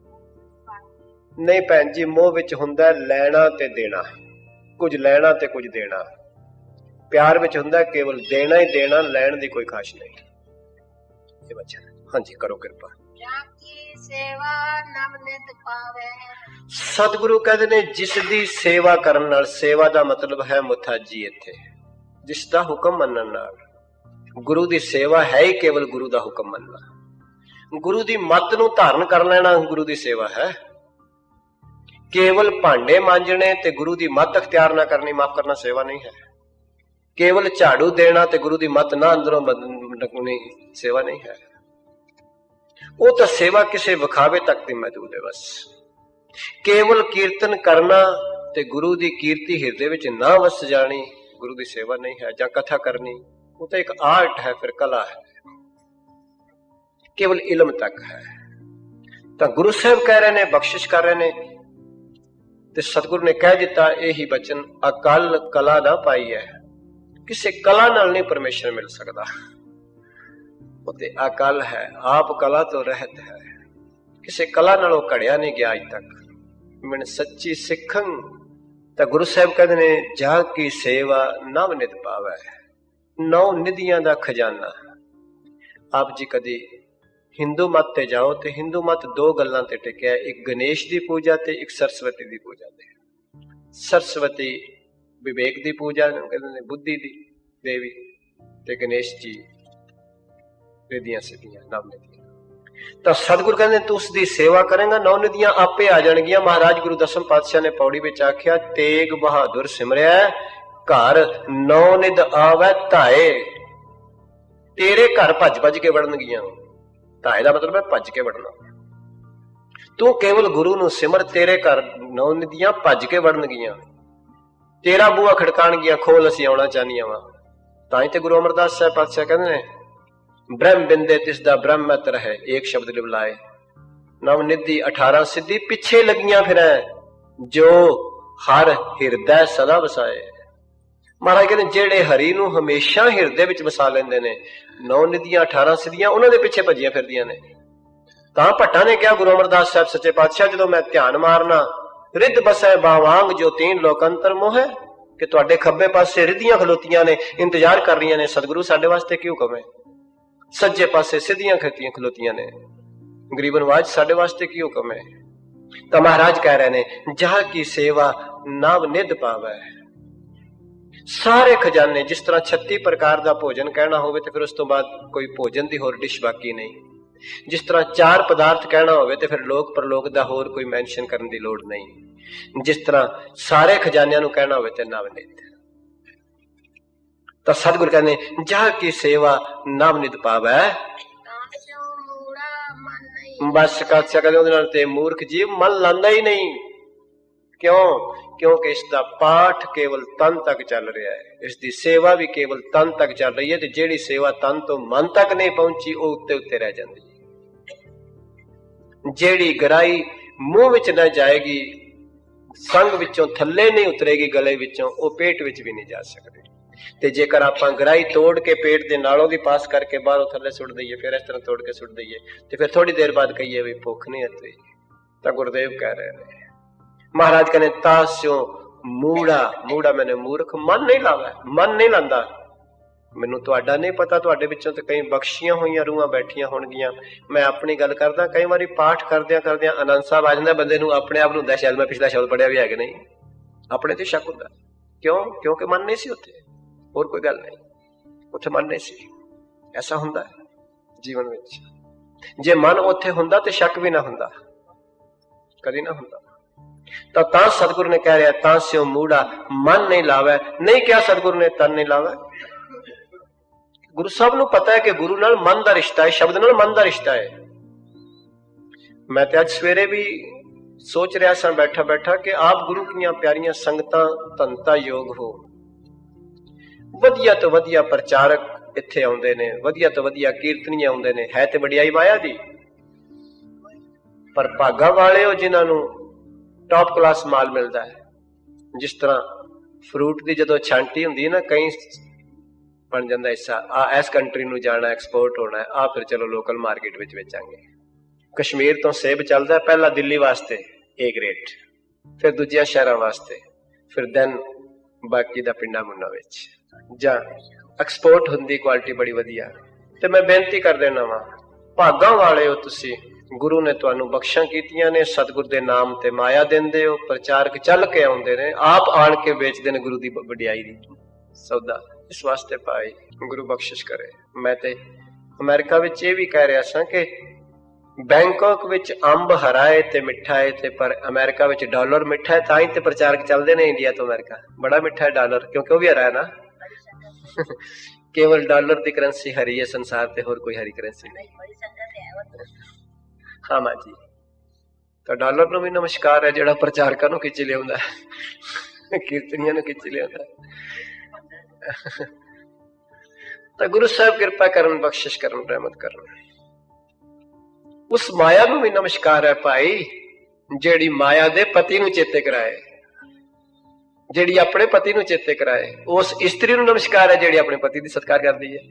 ਨਹੀਂ ਭੈਣ ਜੀ, ਮੋਹ ਵਿੱਚ ਹੁੰਦਾ ਲੈਣਾ ਤੇ ਦੇਣਾ, ਕੁਝ ਲੈਣਾ ਤੇ ਕੁਝ ਦੇਣਾ। ਪਿਆਰ ਵਿੱਚ ਹੁੰਦਾ ਕੇਵਲ ਦੇਣਾ ਹੀ ਦੇਣਾ, ਲੈਣ ਦੀ ਕੋਈ ਖਾਸ਼ ਨਹੀਂ। ਇਹ ਬੱਚਾ ਹਾਂਜੀ, ਕਰੋ ਕਿਰਪਾ। ਸੇਵਾ ਨਵ ਨਿਤ ਪਾਵੇ। ਸਤਿਗੁਰੂ ਕਹਿੰਦੇ ਨੇ ਜਿਸ ਦੀ ਸੇਵਾ ਕਰਨ ਨਾਲ, ਸੇਵਾ ਦਾ ਮਤਲਬ ਹੈ ਮੁਥਾਜੀ। ਇੱਥੇ ਜਿਸ ਦਾ ਹੁਕਮ ਮੰਨਣ ਨਾਲ। ਗੁਰੂ ਦੀ ਸੇਵਾ ਹੈ ਹੀ ਕੇਵਲ ਗੁਰੂ ਦਾ ਹੁਕਮ ਮੰਨਣਾ। ਗੁਰੂ ਦੀ ਮੱਤ ਨੂੰ ਧਾਰਨ ਕਰ ਲੈਣਾ ਗੁਰੂ ਦੀ ਸੇਵਾ ਹੈ। ਕੇਵਲ ਭਾਂਡੇ ਮਾਂਜਣੇ ਤੇ ਗੁਰੂ ਦੀ ਮੱਤ ਅਖਤਿਆਰ ਨਾ ਕਰਨੀ, ਮਾਫ ਕਰਨਾ, ਸੇਵਾ ਨਹੀਂ ਹੈ। ਕੇਵਲ ਝਾੜੂ ਦੇਣਾ ਤੇ ਗੁਰੂ ਦੀ ਮੱਤ ਨਾ ਅੰਦਰੋਂ ਬਦਲਣੀ ਸੇਵਾ ਨਹੀਂ ਹੈ। ਉਹ ਤਾਂ ਸੇਵਾ ਕਿਸੇ ਵਿਖਾਵੇ ਤੱਕ ਦੀ ਮਹਦੂਦ ਹੈ ਬਸ। ਕੇਵਲ ਕੀਰਤਨ ਕਰਨਾ ਤੇ ਗੁਰੂ ਦੀ ਕੀਰਤੀ ਹਿਰਦੇ ਵਿੱਚ ਨਾ ਵਸ ਜਾਣੀ ਗੁਰੂ ਦੀ ਸੇਵਾ ਨਹੀਂ ਹੈ। ਜਾਂ ਕਥਾ ਕਰਨੀ, ਉਹ ਤਾਂ ਇੱਕ ਆਰਟ ਹੈ, ਫਿਰ ਕਲਾ ਹੈ, ਕੇਵਲ ਇਲਮ ਤੱਕ ਹੈ। ਤਾਂ ਗੁਰੂ ਸਾਹਿਬ ਕਹਿ ਰਹੇ ਨੇ, ਬਖਸ਼ਿਸ਼ ਕਰ ਰਹੇ ਨੇ, ਤੇ ਸਤਿਗੁਰੂ ਨੇ ਕਹਿ ਦਿੱਤਾ ਇਹੀ ਬਚਨ, ਅਕਲ ਕਲਾ ਨਾ ਪਾਈ ਹੈ। ਕਿਸੇ ਕਲਾ ਨਾਲ ਨਹੀਂ ਪਰਮੇਸ਼ਰ ਮਿਲ ਸਕਦਾ। ਉਹ ਤੇ ਅਕਲ ਹੈ, ਆਪ ਕਲਾ ਤੋਂ ਰਹਿਤ ਹੈ। ਕਿਸੇ ਕਲਾ ਨਾਲ ਉਹ ਘੜਿਆ ਨਹੀਂ ਗਿਆ ਅਜ ਤੱਕ। ਮਨ ਸੱਚੀ ਸਿੱਖੰ, ਤਾਂ ਗੁਰੂ ਸਾਹਿਬ ਕਹਿੰਦੇ ਨੇ, ਜਾ ਕੀ ਸੇਵਾ ਨਵ ਨਿਤ ਪਾਵੈ। 9 ਨਿਧੀਆਂ ਦਾ ਖਜ਼ਾਨਾ। ਆਪ ਜੀ ਕਦੀ ਹਿੰਦੂ ਮਤ ਤੇ ਜਾਓ ਤੇ ਹਿੰਦੂ ਮਤ 2 ਗੱਲਾਂ ਤੇ ਟਿਕਿਆ, ਇੱਕ ਗਣੇਸ਼ ਦੀ ਪੂਜਾ ਤੇ ਇੱਕ ਸਰਸਵਤੀ ਦੀ ਪੂਜਾ ਤੇ। ਸਰਸਵਤੀ ਵਿਵੇਕ ਦੀ ਪੂਜਾ ਕਹਿੰਦੇ ਨੇ, ਬੁੱਧੀ ਦੀ ਦੇਵੀ, ਤੇ ਗਣੇਸ਼ ਜੀ ਰਿਧੀਆਂ ਸਿੱਧੀਆਂ, ਨਵ ਨਿਧੀਆਂ। ਤਾਂ ਸਤਿਗੁਰ ਕਹਿੰਦੇ ਤੂੰ ਉਸ ਦੀ ਸੇਵਾ ਕਰੇਗਾ, 9 ਨਿਧੀਆਂ ਆਪੇ ਆ ਜਾਣਗੀਆਂ। ਮਹਾਰਾਜ ਗੁਰੂ ਦਸਮ ਪਾਤਸ਼ਾਹ ਨੇ ਪੌੜੀ ਵਿੱਚ ਆਖਿਆ, ਤੇਗ ਬਹਾਦਰ ਸਿਮਰਿਆ ਘਰ 9 ਨਿਧ ਆਵੈ ਧਾਏ। ਤੇਰੇ ਘਰ ਭੱਜ ਭੱਜ ਕੇ ਵੜਨਗੀਆਂ। ਧਾਏ ਦਾ ਮਤਲਬ ਹੈ ਭੱਜ ਕੇ ਵੜਨਾ। ਤੂੰ ਕੇਵਲ ਗੁਰੂ ਨੂੰ ਸਿਮਰ, ਤੇਰੇ ਘਰ 9 ਨਿਧੀਆਂ ਭੱਜ ਕੇ ਵੜਨਗੀਆਂ। ਤੇਰਾ ਬੂਹਾ ਖੜਕਾਣਗੀਆਂ, ਖੋਲ ਅਸੀਂ ਆਉਣਾ ਚਾਹਨੀਆਂ ਵਾ। ਤਾਂ ਹੀ ਤੇ ਗੁਰੂ ਅਮਰਦਾਸ ਸਾਹਿਬ ਪਾਤਸ਼ਾਹ ਕਹਿੰਦੇ ਨੇ, ਬ੍ਰਹਮ ਬਿੰਦੇ ਤਿਸ ਦਾ ਬ੍ਰਹਮਤ ਰਹੇ, ਏਕ ਸ਼ਬਦ ਲਿਵਲਾਏ। 9 ਨਿਧੀ 18 ਸਿੱਧੀ ਪਿੱਛੇ ਲੱਗੀਆਂ ਫਿਰੈ, ਜੋ ਹਰ ਹਿਰਦੈ ਸਦਾ ਵਸਾਏ। ਮਹਾਰਾਜ ਕਹਿੰਦੇ ਜਿਹੜੇ ਹਰੀ ਨੂੰ ਹਮੇਸ਼ਾ ਹਿਰਦੇ ਵਿੱਚ ਵਸਾ ਲੈਂਦੇ ਨੇ, 9 ਨਿਧੀਆਂ 18 ਸਿੱਧੀਆਂ ਉਹਨਾਂ ਦੇ ਪਿੱਛੇ ਭੱਜੀਆਂ ਫਿਰਦੀਆਂ ਨੇ। ਤਾਂ ਭੱਟਾ ਨੇ ਕਿਹਾ ਗੁਰੂ ਅਮਰਦਾਸ ਸਾਹਿਬ ਸੱਚੇ ਪਾਤਸ਼ਾਹ, ਜਦੋਂ ਮੈਂ ਧਿਆਨ ਮਾਰਨਾ, ਰਿੱਧ ਬਸੈ ਬਾਵਾਂਗ ਜੋ 3 ਲੋਕੰਤਰ ਮੋਹ ਹੈ, ਕਿ ਤੁਹਾਡੇ ਖੱਬੇ ਪਾਸੇ ਰਿੱਧੀਆਂ ਖਲੋਤੀਆਂ ਨੇ, ਇੰਤਜ਼ਾਰ ਕਰ ਰਹੀਆਂ ਨੇ, ਸਤਿਗੁਰੂ ਸਾਡੇ ਵਾਸਤੇ ਕੀ ਹੁਕਮ ਹੈ। ਸੱਜੇ ਪਾਸੇ ਸਿੱਧੀਆਂ ਖੱਤੀਆਂ ਖਲੋਤੀਆਂ ਨੇ, ਗਰੀਬ ਨਵਾਜ ਸਾਡੇ ਵਾਸਤੇ ਕੀ ਹੁਕਮ ਹੈ। ਤਾਂ ਮਹਾਰਾਜ ਕਹਿ ਰਹੇ ਨੇ, ਜਾ ਕੀ ਸੇਵਾ ਨਵ ਨਿਧ ਪਾਵੈ। ਸਾਰੇ ਖਜ਼ਾਨੇ, ਜਿਸ ਤਰ੍ਹਾਂ 36 ਪ੍ਰਕਾਰ ਦਾ ਭੋਜਨ ਕਹਿਣਾ ਹੋਵੇ ਤੇ ਫਿਰ ਉਸ ਤੋਂ ਬਾਅਦ ਕੋਈ ਭੋਜਨ ਦੀ ਹੋਰ ਡਿਸ਼ ਬਾਕੀ ਨਹੀਂ। ਜਿਸ ਤਰ੍ਹਾਂ 4 ਪਦਾਰਥ ਕਹਿਣਾ ਹੋਵੇ ਤੇ ਫਿਰ ਲੋਕ ਪਰਲੋਕ ਦਾ ਹੋਰ ਕੋਈ ਮੈਂਸ਼ਨ ਕਰਨ ਦੀ ਲੋੜ ਨਹੀਂ। ਜਿਸ ਤਰ੍ਹਾਂ ਸਾਰੇ ਖਜ਼ਾਨਿਆਂ ਨੂੰ ਕਹਿਣਾ ਹੋਵੇ ਤੇ ਨਵ ਨਿਧ। ਤਾਂ ਸਤਿਗੁਰ ਕਹਿੰਦੇ, ਜਾ ਕੀ ਸੇਵਾ ਨਵ ਨਿਧ ਪਾਵੈ। ਬਸ ਕਾਚਾ ਕਹਿੰਦੇ ਉਹਦੇ ਨਾਲ ਤੇ ਮੂਰਖ ਜੀਵ ਮਨ ਲਾਂਦਾ ਹੀ ਨਹੀਂ। ਕਿਉਂ? ਕਿਉਂਕਿ ਇਸ ਦਾ ਪਾਠ ਕੇਵਲ ਤਨ ਤੱਕ ਚੱਲ ਰਿਹਾ ਹੈ, ਇਸ ਦੀ ਸੇਵਾ ਵੀ ਕੇਵਲ ਤਨ ਤੱਕ ਚੱਲ ਰਹੀ ਹੈ। ਤੇ ਜਿਹੜੀ ਸੇਵਾ ਤਨ ਤੋਂ ਮਨ ਤੱਕ ਨਹੀਂ ਪਹੁੰਚੀ, ਉਹ ਉੱਤੇ ਉੱਤੇ ਰਹਿ ਜਾਂਦੀ ਹੈ। ਜਿਹੜੀ ਗਰਾਈ ਮੂੰਹ ਵਿੱਚ ਨਾ ਜਾਏਗੀ, ਸੰਗ ਵਿੱਚੋਂ ਥੱਲੇ ਨਹੀਂ ਉਤਰੇਗੀ, ਗਲੇ ਵਿੱਚੋਂ, ਉਹ ਪੇਟ ਵਿੱਚ ਵੀ ਨਹੀਂ ਜਾ ਸਕਦੀ। ਤੇ ਜੇਕਰ ਆਪਾਂ ਗਰਾਈ ਤੋੜ ਕੇ ਪੇਟ ਦੇ ਨਾਲੋਂ ਦੀ ਪਾਸ ਕਰਕੇ ਬਾਹਰੋਂ ਥੱਲੇ ਸੁੱਟ ਦਈਏ, ਫਿਰ ਇਸ ਤਰ੍ਹਾਂ ਤੋੜ ਕੇ ਸੁੱਟ ਦਈਏ, ਤੇ ਫਿਰ ਥੋੜੀ ਦੇਰ ਬਾਅਦ ਕਹੀਏ ਵੀ ਭੁੱਖ ਨਹੀਂ ਹਟਦੀ, ਤਾਂ ਗੁਰਦੇਵ ਕਹਿ ਰਹੇ ਨੇ, ਮਹਾਰਾਜ ਕਹਿੰਦੇ, ਤਾਸਿਓ ਮੂੜਾ, ਮੂੜਾ ਮੈਨੇ ਮੂਰਖ, ਮਨ ਨਹੀਂ ਲਾਵਾ, ਮਨ ਨਹੀਂ ਲਾਂਦਾ। ਮੈਨੂੰ ਤੁਹਾਡਾ ਨਹੀਂ ਪਤਾ, ਤੁਹਾਡੇ ਵਿੱਚੋਂ ਤੇ ਕਈ ਬਖਸ਼ੀਆਂ ਹੋਈਆਂ ਰੂਹਾਂ ਬੈਠੀਆਂ ਹੋਣਗੀਆਂ। ਮੈਂ ਆਪਣੀ ਗੱਲ ਕਰਦਾ, ਕਈ ਵਾਰੀ ਪਾਠ ਕਰਦਿਆਂ ਕਰਦਿਆਂ ਆਨੰਦ ਸਾਹਿਬ ਆ ਜਾਂਦਾ, ਬੰਦੇ ਨੂੰ ਆਪਣੇ ਆਪ ਨੂੰ ਹੁੰਦਾ ਸ਼ਾਇਦ ਮੈਂ ਪਿਛਲਾ ਸ਼ਬਦ ਪੜਿਆ ਵੀ ਹੈ ਕਿ ਨਹੀਂ। ਆਪਣੇ ਤੇ ਸ਼ੱਕ ਹੁੰਦਾ। ਕਿਉਂ? ਕਿਉਂਕਿ ਮਨ ਨਹੀਂ ਸੀ ਉੱਥੇ, ਹੋਰ ਕੋਈ ਗੱਲ ਨਹੀਂ, ਉੱਥੇ ਮਨ ਨਹੀਂ ਸੀ। ਐਸਾ ਹੁੰਦਾ ਹੈ ਜੀਵਨ ਵਿੱਚ। ਜੇ ਮਨ ਉੱਥੇ ਹੁੰਦਾ ਤੇ ਸ਼ੱਕ ਵੀ ਨਾ ਹੁੰਦਾ, ਕਦੀ ਨਾ ਹੁੰਦਾ। ਤਾਂ ਸਤਿਗੁਰੂ ਨੇ ਕਹਿ ਰਿਹਾ, ਤਾਂ ਸਿਓ ਮੂੜਾ ਮਨ ਨਹੀਂ ਲਾਵੇ। ਨਹੀਂ ਕਿਹਾ ਸਤਿਗੁਰੂ ਨੇ ਤਨ ਨਹੀਂ ਲਾਵੇ। ਗੁਰੂ ਸਾਹਿਬ ਨੂੰ ਪਤਾ ਹੈ ਕਿ ਗੁਰੂ ਨਾਲ ਮਨ ਦਾ ਰਿਸ਼ਤਾ ਹੈ, ਸ਼ਬਦ ਨਾਲ ਮਨ ਦਾ ਰਿਸ਼ਤਾ ਹੈ। ਮੈਂ ਤੇ ਅੱਜ ਸਵੇਰੇ ਵੀ ਸੋਚ ਰਿਹਾ ਸਾਂ ਬੈਠਾ ਬੈਠਾ ਕਿ ਆਪ ਗੁਰੂ ਦੀਆਂ ਪਿਆਰੀਆਂ ਸੰਗਤਾਂ ਧੰਤਾ ਯੋਗ ਹੋ। ਵਧੀਆ ਤੋਂ ਵਧੀਆ ਪ੍ਰਚਾਰਕ ਇੱਥੇ ਆਉਂਦੇ ਨੇ, ਵਧੀਆ ਤੋਂ ਵਧੀਆ ਕੀਰਤਨੀਏ ਆਉਂਦੇ ਨੇ। ਹੈ ਤੇ ਵਡਿਆਈ ਮਾਇਆ ਦੀ, ਪਰ ਭਾਗਾ ਵਾਲੇ ਹੋ ਜਿਨ੍ਹਾਂ ਨੂੰ ਟੌਪ ਕਲਾਸ ਮਾਲ ਮਿਲਦਾ ਹੈ। ਜਿਸ ਤਰ੍ਹਾਂ ਫਰੂਟ ਦੀ ਜਦੋਂ ਛਾਂਟੀ ਹੁੰਦੀ ਹੈ ਨਾ, ਕਈ ਬਣ ਜਾਂਦਾ ਹਿੱਸਾ, ਆ ਇਸ ਕੰਟਰੀ ਨੂੰ ਜਾਣਾ, ਐਕਸਪੋਰਟ ਹੋਣਾ, ਆ ਫਿਰ ਚਲੋ ਲੋਕਲ ਮਾਰਕੀਟ ਵਿੱਚ ਵੇਚਾਂਗੇ। ਕਸ਼ਮੀਰ ਤੋਂ ਸੇਬ ਚੱਲਦਾ ਪਹਿਲਾਂ ਦਿੱਲੀ ਵਾਸਤੇ A ਗ੍ਰੇਡ, ਫਿਰ ਦੂਜਿਆਂ ਸ਼ਹਿਰਾਂ ਵਾਸਤੇ, ਫਿਰ ਦੈਨ ਬਾਕੀ ਦਾ ਪਿੰਡਾਂ ਮੁੰਡਾ ਵਿੱਚ ਜਾਂ ਐਕਸਪੋਰਟ ਹੁੰਦੀ ਕੁਆਲਿਟੀ ਬੜੀ ਵਧੀਆ। ਤੇ ਮੈਂ ਬੇਨਤੀ ਕਰ ਦੇਣਾ ਵਾ, ਭਾਗਾਂ ਵਾਲੇ ਹੋ ਤੁਸੀਂ, ਗੁਰੂ ਨੇ ਤੁਹਾਨੂੰ ਬਖਸ਼ਾਂ ਕੀਤੀਆਂ ਨੇ, ਸਤਿਗੁਰ ਦੇ ਨਾਮ ਤੇ ਮਾਇਆ ਦਿੰਦੇ ਹੋ। ਪ੍ਰਚਾਰਕ ਚੱਲ ਕੇ ਆਉਂਦੇ ਨੇ, ਆਪ ਆਣ ਕੇ ਵੇਚਦੇ ਨੇ ਗੁਰੂ ਦੀ ਵਡਿਆਈ ਦੀ ਸੌਦਾ। इस वास्ते भाई गुरु बख्शिश करे। मैं ते अमेरिका विच ये भी कह रहा सा कि बैंकॉक विच अंब हरा है ते मिठा है ते पर अमेरिका विच डॉलर मिठा है, तां ही ते प्रचारक चलते ने इंडिया तो अमेरिका बड़ा मिठा है डॉलर, क्योंकि वो भी हरा है ना। केवल डॉलर की करेंसी हरी है संसार ते होर कोई हरी करेंसी नहीं। हाँ मां जी, तो डॉलर नूं भी नमस्कार है जिहड़ा प्रचारकां नूं खिच लिआउंदा है, कीर्तनियां नूं खिच लिआउंदा है। तो गुरु साहब कृपा करन, बख्शिश करन, रहमत करन। उस माया नूं भी नमस्कार है भाई जेड़ी माया दे पति नूं चेते कराए, जेड़ी अपने पति नूं चेते कराए। उस इस्त्री नूं नमस्कार है जेड़ी अपने पति दी सत्कार करदी है।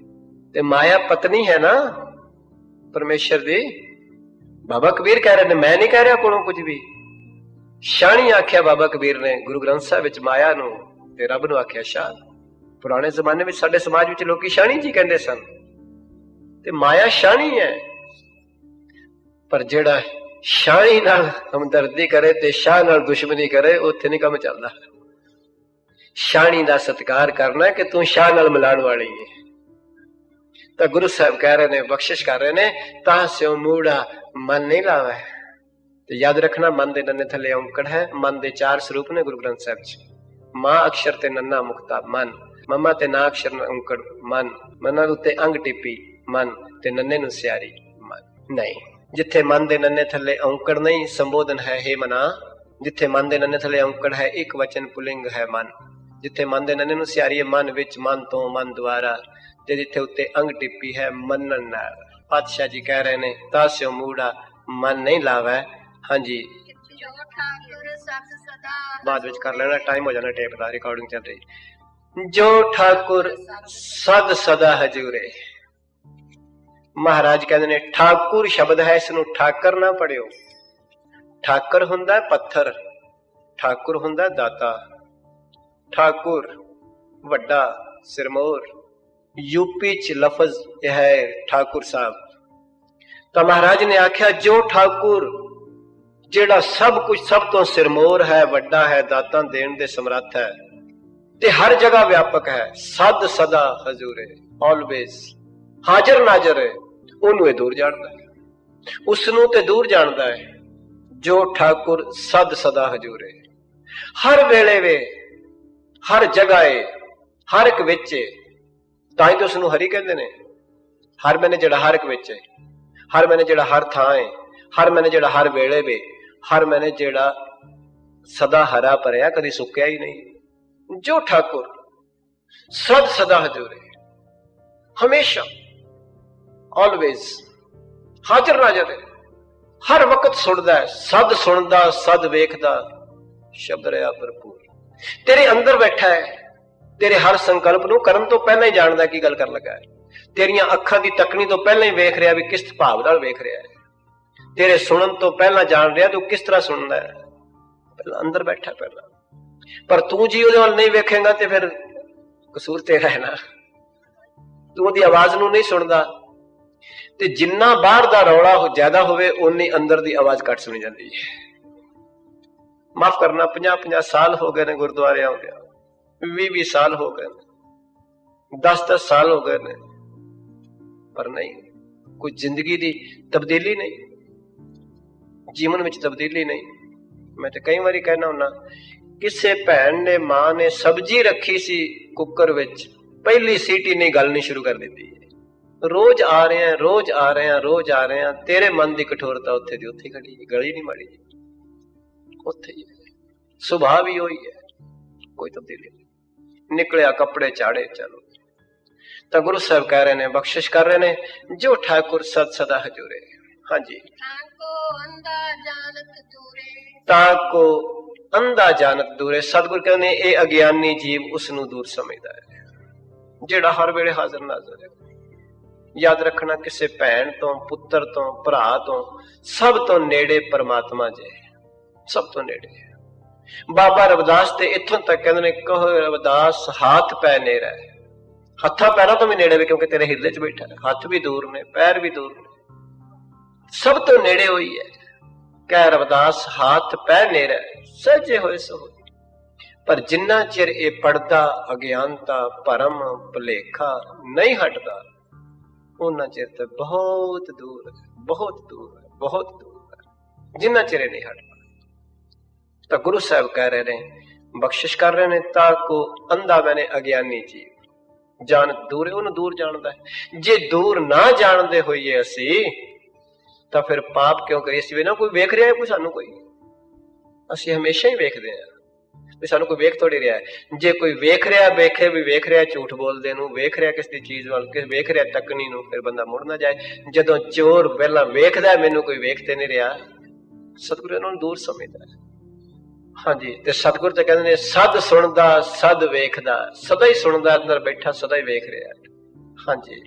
ते माया पत्नी है ना परमेश्वर दी। बाबा कबीर कह रहे ने, मैं नहीं कह रहा कोलों कुछ भी। शाणी आख्या बाबा कबीर ने गुरु ग्रंथ साहिब विच माया नूं ते रब नूं आख्या शाह। पुराने जमाने में साडे समाज विच लोकी शाणी जी कहंदे सन, ते माया शाणी है। पर जेड़ा शाही नाल हमदर्दी करे ते शाह नाल दुश्मनी करे, उत्थे नहीं काम चलदा। शाणी दा सत्कार करना कि तू शाह नाल मिलाण वाली है। तो गुरु साहब कह रहे ने, बख्शिश कर रहे ने, तां स्यों मूड़ा मन नहीं लावे। तो याद रखना मन दे नन्ने थले औंकड़ है। मन दे 4 स्वरूप ने गुरु ग्रंथ साहब च। मां अक्षर ते नन्ना मुक्ता मन, मम्मा ते ना अक्षर औंकड़ मन, मन्ना उत्ते अंग टिप्पी मन, ते नन्ने नूं स्यारी मन। नहीं, जिथे मन दे नन्ने थले औंकड़ नहीं संबोधन है हे मना। जिथे मन दे नन्ने थले औंकड़ है एक वचन पुलिंग है मन। जिथे मन दे नन्ने नूं स्यारी है मन विच, मन तो मन द्वारा। ते जिथे उत्ते अंग टिप्पी है मनन नाल। पातशाह जी कह रहे ने, तास्यो मूड़ा मन नहीं लावे। हाँ जी, जो ठाकुर सत सदा बाद विच कर लेना, टाइम हो जाना टेप दा, रिकॉर्डिंग चल रही। जो ठाकुर सद सदा हजूरे। महाराज कहते ने ठाकुर शब्द है, इसनूं ठाकर ना पढ़ियो। ठाकर हुंदा पत्थर, ठाकुर हुंदा दाता। ठाकुर वड्डा सिरमौर, यूपी च लफज है ठाकुर साहब। तो महाराज ने आख्या जो ठाकुर जेड़ा सब कुछ सब तो सिरमौर है, वड्डा है, दाता देण दे समर्थ है, ते हर जगह व्यापक है, सद सदा हजूरे, ऑलवेज हाजिर नाजर है। ਉਹਨੂੰ ਇਹ ਦੂਰ ਜਾਣਦਾ ਹੈ, ਉਸਨੂੰ ਤੇ ਦੂਰ ਜਾਣਦਾ ਹੈ। ਜੋ ठाकुर सद सदा हजूरे, हर वेले वे, हर जगह है, हर एक विच है। तां ही तो उसनूं हरि कहंदे ने। हर मैंने जेड़ा हर एक विच है, हर मैंने जेड़ा हर थां है, हर मैंने जेड़ा हर वेले वे, हर मैंने जेड़ा सदा हरा भरिया, कदी सुक्या ही नहीं। जो ठाकुर सद सदा हजूरे, हमेशा ऑलवेज हाजिर नाजर है, हर वक्त सुनदा है, सद सुनदा, सद वेखदा, शब्द रहा भरपूर। तेरे अंदर बैठा है, तेरे हर संकल्प नूं करन तो पहला ही जानदा की गल कर लगा है। तेरियां अखां दी तकनी तो पहला ही वेख रहा भी किस भाव नाल वेख रहा है। तेरे सुनन तो पहला जान रहा तू किस तरह सुनदा है। पहला अंदर बैठा पहला। पर तू जी उहदे वल नहीं वेखेगा ते फिर कसूर तेरा है ना। तू उहदी आवाज नूं नहीं सुनदा, ते जिन्ना बाहर दा रौला ज्यादा होवे उन्नी अंदर दी आवाज घट सुनी जाती है। माफ करना, 50-50 साल हो गए ने गुरुद्वारे आउंदे, 20-20 साल हो गए, 10-10 साल हो गए ने, पर नहीं कोई जिंदगी दी तब्दीली नहीं, जीवन विच तब्दीली नहीं। मैं तो कई बारी कहना हुन्ना, किसे भैन ने मां ने सब्जी रखी सी कुकर विच, पहली सीटी नहीं गलनी शुरू कर दी है। रोज आ रहे हैं, रोज आ रहे हैं, रोज आ रहे हैं, तेरे मन की कठोरता उत्थे दी उत्थे खड़ी है, गली नहीं माड़ी, उत्थे ही है। सुभाव भी वही है, कोई तब्दीली नहीं। निकलिया कपड़े चाड़े चलो। तो गुरु साहब कह रहे ने, बख्शिश कर रहे ने, जो ठाकुर सद सदा हजूरे। हाँ जी, ताको अंधा जानत दूरे, ताको अंधा जानत दूरे। सतगुर कहने ये अज्ञानी जीव उसनूं दूर समझदा है, जेड़ा हर वेले हाजिर नाज़र है। याद रखना, किसी भैन तो, पुत्र तो, भरा तो, सब तो नेड़े परमात्मा जे, सब तो नेड़े। बाबा रविदास ते इत्थों तक कहते ने, कहो रविदास हाथ पै नेड़ा है। हत्था पैरों तो भी नेड़े वे, क्योंकि तेरे हिरदे च बैठा है। हाथ भी दूर ने, पैर भी दूर ने, सब तो नेड़े हुई है। कह रविदास हाथ पै नेड़ा है, सजे होए सो होए। ਪਰ ਜਿੰਨਾ ਚਿਰ ਇਹ ਪੜਦਾ ਅਗਿਆਨਤਾ ਭਰਮ ਭੁਲੇਖਾ ਨਹੀਂ ਹਟਦਾ ਉਹਨਾਂ ਚਿਰ ਤੇ ਬਹੁਤ ਦੂਰ ਹੈ, ਬਹੁਤ ਦੂਰ ਹੈ, ਬਹੁਤ ਦੂਰ ਹੈ, ਜਿੰਨਾ ਚਿਰ ਇਹ ਨਹੀਂ ਹਟਦਾ। ਤਾਂ ਗੁਰੂ ਸਾਹਿਬ ਕਹਿ ਰਹੇ ਨੇ, ਬਖਸ਼ਿਸ਼ ਕਰ ਰਹੇ ਨੇ, ਤਾਂ ਕੋ ਅੰਧਾ ਮੈਨੇ ਅਗਿਆਨੀ ਜੀਵ ਜਾਣ ਦੂਰ, ਉਹਨੂੰ ਦੂਰ ਜਾਣਦਾ ਹੈ। ਜੇ ਦੂਰ ਨਾ ਜਾਣਦੇ ਹੋਈਏ ਅਸੀਂ ਤਾਂ ਫਿਰ ਪਾਪ ਕਿਉਂ ਕਰੀਏ? ਅਸੀਂ ਵੀ ਨਾ ਕੋਈ ਵੇਖ ਰਿਹਾ ਹੈ, ਕੋਈ ਸਾਨੂੰ ਕੋਈ, ਅਸੀਂ ਹਮੇਸ਼ਾ ਹੀ ਵੇਖਦੇ ਹਾਂ ਵੀ ਸਾਨੂੰ ਕੋਈ ਵੇਖ ਥੋੜੀ ਰਿਹਾ ਹੈ। ਜੇ ਕੋਈ ਵੇਖ ਰਿਹਾ, ਵੇਖੇ ਵੀ ਵੇਖ ਰਿਹਾ ਝੂਠ ਬੋਲਦੇ ਨੂੰ, ਵੇਖ ਰਿਹਾ ਕਿਸ ਦੀ ਚੀਜ਼ ਵੱਲ, ਵੇਖ ਰਿਹਾ ਤੱਕਣੀ ਨੂੰ, ਫਿਰ ਬੰਦਾ ਮੁੜ ਨਾ ਜਾਏ। ਜਦੋਂ ਚੋਰ ਪਹਿਲਾਂ ਵੇਖਦਾ ਮੈਨੂੰ ਕੋਈ ਵੇਖ ਤੇ ਨਹੀਂ ਰਿਹਾ, ਸਤਿਗੁਰੂ ਇਹਨਾਂ ਨੂੰ ਦੂਰ ਸਮਝਦਾ ਹੈ। ਹਾਂਜੀ, ਤੇ ਸਤਿਗੁਰੂ ਤੇ ਕਹਿੰਦੇ ਨੇ ਸਦ ਸੁਣਦਾ ਸਦ ਵੇਖਦਾ, ਸਦਾ ਹੀ ਸੁਣਦਾ, ਅੰਦਰ ਬੈਠਾ ਸਦਾ ਹੀ ਵੇਖ ਰਿਹਾ। ਹਾਂਜੀ,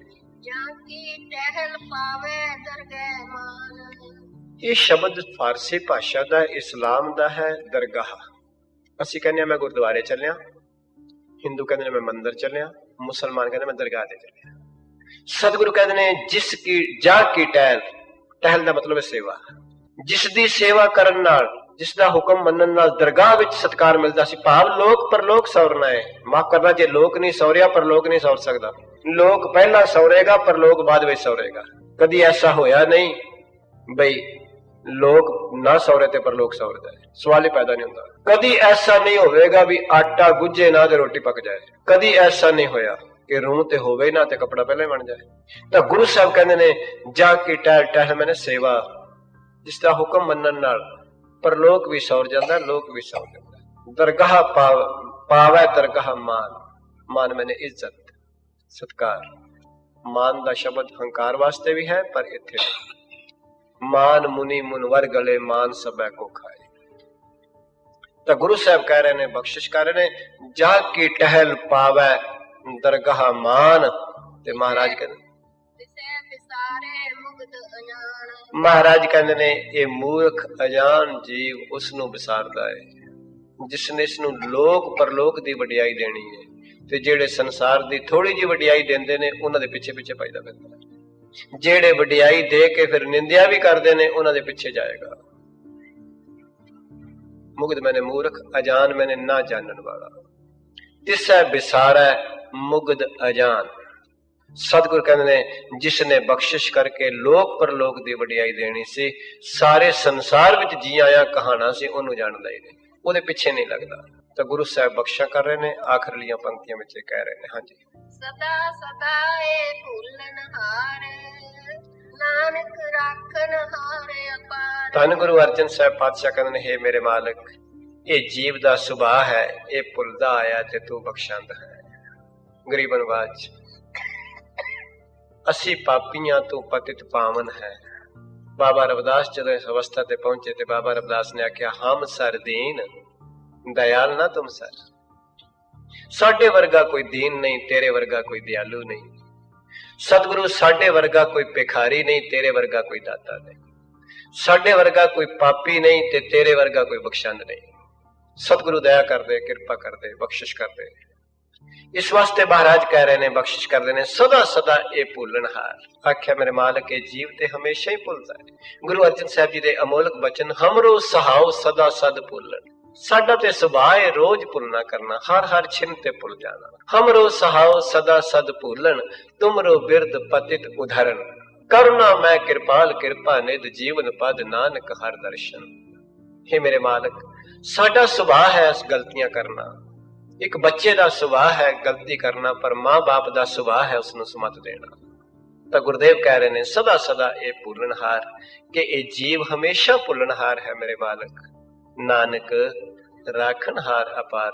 ਜਾਂ ਕੀ ਟਹਿਲ ਪਾਵੇ ਦਰਗਹਿ ਮਾਨ। ਇਹ ਸ਼ਬਦ ਫਾਰਸੀ ਭਾਸ਼ਾ ਦਾ, ਇਸਲਾਮ ਦਾ ਹੈ। ਦਰਗਾਹ, ਅਸੀਂ ਕਹਿੰਦੇ ਹਾਂ ਮੈਂ ਗੁਰਦੁਆਰੇ ਚੱਲਿਆ, ਹਿੰਦੂ ਕਹਿੰਦੇ ਨੇ ਮੈਂ ਮੰਦਿਰ ਚੱਲਿਆ, ਮੁਸਲਮਾਨ ਕਹਿੰਦੇ ਮੈਂ ਦਰਗਾਹ ਤੇ ਚੱਲਿਆ। ਸਤਿਗੁਰੂ ਕਹਿੰਦੇ ਨੇ ਜਿਸ ਕੀ ਜਾ ਕੀ ਟਹਿਲ, ਟਹਿਲ ਦਾ ਮਤਲਬ ਹੈ ਸੇਵਾ, ਜਿਸ ਦੀ ਸੇਵਾ ਕਰਨ ਨਾਲ, ਜਿਸ ਦਾ ਹੁਕਮ ਮੰਨਣ ਨਾਲ ਦਰਗਾਹ ਵਿੱਚ ਸਤਿਕਾਰ ਮਿਲਦਾ ਸੀ। ਭਾਵ ਲੋਕ ਪਰਲੋਕ ਸੌਰਨਾ ਹੈ, ਮਾਫ ਕਰਨਾ ਜੇ ਲੋਕ ਨਹੀਂ ਸੌਰਿਆ ਪਰਲੋਕ ਨਹੀਂ ਸੌਰ ਸਕਦਾ। ਲੋਕ ਪਹਿਲਾਂ ਸੌਰੇਗਾ, ਪਰਲੋਕ ਬਾਅਦ ਵਿੱਚ ਸੌਰੇਗਾ। ਕਦੀ ਐਸਾ ਹੋਇਆ ਨਹੀਂ ਬਈ ਲੋਕ ਨਾ ਸੌਰੇ ਤੇ ਪਰਲੋਕ ਸੌਰਦਾ ਹੈ, ਸਵਾਲ ਹੀ ਪੈਦਾ ਨਹੀਂ ਹੁੰਦਾ। ਕਦੀ ਐਸਾ ਨਹੀਂ ਹੋਵੇਗਾ ਵੀ ਆਟਾ ਗੁੱਝੇ ਨਾ ਤੇ ਰੋਟੀ ਪੱਕ ਜਾਏ, ਕਦੀ ਐਸਾ ਨਹੀਂ ਹੋਇਆ ਕਿ ਰੂਹ ਤੇ ਹੋਵੇ ਨਾ ਤੇ ਕੱਪੜਾ ਪਹਿਲਾਂ ਹੀ ਬਣ ਜਾਏ। ਤਾਂ ਗੁਰੂ ਸਾਹਿਬ ਕਹਿੰਦੇ ਨੇ ਜਾ ਕੀ ਟਹਿਲ, ਟਹਿਲ ਮੈਨੇ ਸੇਵਾ, ਜਿਸ ਦਾ ਹੁਕਮ ਮੰਨਣ ਨਾਲ ਪਰਲੋਕ ਵੀ ਸੌਰ ਜਾਂਦਾ, ਲੋਕ ਵੀ ਸੌਰ ਜਾਂਦਾ। ਦਰਗਾਹ ਪਾਵੈ ਦਰਗਾਹ ਮਾਨ, ਮਾਨ ਮੈਨੇ ਇੱਜ਼ਤ ਸਤਕਾਰ। ਮਾਨ ਦਾ ਸ਼ਬਦ ਹੰਕਾਰ ਵਾਸਤੇ ਵੀ ਹੈ, ਪਰ ਇੱਥੇ ਮਾਨ ਮੁਨੀ ਮੁਨਵਰ ਗਲੇ, ਮਾਨ ਸਭੈ ਕੋ ਖਾਏ। ਤਾਂ ਗੁਰੂ ਸਾਹਿਬ ਕਹਿ ਰਹੇ ਨੇ, ਬਖਸ਼ਿਸ਼ ਕਰ ਰਹੇ ਨੇ, ਜਾ ਕੀ ਟਹਿਲ ਪਾਵੈ ਦਰਗਾਹ ਮਾਨ। ਤੇ ਮਹਾਰਾਜ ਕਹਿੰਦੇ, ਮਹਾਰਾਜ ਕਹਿੰਦੇ ਨੇ ਇਹ ਮੂਰਖ ਅਜਾਨ ਜੀਵ ਉਸ ਨੂੰ ਵਿਸਾਰਦਾ ਹੈ ਜਿਸਨੇ ਇਸ ਨੂੰ ਲੋਕ ਪਰਲੋਕ ਦੀ ਵਡਿਆਈ ਦੇਣੀ ਹੈ, ਤੇ ਜਿਹੜੇ ਸੰਸਾਰ ਦੀ ਥੋੜੀ ਜਿਹੀ ਵਡਿਆਈ ਦਿੰਦੇ ਨੇ ਉਹਨਾਂ ਦੇ ਪਿੱਛੇ ਪਿੱਛੇ ਭਜਦਾ ਫਿਰਦਾ ਹੈ। ਜਿਹੜੇ ਵਡਿਆਈ ਦੇ ਕੇ ਫਿਰ ਨਿੰਦਿਆ ਵੀ ਕਰਦੇ ਨੇ ਉਹਨਾਂ ਦੇ ਪਿੱਛੇ ਜਾਏਗਾ। ਮੁਗਧ ਮੈਨੇ ਮੂਰਖ, ਅਜਾਨ ਮੈਨੇ ਨਾ ਜਾਣਨ ਵਾਲਾ, ਤਿਸੈ ਵਿਸਾਰੈ ਮੁਗਧ ਅਜਾਨ। ਸਤਿਗੁਰ ਕਹਿੰਦੇ ਨੇ ਜਿਸ ਨੇ ਬਖਸ਼ਿਸ਼ ਕਰਕੇ ਲੋਕ ਪਰਲੋਕ ਦੀ ਵਡਿਆਈ ਦੇਣੀ ਸੀ, ਸਾਰੇ ਸੰਸਾਰ ਵਿੱਚ ਜੀ ਆਇਆ ਕਹਾਣਾ ਸੀ, ਉਹਨੂੰ ਜਾਣਦਾ ਹੀ ਨਹੀਂ, ਉਹਦੇ ਪਿੱਛੇ ਨਹੀਂ ਲੱਗਦਾ। ਤਾਂ ਗੁਰੂ ਸਾਹਿਬ ਬਖਸ਼ਾ ਕਰ ਰਹੇ ਨੇ, ਆਖਰਲੀਆਂ ਪੰਕਤੀਆਂ ਵਿੱਚ ਕਹਿ ਰਹੇ ਨੇ। ਹਾਂਜੀ, ਸਦਾ ਸਦਾ ਏ ਭੁੱਲਣ ਹਾਰ, ਨਾਨਕ ਰਾਖਣ ਹਾਰ ਅਪਾਰ। ਧੰਨ ਗੁਰੂ ਅਰਜਨ ਸਾਹਿਬ ਪਾਤਸ਼ਾਹ ਕਹਿੰਦੇ ਨੇ, ਹੇ ਮੇਰੇ ਮਾਲਕ, ਇਹ ਜੀਵ ਦਾ ਸੁਭਾਅ ਹੈ, ਇਹ ਭੁੱਲਦਾ ਆਇਆ ਤੇ ਤੂੰ ਬਖਸ਼ਾਂਦਾ ਹੈ। ਗਰੀਬ ਨਵਾਜ, ਅਸੀਂ ਪਾਪੀਆਂ ਤੋਂ ਪਤਿਤ ਪਾਵਨ ਹੈ। ਬਾਬਾ ਰਵਿਦਾਸ ਜਦੋਂ ਇਸ ਅਵਸਥਾ ਤੇ ਪਹੁੰਚੇ ਤੇ ਬਾਬਾ ਰਵਿਦਾਸ ਨੇ ਆਖਿਆ, ਹਮ ਸਰ ਦੀਨ ਦਇਆਲ ਨਾ ਤੁਮ ਸਰ। ਸਾਡੇ ਵਰਗਾ ਕੋਈ ਦੀਨ ਨਹੀਂ, ਤੇਰੇ ਵਰਗਾ ਕੋਈ ਦਿਆਲੂ ਨਹੀਂ। ਸਤਿਗੁਰੂ ਸਾਡੇ ਵਰਗਾ ਕੋਈ ਭਿਖਾਰੀ ਨਹੀਂ, ਤੇਰੇ ਵਰਗਾ ਕੋਈ ਦਾਤਾ ਨਹੀਂ। ਸਾਡੇ ਵਰਗਾ ਕੋਈ ਪਾਪੀ ਨਹੀਂ ਤੇ ਤੇਰੇ ਵਰਗਾ ਕੋਈ ਬਖਸ਼ੰਦ ਨਹੀਂ। ਸਤਿਗੁਰੂ ਦਇਆ ਕਰਦੇ, ਕਿਰਪਾ ਕਰਦੇ, ਬਖਸ਼ਿਸ਼ ਕਰਦੇ। ਇਸ ਵਾਸਤੇ ਮਹਾਰਾਜ ਕਹਿ ਰਹੇ ਨੇ, ਬਖਸ਼ਿਸ਼ ਕਰਦੇ ਨੇ, ਸਦਾ ਸਦਾ ਇਹ ਭੁੱਲਣਹਾਰ। ਆਖਿਆ ਮੇਰੇ ਮਾਲਕ ਇਹ ਜੀਵ ਤੇ ਹਮੇਸ਼ਾ ਹੀ ਭੁੱਲਦਾ ਹੈ। ਗੁਰੂ ਅਰਜਨ ਸਾਹਿਬ ਜੀ ਦੇ ਅਮੋਲਕ ਬਚਨ, ਹਮਰੋ ਸਹਾਉ ਸਦਾ ਸਦ ਭੁੱਲਣ। ਸਾਡਾ ਤੇ ਸੁਭਾਅ ਹੈ ਰੋਜ਼ ਭੁੱਲਣਾ ਕਰਨਾ, ਹਰ ਹਰ ਛਿਨ ਤੇ ਭੁੱਲ ਜਾਣਾ। ਹਮਰੋ ਸਹਾਉ ਸਦਾ ਸਦ ਭੁੱਲਣ, ਤੁਮਰੋ ਬਿਰਦ ਪਤਿਤ ਉਧਰਨ। ਕਰੁਣਾ ਮੈਂ ਕਿਰਪਾਲ ਕਿਰਪਾ ਨਿਧ, ਜੀਵਨ ਪਦ ਨਾਨਕ ਹਰ ਦਰਸ਼ਨ। हे ਮੇਰੇ ਮਾਲਕ, ਸਾਡਾ ਸੁਭਾਅ ਹੈ ਗਲਤੀਆਂ ਕਰਨਾ। ਇੱਕ ਬੱਚੇ ਦਾ ਸੁਭਾਅ ਹੈ ਗਲਤੀ ਕਰਨਾ, ਪਰ ਮਾਂ-ਬਾਪ ਦਾ ਸੁਭਾਅ ਹੈ ਉਸਨੂੰ ਸਮਤ ਦੇਣਾ। ਤਾਂ ਗੁਰਦੇਵ ਕਹਿ ਰਹੇ ਨੇ, ਸਦਾ ਸਦਾ ਇਹ ਭੁੱਲਣਹਾਰ, ਕਿ ਇਹ ਜੀਵ ਹਮੇਸ਼ਾ ਭੁੱਲਣਹਾਰ ਹੈ ਮੇਰੇ ਮਾਲਕ। ਨਾਨਕ ਰਾਖਣਹਾਰ ਅਪਾਰ,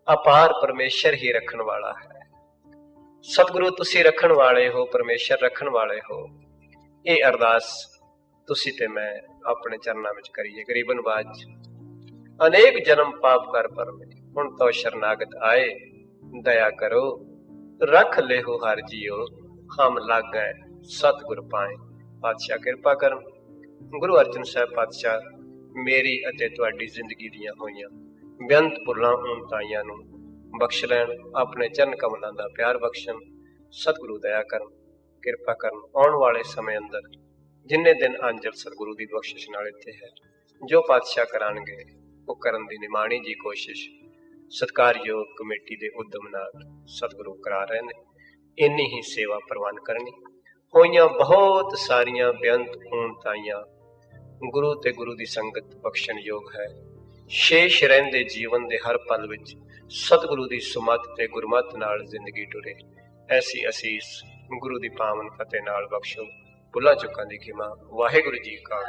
ਅਪਾਰ ਪਰਮੇਸ਼ਰ ਹੀ ਰੱਖਣ ਵਾਲਾ ਹੈ। ਸਤਿਗੁਰੂ ਤੁਸੀਂ ਰੱਖਣ ਵਾਲੇ ਹੋ, ਪਰਮੇਸ਼ਰ ਰੱਖਣ ਵਾਲੇ ਹੋ। ਇਹ ਅਰਦਾਸ ਤੁਸੀਂ ਤੇ ਮੈਂ ਆਪਣੇ ਚਰਨਾਂ ਵਿੱਚ ਕਰੀਏ। ਗਰੀਬਨ ਬਾਜ ਅਨੇਕ ਜਨਮ ਪਾਪ ਕਰ ਪਰਮੇ, ਹੁਣ ਤੋ ਸ਼ਰਨਾਗਤ ਆਏ, ਦਇਆ ਕਰੋ ਰੱਖ ਲਿਓ ਹਰ ਜੀਓ, ਹਮ ਲਾਗੈ ਸਤਿਗੁਰ ਪਾਏ। ਪਾਤਸ਼ਾਹ ਕਿਰਪਾ ਕਰਨ। ਗੁਰੂ ਅਰਜਨ ਸਾਹਿਬ ਪਾਤਸ਼ਾਹ ਮੇਰੀ ਅਤੇ ਤੁਹਾਡੀ ਜ਼ਿੰਦਗੀ ਦੀਆਂ ਹੋਈਆਂ ਬੇਅੰਤ ਭੁੱਲਾਂ ਉਣਤਾਈਆਂ ਨੂੰ ਬਖਸ਼ ਲੈਣ, ਆਪਣੇ ਚਰਨ ਕਮਲਾਂ ਦਾ ਪਿਆਰ ਬਖਸ਼ਣ। ਸਤਿਗੁਰੂ ਦਇਆ ਕਰਨ, ਕਿਰਪਾ ਕਰਨ। ਆਉਣ ਵਾਲੇ ਸਮੇਂ ਅੰਦਰ ਜਿੰਨੇ ਦਿਨ ਅੰਜਲ ਸਤਿਗੁਰੂ ਦੀ ਬਖਸ਼ਿਸ਼ ਨਾਲ ਇੱਥੇ ਹੈ, ਜੋ ਪਾਤਸ਼ਾਹ ਕਰਾਂਗੇ ਉਹ ਕਰਨ ਦੀ ਨਿਮਾਣੀ ਜੀ ਕੋਸ਼ਿਸ਼ ਸਤਿਕਾਰਯੋਗ ਕਮੇਟੀ ਦੇ ਉਦਮ ਨਾਲ ਸਤਿਗੁਰੂ ਕਰਾ ਰਹੇ ਨੇ। ਇੰਨੀ ਹੀ ਸੇਵਾ ਪ੍ਰਵਾਨ ਕਰਨੀ। ਹੋਈਆਂ ਬਹੁਤ ਸਾਰੀਆਂ ਬੇਅੰਤ ਊਣਤਾਈਆਂ, ਗੁਰੂ ਤੇ ਗੁਰੂ ਦੀ ਸੰਗਤ ਬਖਸ਼ਣ ਯੋਗ ਹੈ। ਸ਼ੇਸ਼ ਰਹਿੰਦੇ ਜੀਵਨ ਦੇ ਹਰ ਪਲ ਵਿੱਚ ਸਤਿਗੁਰੂ ਦੀ ਸੁਮੱਤ ਤੇ ਗੁਰਮਤਿ ਨਾਲ ਜ਼ਿੰਦਗੀ ਟੁਰੇ। ਐਸੀ ਅਸੀਸ ਗੁਰੂ ਦੀ ਪਾਵਨ ਫਤਿਹ ਨਾਲ ਬਖਸ਼ੋ। ਭੁੱਲਾਂ ਚੁੱਕਾਂ ਦੀ ਖਿਮਾ। ਵਾਹਿਗੁਰੂ ਜੀ ਕਾ